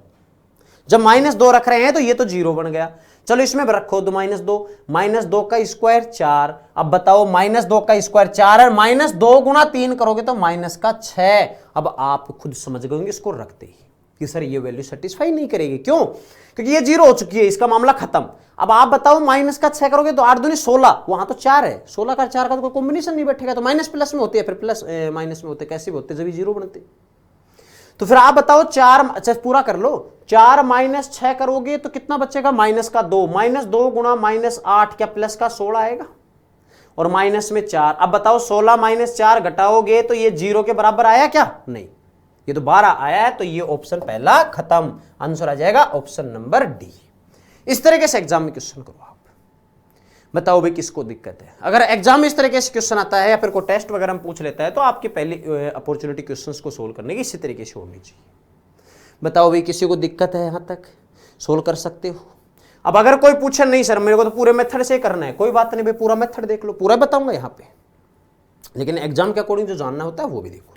जब -2 रख रहे हैं तो ये तो 0 बन गया। चलो इसमें रखो दो -2 का स्क्वायर 4। अब बताओ -2 का स्क्वायर 4 और -2 गुणा 3 करोगे तो माइनस का 6। अब आप खुद समझ गए इसको रखते ही कि सर ये वैल्यू सेटिस्फाई नहीं करेगी, क्यों, क्योंकि ये 0 हो चुकी है, इसका मामला खत्म। अब आप बताओ माइनस का 6 करोगे तो 8 दूनी 16, वहां तो 4 है, 16 का 4 का तो कोई कॉम्बिनेशन नहीं बैठेगा, तो माइनस प्लस में होती है, फिर प्लस माइनस में होते, कैसे भी होते जब 0 बनते। तो फिर आप बताओ 4, अच्छा पूरा कर लो, 4 - 6 करोगे तो कितना बचेगा, माइनस का 2, -2 गुणा -8, क्या प्लस का 16 आएगा, और माइनस में 4। अब बताओ 16 - 4 घटाओगे तो ये 0 के बराबर आया क्या, नहीं, ये तो 12 आया है, तो ये ऑप्शन पहला खत्म, आंसर आ जाएगा ऑप्शन नंबर डी। इस तरीके से एग्जाम में क्वेश्चन करो आप, बताओ भाई किसको दिक्कत है। अगर एग्जाम में इस तरीके से क्वेश्चन आता है या फिर कोई टेस्ट वगैरह में पूछ लेता है तो आपकी पहली अपॉर्चुनिटी क्वेश्चंस को सोल्व करने की इसी तरीके से होनी चाहिए। बताओ भाई किसी को दिक्कत है, यहां तक सोल्व कर सकते हो। अब अगर कोई पूछे नहीं सर मेरे को तो पूरे मेथड से करना है, कोई बात नहीं भाई, पूरा मेथड देख लो, पूरा बताऊंगा यहाँ पे, लेकिन एग्जाम के अकॉर्डिंग जो जानना होता है वो भी देखो।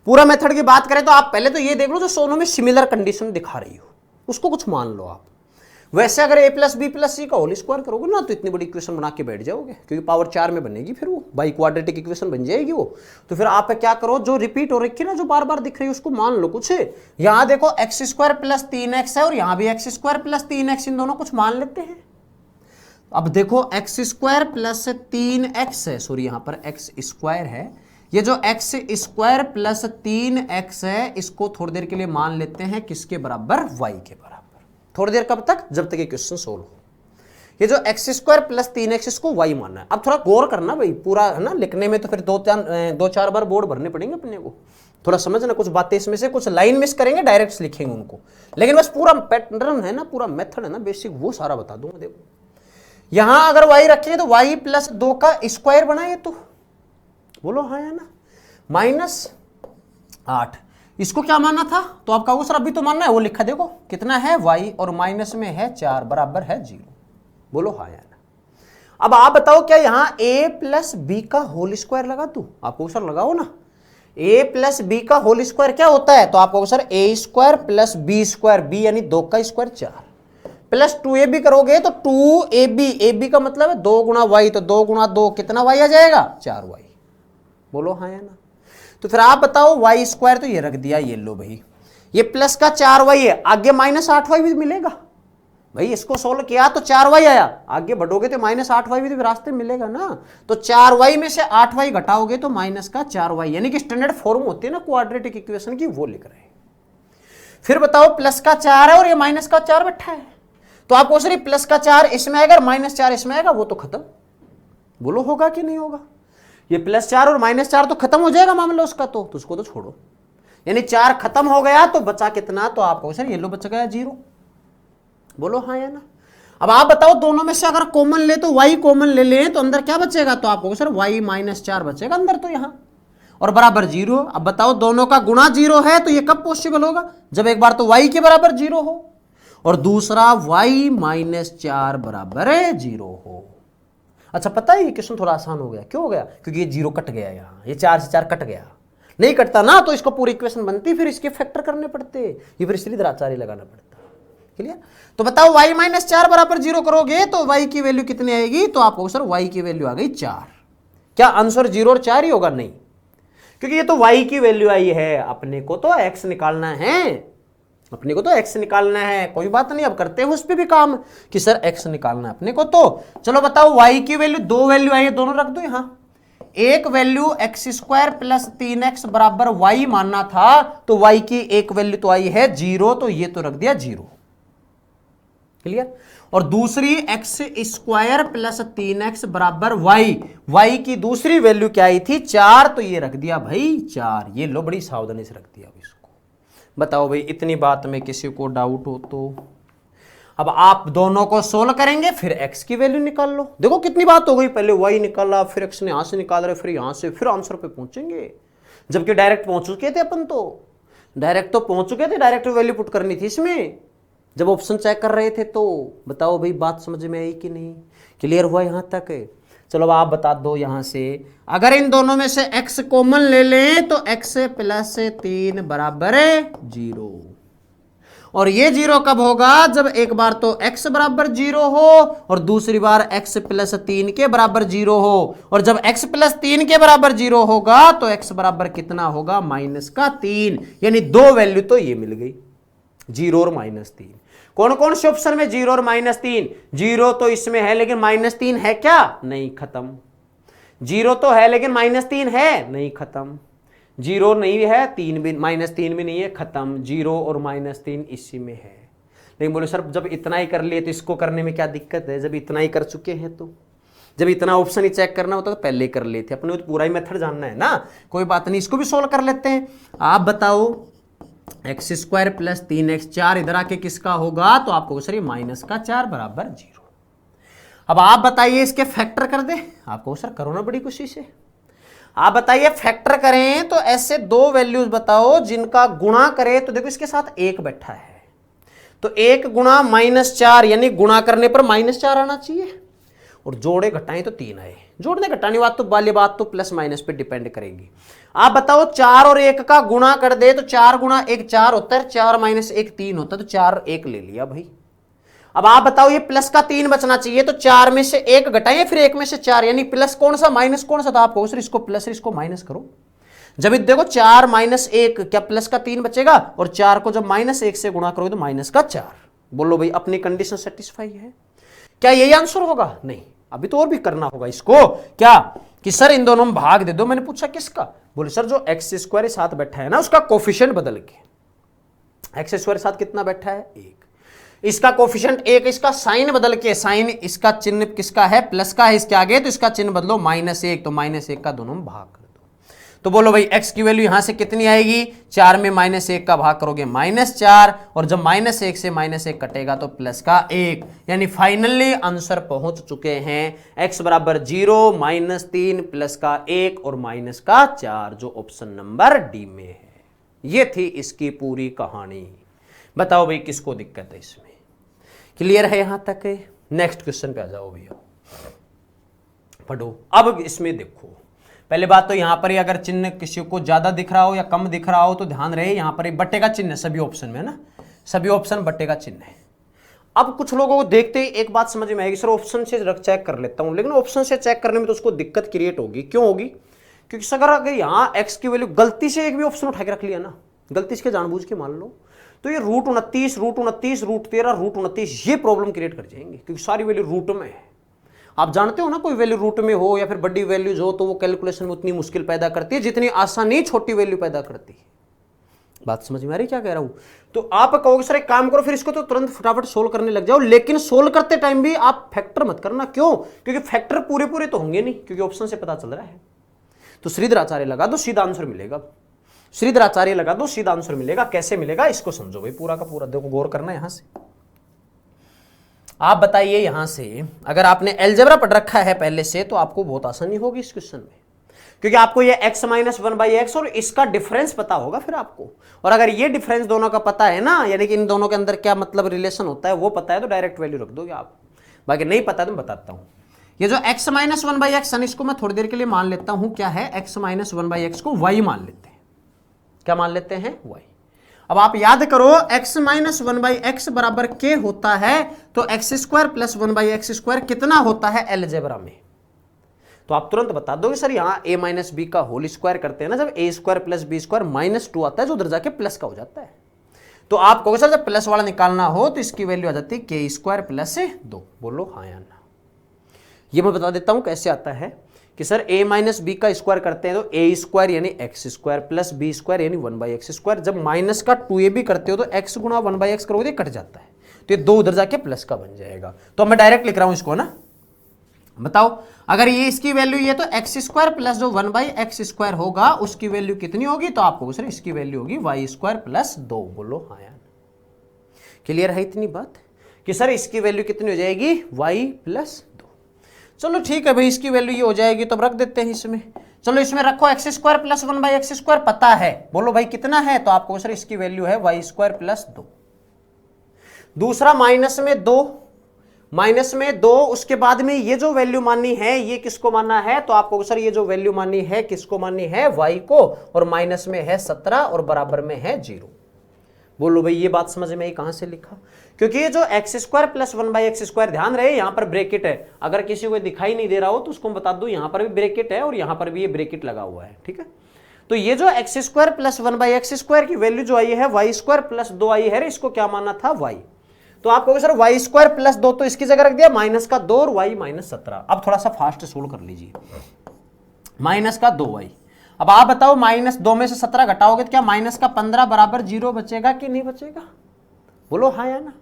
पूरा मेथड की बात करें तो आप पहले तो ये देख लो जो सोनों में सिमिलर कंडीशन दिखा रही हो उसको कुछ मान लो आप। वैसे अगर a प्लस बी प्लस सी का होल स्क्वायर करोगे ना तो इतनी बड़ी इक्वेशन बना के बैठ जाओगे, क्योंकि पावर 4 में बनेगी, फिर वो बाई क्वाड्रेटिक इक्वेशन बन जाएगी वो। तो फिर आप क्या करो, जो रिपीट हो रखी है ना, जो बार बार दिख रही है उसको मान लो कुछ। यहां देखो एक्स स्क्वायर प्लस 3x है और यहां भी एक्स स्क्वायर प्लस 3x, इन दोनों कुछ मान लेते हैं। अब देखो एक्स स्क्वायर प्लस 3x है, सॉरी यहां पर एक्स स्क्वायर है, ये जो एक्स स्क्वायर प्लस 3x है इसको थोड़ी देर के लिए मान लेते हैं किसके बराबर, y के बराबर। थोड़ी देर कब तक, जब तक ये क्वेश्चन सोल्व हो। ये जो एक्स स्क्वायर प्लस 3x इसको y मानना है। अब थोड़ा गौर करना भाई, पूरा है ना लिखने में तो फिर दो चार बार बोर्ड भरने पड़ेंगे अपने को, थोड़ा समझना, कुछ बातें इसमें से कुछ लाइन मिस करेंगे, डायरेक्ट लिखेंगे उनको, लेकिन बस पूरा पैटर्न है ना, पूरा मेथड है ना बेसिक, वो सारा बता दूंगा। देखो यहां अगर y रखेंगे तो y प्लस 2 का स्क्वायर बना, ये तो बोलो हाँ या ना, -8, इसको क्या मानना था, तो आपका वो सर अभी तो मानना है, वो लिखा देखो कितना है y और माइनस में है 4 बराबर है 0, बोलो हाँ या ना। अब आप बताओ क्या यहां a प्लस बी का होल स्क्वायर लगा दूं, आपको सर लगाओ ना, a प्लस बी का होल स्क्वायर क्या होता है, तो आपको sir a square plus b square, b यानी 2 का स्क्वायर 4, प्लस 2ab करोगे तो 2ab, ab का मतलब है 2 गुणा y, तो 2 गुणा 2 कितना y आ जाएगा, 4y, बोलो हाँ या ना। तो फिर आप बताओ y स्क्वायर तो ये रख दिया, ये लो भाई, ये प्लस का 4y है, आगे -8y भी मिलेगा भाई, इसको सोल्व किया तो 4y आया, आगे बढ़ोगे तो -8y भी तो रास्ते मिलेगा ना, तो 4y में से 8y घटाओगे तो माइनस का 4y, यानी कि स्टैंडर्ड फॉर्म होती है ना क्वाड्रेटिक इक्वेशन की, वो लिख रहे हैं। फिर बताओ प्लस का 4 है और ये माइनस का 4 बैठा है, तो आपको सिर्फ प्लस का 4 इसमें आएगा और -4 इसमें आएगा, वो तो खत्म, बोलो होगा कि नहीं होगा, ये +4 और -4 तो खत्म हो जाएगा मामला उसका, तो उसको तो छोड़ो, यानी 4 खत्म हो गया तो बचा कितना, तो आपको सर ये लो बच गया 0, बोलो हाँ या ना। अब आप बताओ दोनों में से अगर कॉमन ले तो y कॉमन ले लें तो अंदर क्या बचेगा, तो आपको सर y -4 बचेगा अंदर तो यहाँ, और बराबर 0। अब बताओ दोनों का गुणा 0 है तो ये कब पॉसिबल होगा, जब एक बार तो y के बराबर 0 हो और दूसरा y -4 बराबर 0 हो। अच्छा पता है ये क्वेश्चन थोड़ा आसान हो गया, क्यों हो गया, क्योंकि ये 0 कट गया, यहाँ ये 4 से 4 कट गया, नहीं कटता ना तो इसको पूरी इक्वेशन बनती, फिर इसके फैक्टर करने पड़ते, ये फिर इसलिए द्राचारी लगाना पड़ता, क्लियर। तो बताओ y -4 बराबर 0 करोगे तो y की वैल्यू कितनी आएगी, तो आपको सर y की वैल्यू आ गई 4, क्या आंसर 0 और 4 ही होगा, नहीं, क्योंकि ये तो y की वैल्यू आई है, अपने को तो x निकालना है, अपने को तो x निकालना है, कोई बात नहीं, अब करते हैं उस पर भी काम कि सर x निकालना है अपने को, तो चलो बताओ y की वैल्यू, 2 वैल्यू आई है, दोनों रख दो यहां, एक value x square plus 3x बराबर y मानना था, तो y की एक वैल्यू तो आई है 0, तो ये तो रख दिया 0, क्लियर। और दूसरी एक्स स्क्वायर प्लस 3x बराबर y की दूसरी वैल्यू क्या आई थी 4, तो ये रख दिया भाई 4, ये लो बड़ी सावधानी से रख दिया इसको। बताओ भाई इतनी बात में किसी को डाउट हो तो, अब आप दोनों को सोल्व करेंगे फिर x की वैल्यू निकाल लो, देखो कितनी बात हो गई, पहले y निकाला फिर x ने यहां से निकाल रहे, फिर यहां से, फिर आंसर पे पहुंचेंगे, जबकि डायरेक्ट पहुंच चुके थे अपन, तो डायरेक्ट तो पहुंच चुके थे, डायरेक्ट वैल्यू पुट करनी थी इसमें जब ऑप्शन चेक कर रहे थे, तो बताओ भाई बात समझ में आई कि नहीं, क्लियर हुआ यहां तक। चलो अब आप बता दो यहां से, अगर इन दोनों में से x कॉमन ले लें तो x प्लस 3 बराबर 0, और ये 0 कब होगा, जब एक बार तो x बराबर 0 हो और दूसरी बार x प्लस 3 के बराबर 0 हो, और जब x प्लस 3 के बराबर 0 होगा तो x बराबर कितना होगा, -3, यानी 2 वैल्यू तो ये मिल गई 0 और -3। कौन कौन से ऑप्शन में 0 और -3, 0 तो इसमें है लेकिन -3 है क्या, नहीं, खत्म, 0 तो है लेकिन -3 है, नहीं, खत्म, 0 नहीं है, 3 भी -3 भी नहीं है, खत्म, 0 और -3 इसी में है। लेकिन बोले सर जब इतना ही कर लिए तो इसको करने में क्या दिक्कत है, जब इतना ही कर चुके हैं तो, जब इतना ऑप्शन ही चेक करना होता तो पहले ही कर लेते, अपने तो पूरा ही मेथड जानना है ना, कोई बात नहीं, इसको भी सोल्व कर लेते हैं। आप बताओ एक्स स्क्वायर प्लस 3x, 4 इधर आके किसका होगा, तो आपको सर -4 बराबर 0। अब आप बताइए इसके फैक्टर कर दे, आपको सर करो ना बड़ी खुशी से, आप बताइए फैक्टर करें तो ऐसे 2 वैल्यूज बताओ जिनका गुणा करें, तो देखो इसके साथ 1 बैठा है, तो 1 गुणा -4 यानी गुणा करने पर -4 आना चाहिए, और जोड़े घटाएं तो 3 आए। जोड़ने घटाने बात तो वाली बात तो प्लस माइनस पे डिपेंड करेगी। आप बताओ 4 और 1 का गुणा कर दे तो 4 गुणा 1 4 होता है, 4 माइनस 1 3 होता है, तो 4 1 ले लिया भाई। अब आप बताओ ये प्लस का 3 बचना चाहिए, तो 4 में से 1 घटाइए फिर 1 में से 4, यानी प्लस कौन सा माइनस कौन सा, तो आप कहो सर इसको प्लस इसको माइनस करो। जब देखो 4 माइनस 1 क्या प्लस का 3 बचेगा, और 4 को जब -1 से गुणा करोगे तो माइनस का 4। बोलो भाई अपनी कंडीशन सेटिस्फाई है? क्या यही आंसर होगा? नहीं, अभी तो और भी करना होगा इसको। क्या कि सर इन दोनों में भाग दे दो। मैंने पूछा किसका? बोले सर जो x² साथ बैठा है ना उसका कोफिशिएंट बदल के। x² साथ कितना बैठा है? 1। इसका कोफिशिएंट 1, इसका साइन बदल के, साइन इसका चिन्ह किसका है? प्लस का है इसके आगे, तो इसका चिन्ह बदलो -1, तो -1 का दोनों में भाग कर दो। तो बोलो भाई x की वैल्यू यहां से कितनी आएगी? 4 में -1 का भाग करोगे -4, और जब -1 से -1 कटेगा तो प्लस का 1, यानी फाइनली आंसर पहुंच चुके हैं x बराबर 0 -3 प्लस का 1 और माइनस का 4, जो ऑप्शन नंबर डी में है। ये थी इसकी पूरी कहानी। बताओ भाई किसको दिक्कत है इसमें? क्लियर है यहां तक? नेक्स्ट क्वेश्चन पे आ जाओ भैया, पढ़ो। अब इसमें देखो, पहले बात तो यहां पर ही अगर चिन्ह किसी को ज्यादा दिख रहा हो या कम दिख रहा हो तो ध्यान रहे, यहां पर बट्टे का चिन्ह है सभी ऑप्शन में, है ना? सभी ऑप्शन बट्टे का चिन्ह है। अब कुछ लोगों को देखते ही एक बात समझ में आएगी, सर ऑप्शन से चेक कर लेता हूं, लेकिन ऑप्शन से चेक करने में तो उसको दिक्कत क्रिएट होगी। क्यों होगी? क्योंकि अगर यहां एक्स की वैल्यू गलती से एक भी ऑप्शन उठा के रख लिया ना, गलती से जानबूझ के मान लो, तो ये √29, √29, √13, √29 ये प्रॉब्लम क्रिएट कर जाएंगे, क्योंकि सारी वैल्यू रूट में है। आप जानते हो ना, कोई वैल्यू रूट में हो या फिर बड़ी वैल्यूज हो तो वो कैलकुलेशन में उतनी मुश्किल पैदा करती है जितनी आसानी छोटी वैल्यू पैदा करती है। बात समझ में आ रही क्या कह रहा हूं? तो आप कहोगे सर एक काम करो, फिर इसको तो तुरंत फटाफट सोल्व करने लग जाओ, लेकिन सोल्व करते टाइम भी आप फैक्टर मत करना। क्यों? क्योंकि फैक्टर पूरे पूरे तो होंगे नहीं, क्योंकि ऑप्शन से पता चल रहा है। तो श्रीधर आचार्य लगा दो, सीधा आंसर मिलेगा। श्रीधर आचार्य लगा दो, सीधा आंसर मिलेगा। कैसे मिलेगा इसको समझो भाई, पूरा का पूरा देखो, गौर करना यहां से। आप बताइए यहां से, अगर आपने अलजेब्रा पढ़ रखा है पहले से तो आपको बहुत आसानी होगी इस क्वेश्चन में, क्योंकि आपको ये x - 1/x और इसका डिफरेंस पता होगा फिर आपको। और अगर ये डिफरेंस दोनों का पता है ना, यानी कि इन दोनों के अंदर क्या मतलब रिलेशन होता है वो पता है, तो डायरेक्ट वैल्यू रख दोगे आप। बाकी नहीं पता तो मैं बताता हूं। ये जो x - 1/x, इसको मैं थोड़ी देर के लिए मान लेता हूं क्या है, x - 1/x को y मान लेते हैं। क्या मान लेते हैं? y। अब आप याद करो x - 1/x बराबर k होता है, तो x² + 1/x² कितना होता है अलजेब्रा में? तो आप तुरंत बता दोगे सर यहां a - b का होल स्क्वायर करते हैं ना, जब a² + b² -2 आता है जो उधर जाके प्लस का हो जाता है। तो आप कहोगे सर जब प्लस वाला निकालना हो तो इसकी वैल्यू आ जाती है k² + 2। बोलो हाँ या ना? ये मैं बता देता हूं कैसे आता है कि सर a - b का स्क्वायर करते हैं तो a² यानी x² + b² यानी 1/x²। जब माइनस का 2ab करते हो तो x गुणा 1/x करोगे तो कट जाता है, तो ये 2 उधर जाके प्लस का बन जाएगा। तो मैं डायरेक्ट लिख रहा हूं इसको ना। बताओ अगर ये इसकी वैल्यू ये तो x² प्लस जो 1/x² होगा उसकी वैल्यू कितनी होगी? तो आपको सर इसकी वैल्यू होगी y² + 2। बोलो हाँ यार? क्लियर है इतनी बात कि सर इसकी वैल्यू कितनी हो जाएगी? y + 2। चलो ठीक है भाई, इसकी वैल्यू ये हो जाएगी तो रख देते हैं इसमें। चलो इसमें रखो x² + 1/x² पता है। बोलो भाई कितना है? तो आपको सर इसकी वैल्यू है y² + 2। दूसरा माइनस में 2, उसके बाद में ये जो वैल्यू माननी है ये किसको मानना है? तो आपको सर ये जो वैल्यू माननी है किसको माननी है? y को, और माइनस में है 17 और बराबर में है 0। बोलो भाई ये बात समझ में आई कहां से लिखा? क्योंकि ये जो x² + 1/x², ध्यान रहे यहां पर ब्रैकेट है, अगर किसी को दिखाई नहीं दे रहा हो तो उसको बता दूं यहां पर भी ब्रैकेट है और यहां पर भी ये ब्रैकेट लगा हुआ है, ठीक है? तो ये जो x² + 1/x² की वैल्यू जो आई है y² + 2 आई है, इसको क्या मानना था? y। तो आप कहोगे सर y² + 2 तो इसकी जगह रख दिया -2 और y -17। अब थोड़ा सा फास्ट सोल्व कर लीजिए। -2y। अब आप बताओ -2 में से 17 घटाओगे तो क्या -15 बराबर 0 बचेगा कि नहीं बचेगा? बोलो हाँ या ना?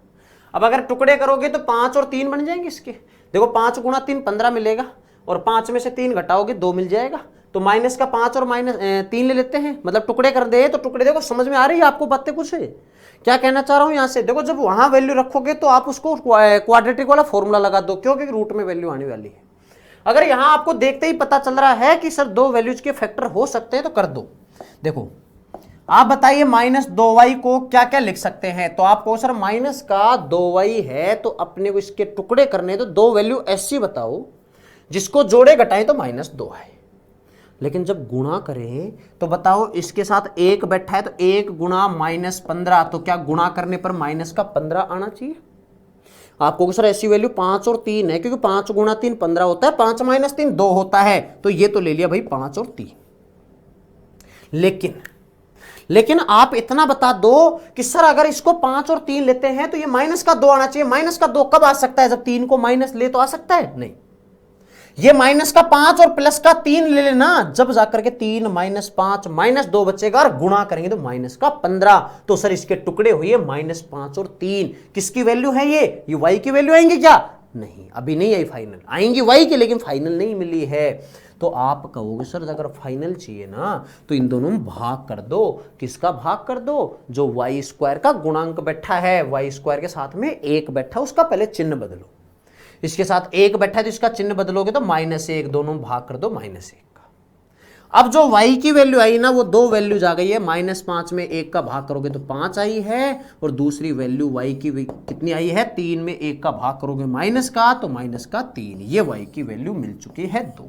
अब अगर टुकड़े करोगे तो 5 और 3 बन जाएंगे इसके। देखो 5 × 3 15 मिलेगा, और 5 में से 3 घटाओगे 2 मिल जाएगा। तो -5 और -3 ले लेते हैं, मतलब टुकड़े कर दे। तो टुकड़े देखो समझ में आ रही है आपको बातें? कुछ है क्या कहना चाह रहा हूं यहां से? देखो जब वहां वैल्यू रखोगे तो आप उसको क्वाड्रेटिक वाला फॉर्मूला लगा दो, क्योंकि रूट में वैल्यू आने वाली है। अगर यहां आपको देखते ही पता चल रहा है कि सर 2 वैल्यूज के फैक्टर हो सकते हैं तो कर दो। देखो आप बताइए माइनस 2y को क्या क्या लिख सकते हैं? तो आपको सर माइनस का 2y है तो अपने को इसके टुकड़े करने तो दो वैल्यू ऐसी बताओ जिसको जोड़े घटाएं तो माइनस 2 है, लेकिन जब गुणा करें तो बताओ इसके साथ एक बैठा है तो 1 गुणा माइनस 15, तो क्या गुणा करने पर माइनस का 15 आना चाहिए? आपको सर ऐसी वैल्यू 5 और 3 है, क्योंकि 5 गुणा 3 15 होता है, 5 माइनस 3 2 होता है, तो ये तो ले लिया भाई 5 और 3। लेकिन आप इतना बता दो कि सर अगर इसको 5 और 3 लेते हैं तो ये माइनस का 2 आना चाहिए। माइनस का 2 कब आ सकता है? जब 3 को माइनस ले तो आ सकता है नहीं। ये माइनस का 5 और प्लस का 3 ले लेना, जब जाकर के 3 माइनस 5 माइनस 2 बचेगा और गुणा करेंगे तो माइनस का 15। तो सर इसके टुकड़े हुए माइनस 5 और 3। किसकी वैल्यू है ये y की वैल्यू आएंगी क्या? नहीं, अभी नहीं आई फाइनल, आएंगी y की, लेकिन फाइनल नहीं मिली है। तो आप कहोगे सर अगर फाइनल चाहिए ना तो इन दोनों में भाग कर दो। किसका भाग कर दो? जो वाई स्क्वायर का गुणांक बैठा है, वाई स्क्वायर के साथ में एक बैठा, उसका पहले चिन्ह बदलो। इसके साथ एक बैठा है तो इसका चिन्ह बदलोगे तो -1, दोनों भाग कर दो -1 का। अब जो y की वैल्यू आई ना वो दो वैल्यूज आ गई है, -5 में 1 का भाग करोगे तो 5 आई है, और दूसरी वैल्यू y की कितनी आई है? 3 में 1 का भाग करोगे माइनस का तो माइनस का 3। ये y की वैल्यू मिल चुकी है 2।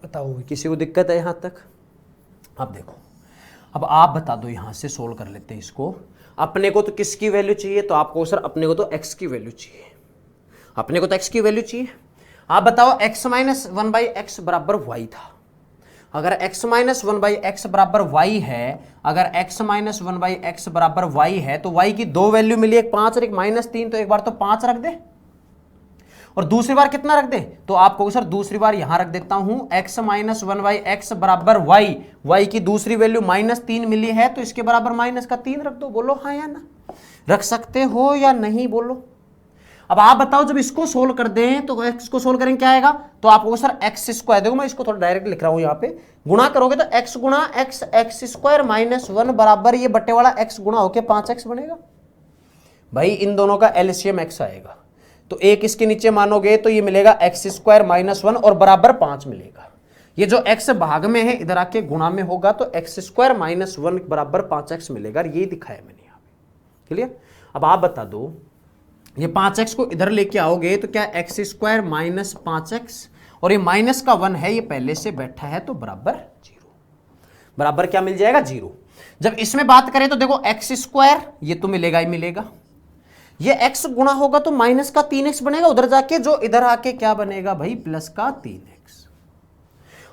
बताओ किसी को दिक्कत है यहां तक? अब देखो, अब आप बता दो, यहां से सोल्व कर लेते हैं इसको। अपने को तो किसकी वैल्यू चाहिए? तो आपको सर अपने को तो x की वैल्यू चाहिए, अपने को तो x की वैल्यू चाहिए। आप बताओ x माइनस 1/x बराबर y था। अगर x माइनस 1/x बराबर y है, अगर x माइनस 1/x बराबर y है तो y की दो वैल्यू मिली, एक 5 और एक -3। तो एक बार तो 5 रख दे और दूसरी बार कितना रख दे? तो आपको सर दूसरी बार यहां रख देता हूं, x माइनस 1/x बराबर y की दूसरी वैल्यू -3 मिली है तो इसके बराबर -3 रख दो। बोलो हाँ या ना? रख सकते हो या नहीं? बोलो। अब आप बताओ जब इसको सोल्व कर दें तो इसको सोल्व करेंगे क्या आएगा? तो आपको सर एक्स स्क्वायर, देखो मैं इसको थोड़ा डायरेक्ट लिख रहा हूं यहां पे, गुणा करोगे तो x गुणा x स्क्वायर -1 बराबर ये बट्टे वाला x गुणा होके 5x बनेगा। भाई इन दोनों का एलसीएम x आएगा तो एक इसके नीचे मानोगे तो ये मिलेगा x स्क्वायर -1 और बराबर 5 मिलेगा। ये जो x भाग में है इधर आके गुणा में होगा तो x स्क्वायर -1 बराबर 5x मिलेगा। ये दिखाया मैंने यहां पे, क्लियर? अब आप बता दो, ये 5x को इधर लेके आओगे तो क्या x स्क्वायर -5x और ये माइनस का 1 है, ये पहले से बैठा है तो बराबर 0। बराबर क्या मिल जाएगा? 0। जब इसमें बात करें तो देखो x स्क्वायर ये तो मिलेगा ही मिलेगा, ये x गुणा होगा तो माइनस का 3x बनेगा, उधर जाके जो इधर आके क्या बनेगा भाई? प्लस का 3x।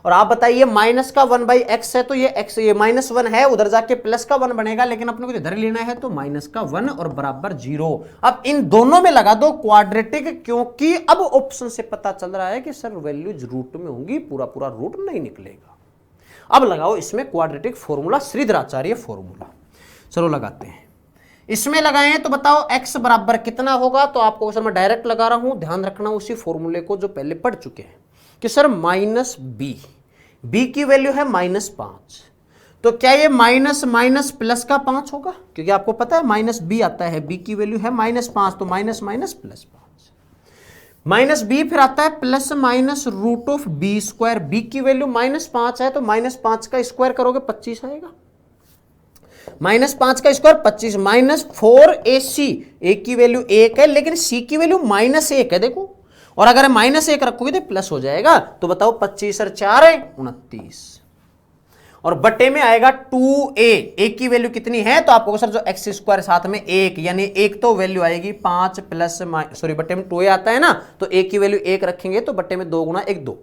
और आप बताइए माइनस का 1/x है तो ये x, ये -1 है, उधर जाके प्लस का 1 बनेगा, लेकिन अपने को इधर लेना है तो माइनस का 1 और बराबर 0। अब इन दोनों में लगा दो क्वाड्रेटिक, क्योंकि अब ऑप्शन से पता चल रहा है कि सर वैल्यूज रूट में होंगी, पूरा पूरा रूट नहीं निकलेगा। अब लगाओ इसमें क्वाड्रेटिक फॉर्मूला, श्रीधराचार्य फॉर्मूला। चलो लगाते हैं। इसमें लगाएं तो बताओ x बराबर कितना होगा? तो आपको सर मैं डायरेक्ट लगा रहा हूं, ध्यान रखना उसी फॉर्मूले को जो पहले पढ़ चुके हैं कि सर -b की वैल्यू है -5, तो क्या ये माइनस माइनस प्लस का 5 होगा? क्योंकि आपको पता है -b आता है, b की वैल्यू है -5 तो माइनस माइनस प्लस 5 -b, फिर आता है plus minus root of b square. b की वैल्यू -5 है तो -5 का स्क्वायर करोगे 25 आएगा, -5 का स्क्वायर 25 -4ac। a की वैल्यू 1 है लेकिन c की वैल्यू -1 है, देखो, और अगर -1 रखोगे तो प्लस हो जाएगा। तो बताओ 25 और 4 है 29, और बट्टे में आएगा 2a। a की वैल्यू कितनी है? तो आपको सर जो x स्क्वायर साथ में 1, यानी एक तो वैल्यू आएगी 5 प्लस सॉरी बट्टे में 2a आता है ना, तो a की वैल्यू 1 रखेंगे तो बट्टे में 2 गुणा 1 2,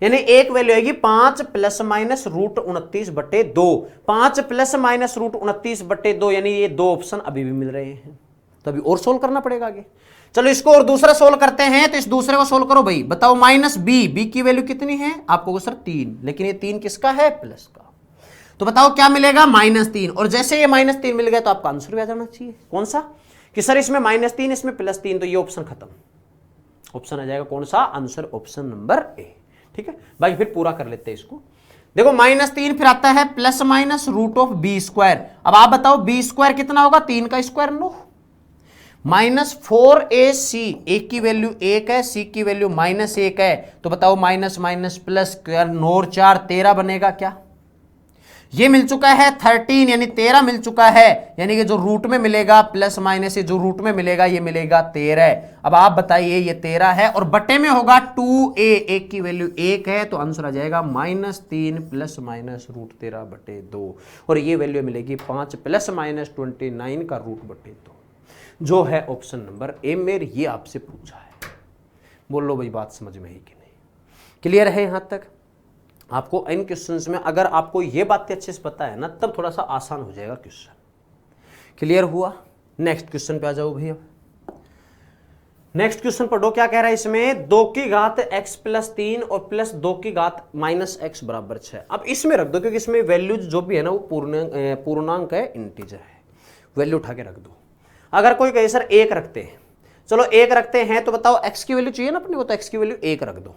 यानी एक वैल्यू आएगी 5 प्लस माइनस रूट 29 बट्टे 2। 5 प्लस माइनस रूट 29 बट्टे 2, यानी ये दो ऑप्शन अभी भी मिल रहे हैं, तो अभी और सोल्व करना पड़ेगा आगे। चलो इसको और दूसरा सोल्व करते हैं, तो इस दूसरे को सोल्व करो भाई। बताओ -b की वैल्यू कितनी है? आपको सर 3, लेकिन ये 3 किसका है? प्लस का। तो बताओ क्या मिलेगा? -3। और जैसे ये -3 मिल गया तो आपका आंसर भी आ जाना चाहिए। कौन सा? कि सर इसमें -3 इसमें +3, तो ये ऑप्शन खत्म। ऑप्शन आ जाएगा कौन सा? Answer option number A. ठीक है भाई, फिर पूरा कर लेते हैं इसको। देखो -3 फिर आता है plus minus root of b square. अब आप बताओ b स्क्वायर कितना होगा? 3 का स्क्वायर 9, -4ac। a की वैल्यू 1 है, c की वैल्यू -1 है, तो बताओ माइनस माइनस प्लस 9 और 4 13 बनेगा क्या? ये मिल चुका है 13 यानी 13 मिल चुका है, यानी कि जो रूट में मिलेगा प्लस माइनस जो रूट में मिलेगा ये मिलेगा 13। अब आप बताइए ये 13 है और बटे में होगा 2a, एक की वैल्यू 1 है तो आंसर आ जाएगा -3 प्लस माइनस रूट 13 बटे 2 और ये वैल्यू मिलेगी 5 प्लस माइनस 29 का रूट बटे 2 जो है ऑप्शन नंबर ए में। ये आपसे पूछा है, बोलो भाई बात समझ में आई कि नहीं? क्लियर है यहां तक? आपको इन क्वेश्चंस में अगर आपको ये बातें अच्छे से पता है ना तब थोड़ा सा आसान हो जाएगा क्वेश्चन। क्लियर हुआ? नेक्स्ट क्वेश्चन पे आ जाओ भैया। नेक्स्ट क्वेश्चन पढ़ो क्या कह रहा है इसमें, 2 की घात x प्लस 3 और प्लस 2 की घात माइनस x बराबर 6। अब इसमें रख दो क्योंकि इसमें वैल्यूज जो भी है ना वो पूर्णांक है, इंटीजर है, वैल्यू उठा के रख दो। अगर कोई कहे सर 1 रखते हैं, चलो 1 रखते हैं तो बताओ x की वैल्यू चाहिए ना अपने को, तो x की वैल्यू 1 रख दो।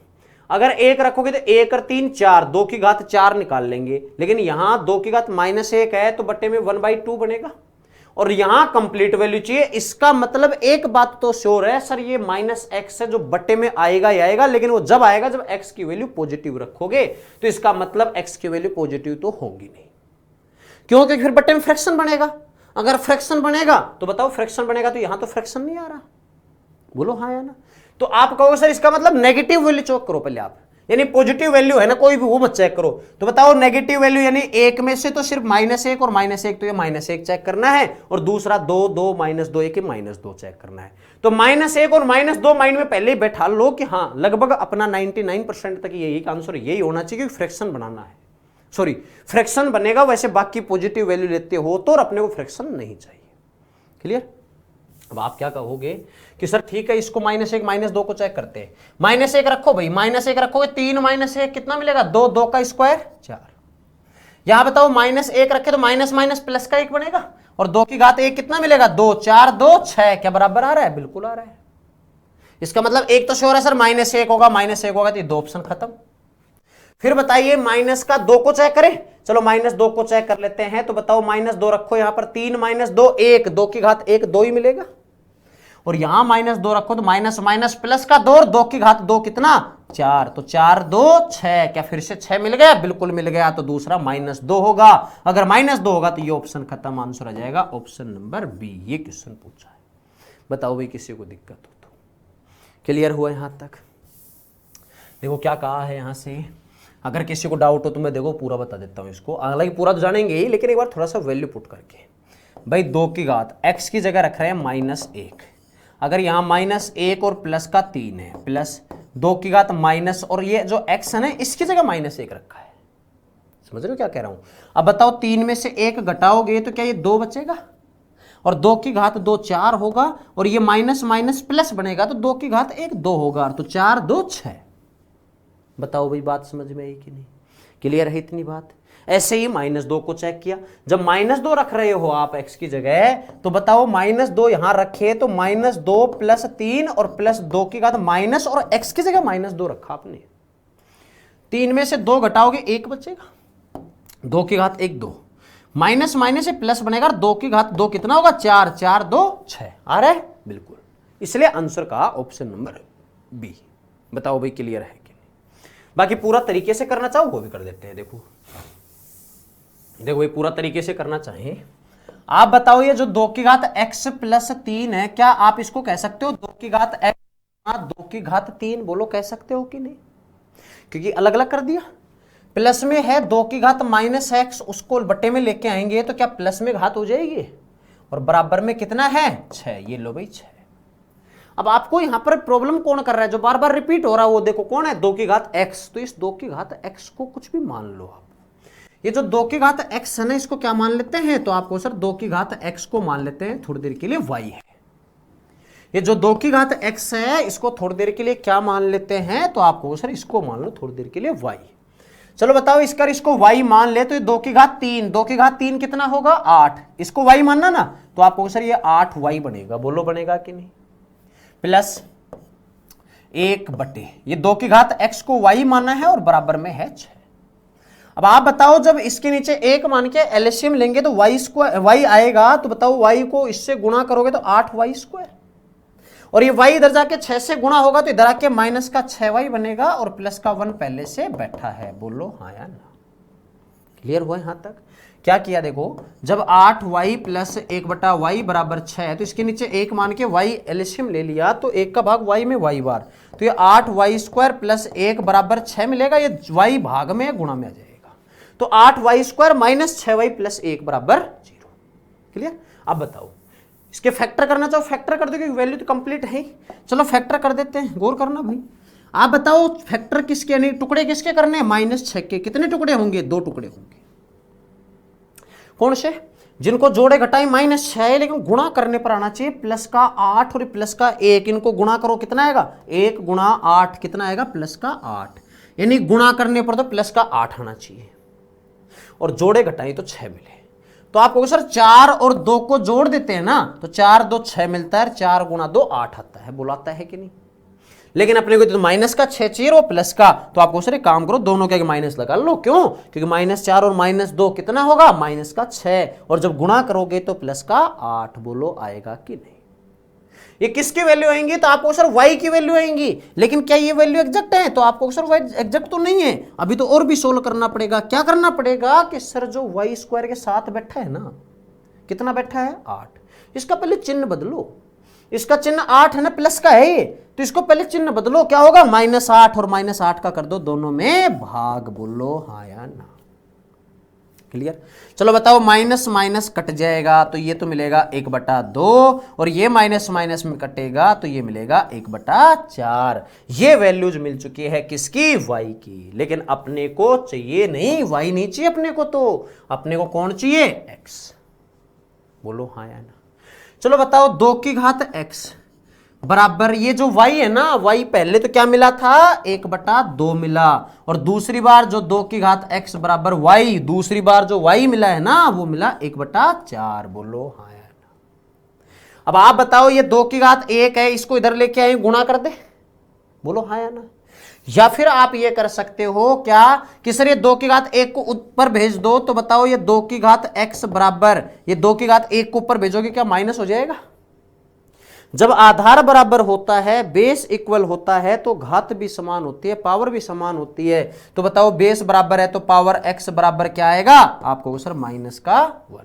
अगर 1 रखोगे तो 1 और 3 4, 2 की घात 4 निकाल लेंगे, लेकिन यहां 2 की घात -1 है तो बटे में 1/2 बनेगा और यहां कंप्लीट वैल्यू चाहिए। इसका मतलब एक बात तो श्योर है सर, ये -x है जो बटे में आएगा ही आएगा, लेकिन वो जब आएगा जब x की वैल्यू पॉजिटिव रखोगे, तो इसका मतलब x की वैल्यू पॉजिटिव तो होगी नहीं, क्योंकि फिर बटे में फ्रैक्शन बनेगा। अगर फ्रैक्शन बनेगा तो बताओ, फ्रैक्शन बनेगा तो यहां तो फ्रैक्शन नहीं आ रहा, बोलो हाँ या ना? तो आप कहोगे सर इसका मतलब नेगेटिव वैल्यू चेक करो पहले आप, यानी पॉजिटिव वैल्यू है ना कोई भी वो मत चेक करो। तो बताओ नेगेटिव वैल्यू यानी 1 में से तो सिर्फ -1 और -1, तो ये -1 चेक करना है और दूसरा 2 2 -2 1 -2 चेक करना है। तो -1 और -2 माइंड में पहले ही बैठा लो कि हाँ लगभग अपना 99% तक यही आंसर यही होना चाहिए कि फ्रैक्शन बनाना है, सॉरी फ्रैक्शन बनेगा, वैसे बाकी पॉजिटिव वैल्यू लेते हो तो और अपने को फ्रैक्शन नहीं चाहिए। क्लियर? अब आप क्या कहोगे कि सर ठीक है इसको -1 -2 को चेक करते हैं। -1 रखो भाई, -1 रखोगे 3 -1 कितना मिलेगा, 2, 2 का स्क्वायर 4। यहां बताओ -1 रखे तो माइनस माइनस प्लस का 1 बनेगा और 2 की घात 1 कितना मिलेगा, 2 4 2 6, क्या बराबर आ रहा है? बिल्कुल आ रहा है। इसका मतलब एक तो श्योर है सर -1 होगा, -1 होगा, तो ये 2 ऑप्शन खत्म। फिर बताइए माइनस का 2 को चेक करें, चलो -2 को चेक कर लेते हैं। तो बताओ -2 रखो यहां पर, 3 -2 1, 2 की घात 1 2 ही मिलेगा और यहां -2 रखो तो माइनस माइनस प्लस का 2 और 2 की घात 2 कितना 4, तो 4 2 6, क्या फिर से 6 मिल गया? बिल्कुल मिल गया। तो दूसरा -2 होगा, अगर -2 होगा तो ये ऑप्शन खत्म, आंसर आ जाएगा ऑप्शन नंबर बी। ये क्वेश्चन पूछा है, बताओ भाई किसी को दिक्कत हो तो। क्लियर हुआ यहां तक? देखो क्या कहा है यहां से, अगर किसी को डाउट हो तो मैं देखो पूरा बता देता हूं इसको, हालांकि पूरा तो जानेंगे ही लेकिन एक बार थोड़ा सा वैल्यू पुट करके। भाई 2 की घात x की जगह रख रहे हैं -1, अगर यहाँ -1 और प्लस का 3 है, प्लस 2 की घात माइनस और ये जो x है ना इसकी जगह -1 रखा है, समझ रहे हो क्या कह रहा हूं? अब बताओ 3 में से 1 घटाओगे तो क्या ये 2 बचेगा और 2 की घात 2 4 होगा और ये माइनस माइनस प्लस बनेगा तो 2 की घात 1 2 होगा, तो 4 2 6। बताओ भाई बात समझ में आई कि नहीं? क्लियर है इतनी बात? ऐसे ही -2 को चेक किया, जब -2 रख रहे हो आप x की जगह तो बताओ -2 यहां रखे तो -2 प्लस 3 और प्लस 2 की घात माइनस और x की जगह -2 रखा आपने। 3 में से 2 घटाओगे 1 बचेगा, 2 की घात 1 2, माइनस माइनस से प्लस बनेगा, 2 की घात 2 कितना होगा 4 4 2 6 आ रहा है बिल्कुल। इसलिए आंसर का ऑप्शन नंबर बी। बताओ भाई क्लियर है कि नहीं? बाकी पूरा तरीके से करना चाहो वो भी कर देते हैं। देखो भाई पूरा तरीके से करना चाहें आप बताओ, ये जो 2 की घात x प्लस 3 है, क्या आप इसको कह सकते हो 2 की घात x 2 की घात 3? बोलो कह सकते हो कि नहीं? क्योंकि अलग अलग कर दिया। प्लस में है 2 की घात -x, उसको बटे में लेके आएंगे तो क्या प्लस में घात हो जाएगी और बराबर में कितना है 6, ये लो भाई 6। अब आपको यहां पर प्रॉब्लम कौन कर रहा है, जो बार बार रिपीट हो रहा है वो देखो कौन है, 2 की घात x। तो इस 2 की घात x को कुछ भी मान लो आप, ये जो 2 की घात x है ना इसको क्या मान लेते हैं, तो आपको सर 2 की घात x को मान लेते हैं थोड़ी देर के लिए y है। ये जो 2 की घात x है इसको थोड़ी देर के लिए क्या मान लेते हैं, तो आपको सर इसको मान लो थोड़ी देर के लिए y। चलो बताओ इसको y मान ले तो ये 2 की घात 3, 2 की घात 3 कितना होगा 8, इसको y मानना ना, तो आपको सर ये 8y बनेगा। बोलो बनेगा कि नहीं? प्लस 1 बटे ये 2 की घात x को y मानना है और बराबर में है 6। अब आप बताओ जब इसके नीचे 1 मान के एलसीएम लेंगे तो y आएगा, तो बताओ y को इससे गुणा करोगे तो 8y² और ये y इधर जाके 6 से गुणा होगा तो इधर आके माइनस का 6y बनेगा और प्लस का 1 पहले से बैठा है। बोलो हाँ या ना? क्लियर हुआ यहां तक? क्या किया देखो, जब 8y प्लस 1/y बराबर 6 है तो इसके नीचे 1 मान के y एलसीएम ले लिया तो 1 का भाग y में y बार, तो ये 8y² प्लस 1 बराबर 6 मिलेगा, ये y भाग में गुणा में आ जाएगा, तो 8y² माइनस 6y प्लस 1 बराबर 0। क्लियर? अब बताओ इसके फैक्टर करना चाहो फैक्टर कर दो क्योंकि वैल्यू तो कंप्लीट है। चलो फैक्टर कर देते हैं, गौर करना भाई। आप बताओ फैक्टर किसके यानी टुकड़े किसके करने हैं? -6 के। कितने टुकड़े होंगे? 2 टुकड़े होंगे। कौन से? जिनको जोड़े घटाए -6 है लेकिन गुणा करने पर आना चाहिए प्लस का 8 और प्लस का 1, इनको गुणा करो कितना आएगा? 1 गुणा 8 कितना आएगा? प्लस का 8, यानी गुणा करने पर तो प्लस का 8 आना चाहिए और जोड़े घटाए तो 6 मिले। तो आप कहोगे सर 4 और 2 को जोड़ देते हैं ना, तो 4 2 6 मिलता है, 4 गुणा 2 8 आता है, बुलाता है कि नहीं? लेकिन अपने को तो माइनस का 6 चाहिए और प्लस का, तो आपको सर एक काम करो दोनों के माइनस लगा लो। क्यों? क्योंकि -4 और -2 कितना होगा? -6, और जब गुणा करोगे तो प्लस का 8। बोलो आएगा कि नहीं? ये किसकी वैल्यू आएंगी? तो आपको सर y की वैल्यू आएंगी, लेकिन क्या ये वैल्यू एग्जैक्ट है? तो आपको सर y एग्जैक्ट तो नहीं है, अभी तो और भी सोल्व करना पड़ेगा। क्या करना पड़ेगा कि सर जो y² के साथ बैठा है ना, कितना बैठा है? 8, इसका पहले चिन्ह बदलो। इसका चिन्ह 8 है ना, प्लस का है ये, तो इसको पहले चिन्ह बदलो। क्या होगा? -8 और -8 का कर दो दोनों में भाग। बोलो हाँ या ना? क्लियर? चलो बताओ, माइनस माइनस कट जाएगा तो ये तो मिलेगा 1/2, और ये माइनस माइनस में कटेगा तो ये मिलेगा 1/4। ये वैल्यूज मिल चुकी है किसकी? y की। लेकिन अपने को चाहिए नहीं, y नहीं चाहिए अपने को, तो अपने को कौन चाहिए? x। बोलो हाँ या ना? चलो बताओ, 2 की घात x बराबर ये जो y है ना, y पहले तो क्या मिला था? 1/2 मिला, और दूसरी बार जो 2 की घात x बराबर y, दूसरी बार जो y मिला है ना वो मिला 1/4। बोलो हाँ या ना? अब आप बताओ, ये 2 की घात 1 है, इसको इधर लेके आए गुणा कर दे। बोलो हाँ या ना? या फिर आप ये कर सकते हो क्या कि सर ये 2 की घात 1 को ऊपर भेज दो, तो बताओ ये 2 की घात x बराबर ये 2 की घात 1 को ऊपर भेजोगे क्या माइनस हो जाएगा? जब आधार बराबर होता है, बेस इक्वल होता है, तो घात भी समान होती है, पावर भी समान होती है। तो बताओ बेस बराबर है तो पावर x बराबर क्या आएगा? आपको सर -1।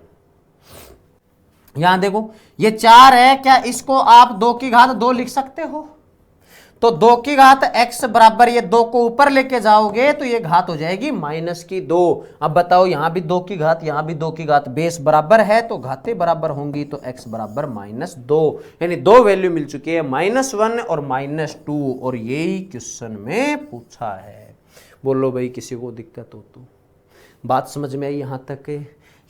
यहां देखो ये 4 है, क्या इसको आप 2 की घात 2 लिख सकते हो? तो 2 की घात x बराबर ये 2 को ऊपर लेके जाओगे तो ये घात हो जाएगी -2। अब बताओ यहां भी 2 की घात, यहां भी 2 की घात, बेस बराबर है तो घातें बराबर होंगी, तो x बराबर -2, यानी 2 वैल्यू मिल चुकी है, -1 और -2, और यही क्वेश्चन में पूछा है। बोलो भाई किसी को दिक्कत हो तो? बात समझ में आई यहां तक?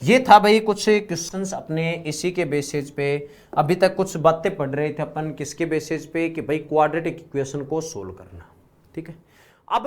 ये था भाई कुछ क्वेश्चंस अपने इसी के बेसिस पे। अभी तक कुछ बातें पढ़ रहे थे अपन किसके बेसिस पे कि भाई क्वाड्रेटिक इक्वेशन को सोल्व करना। ठीक है, अब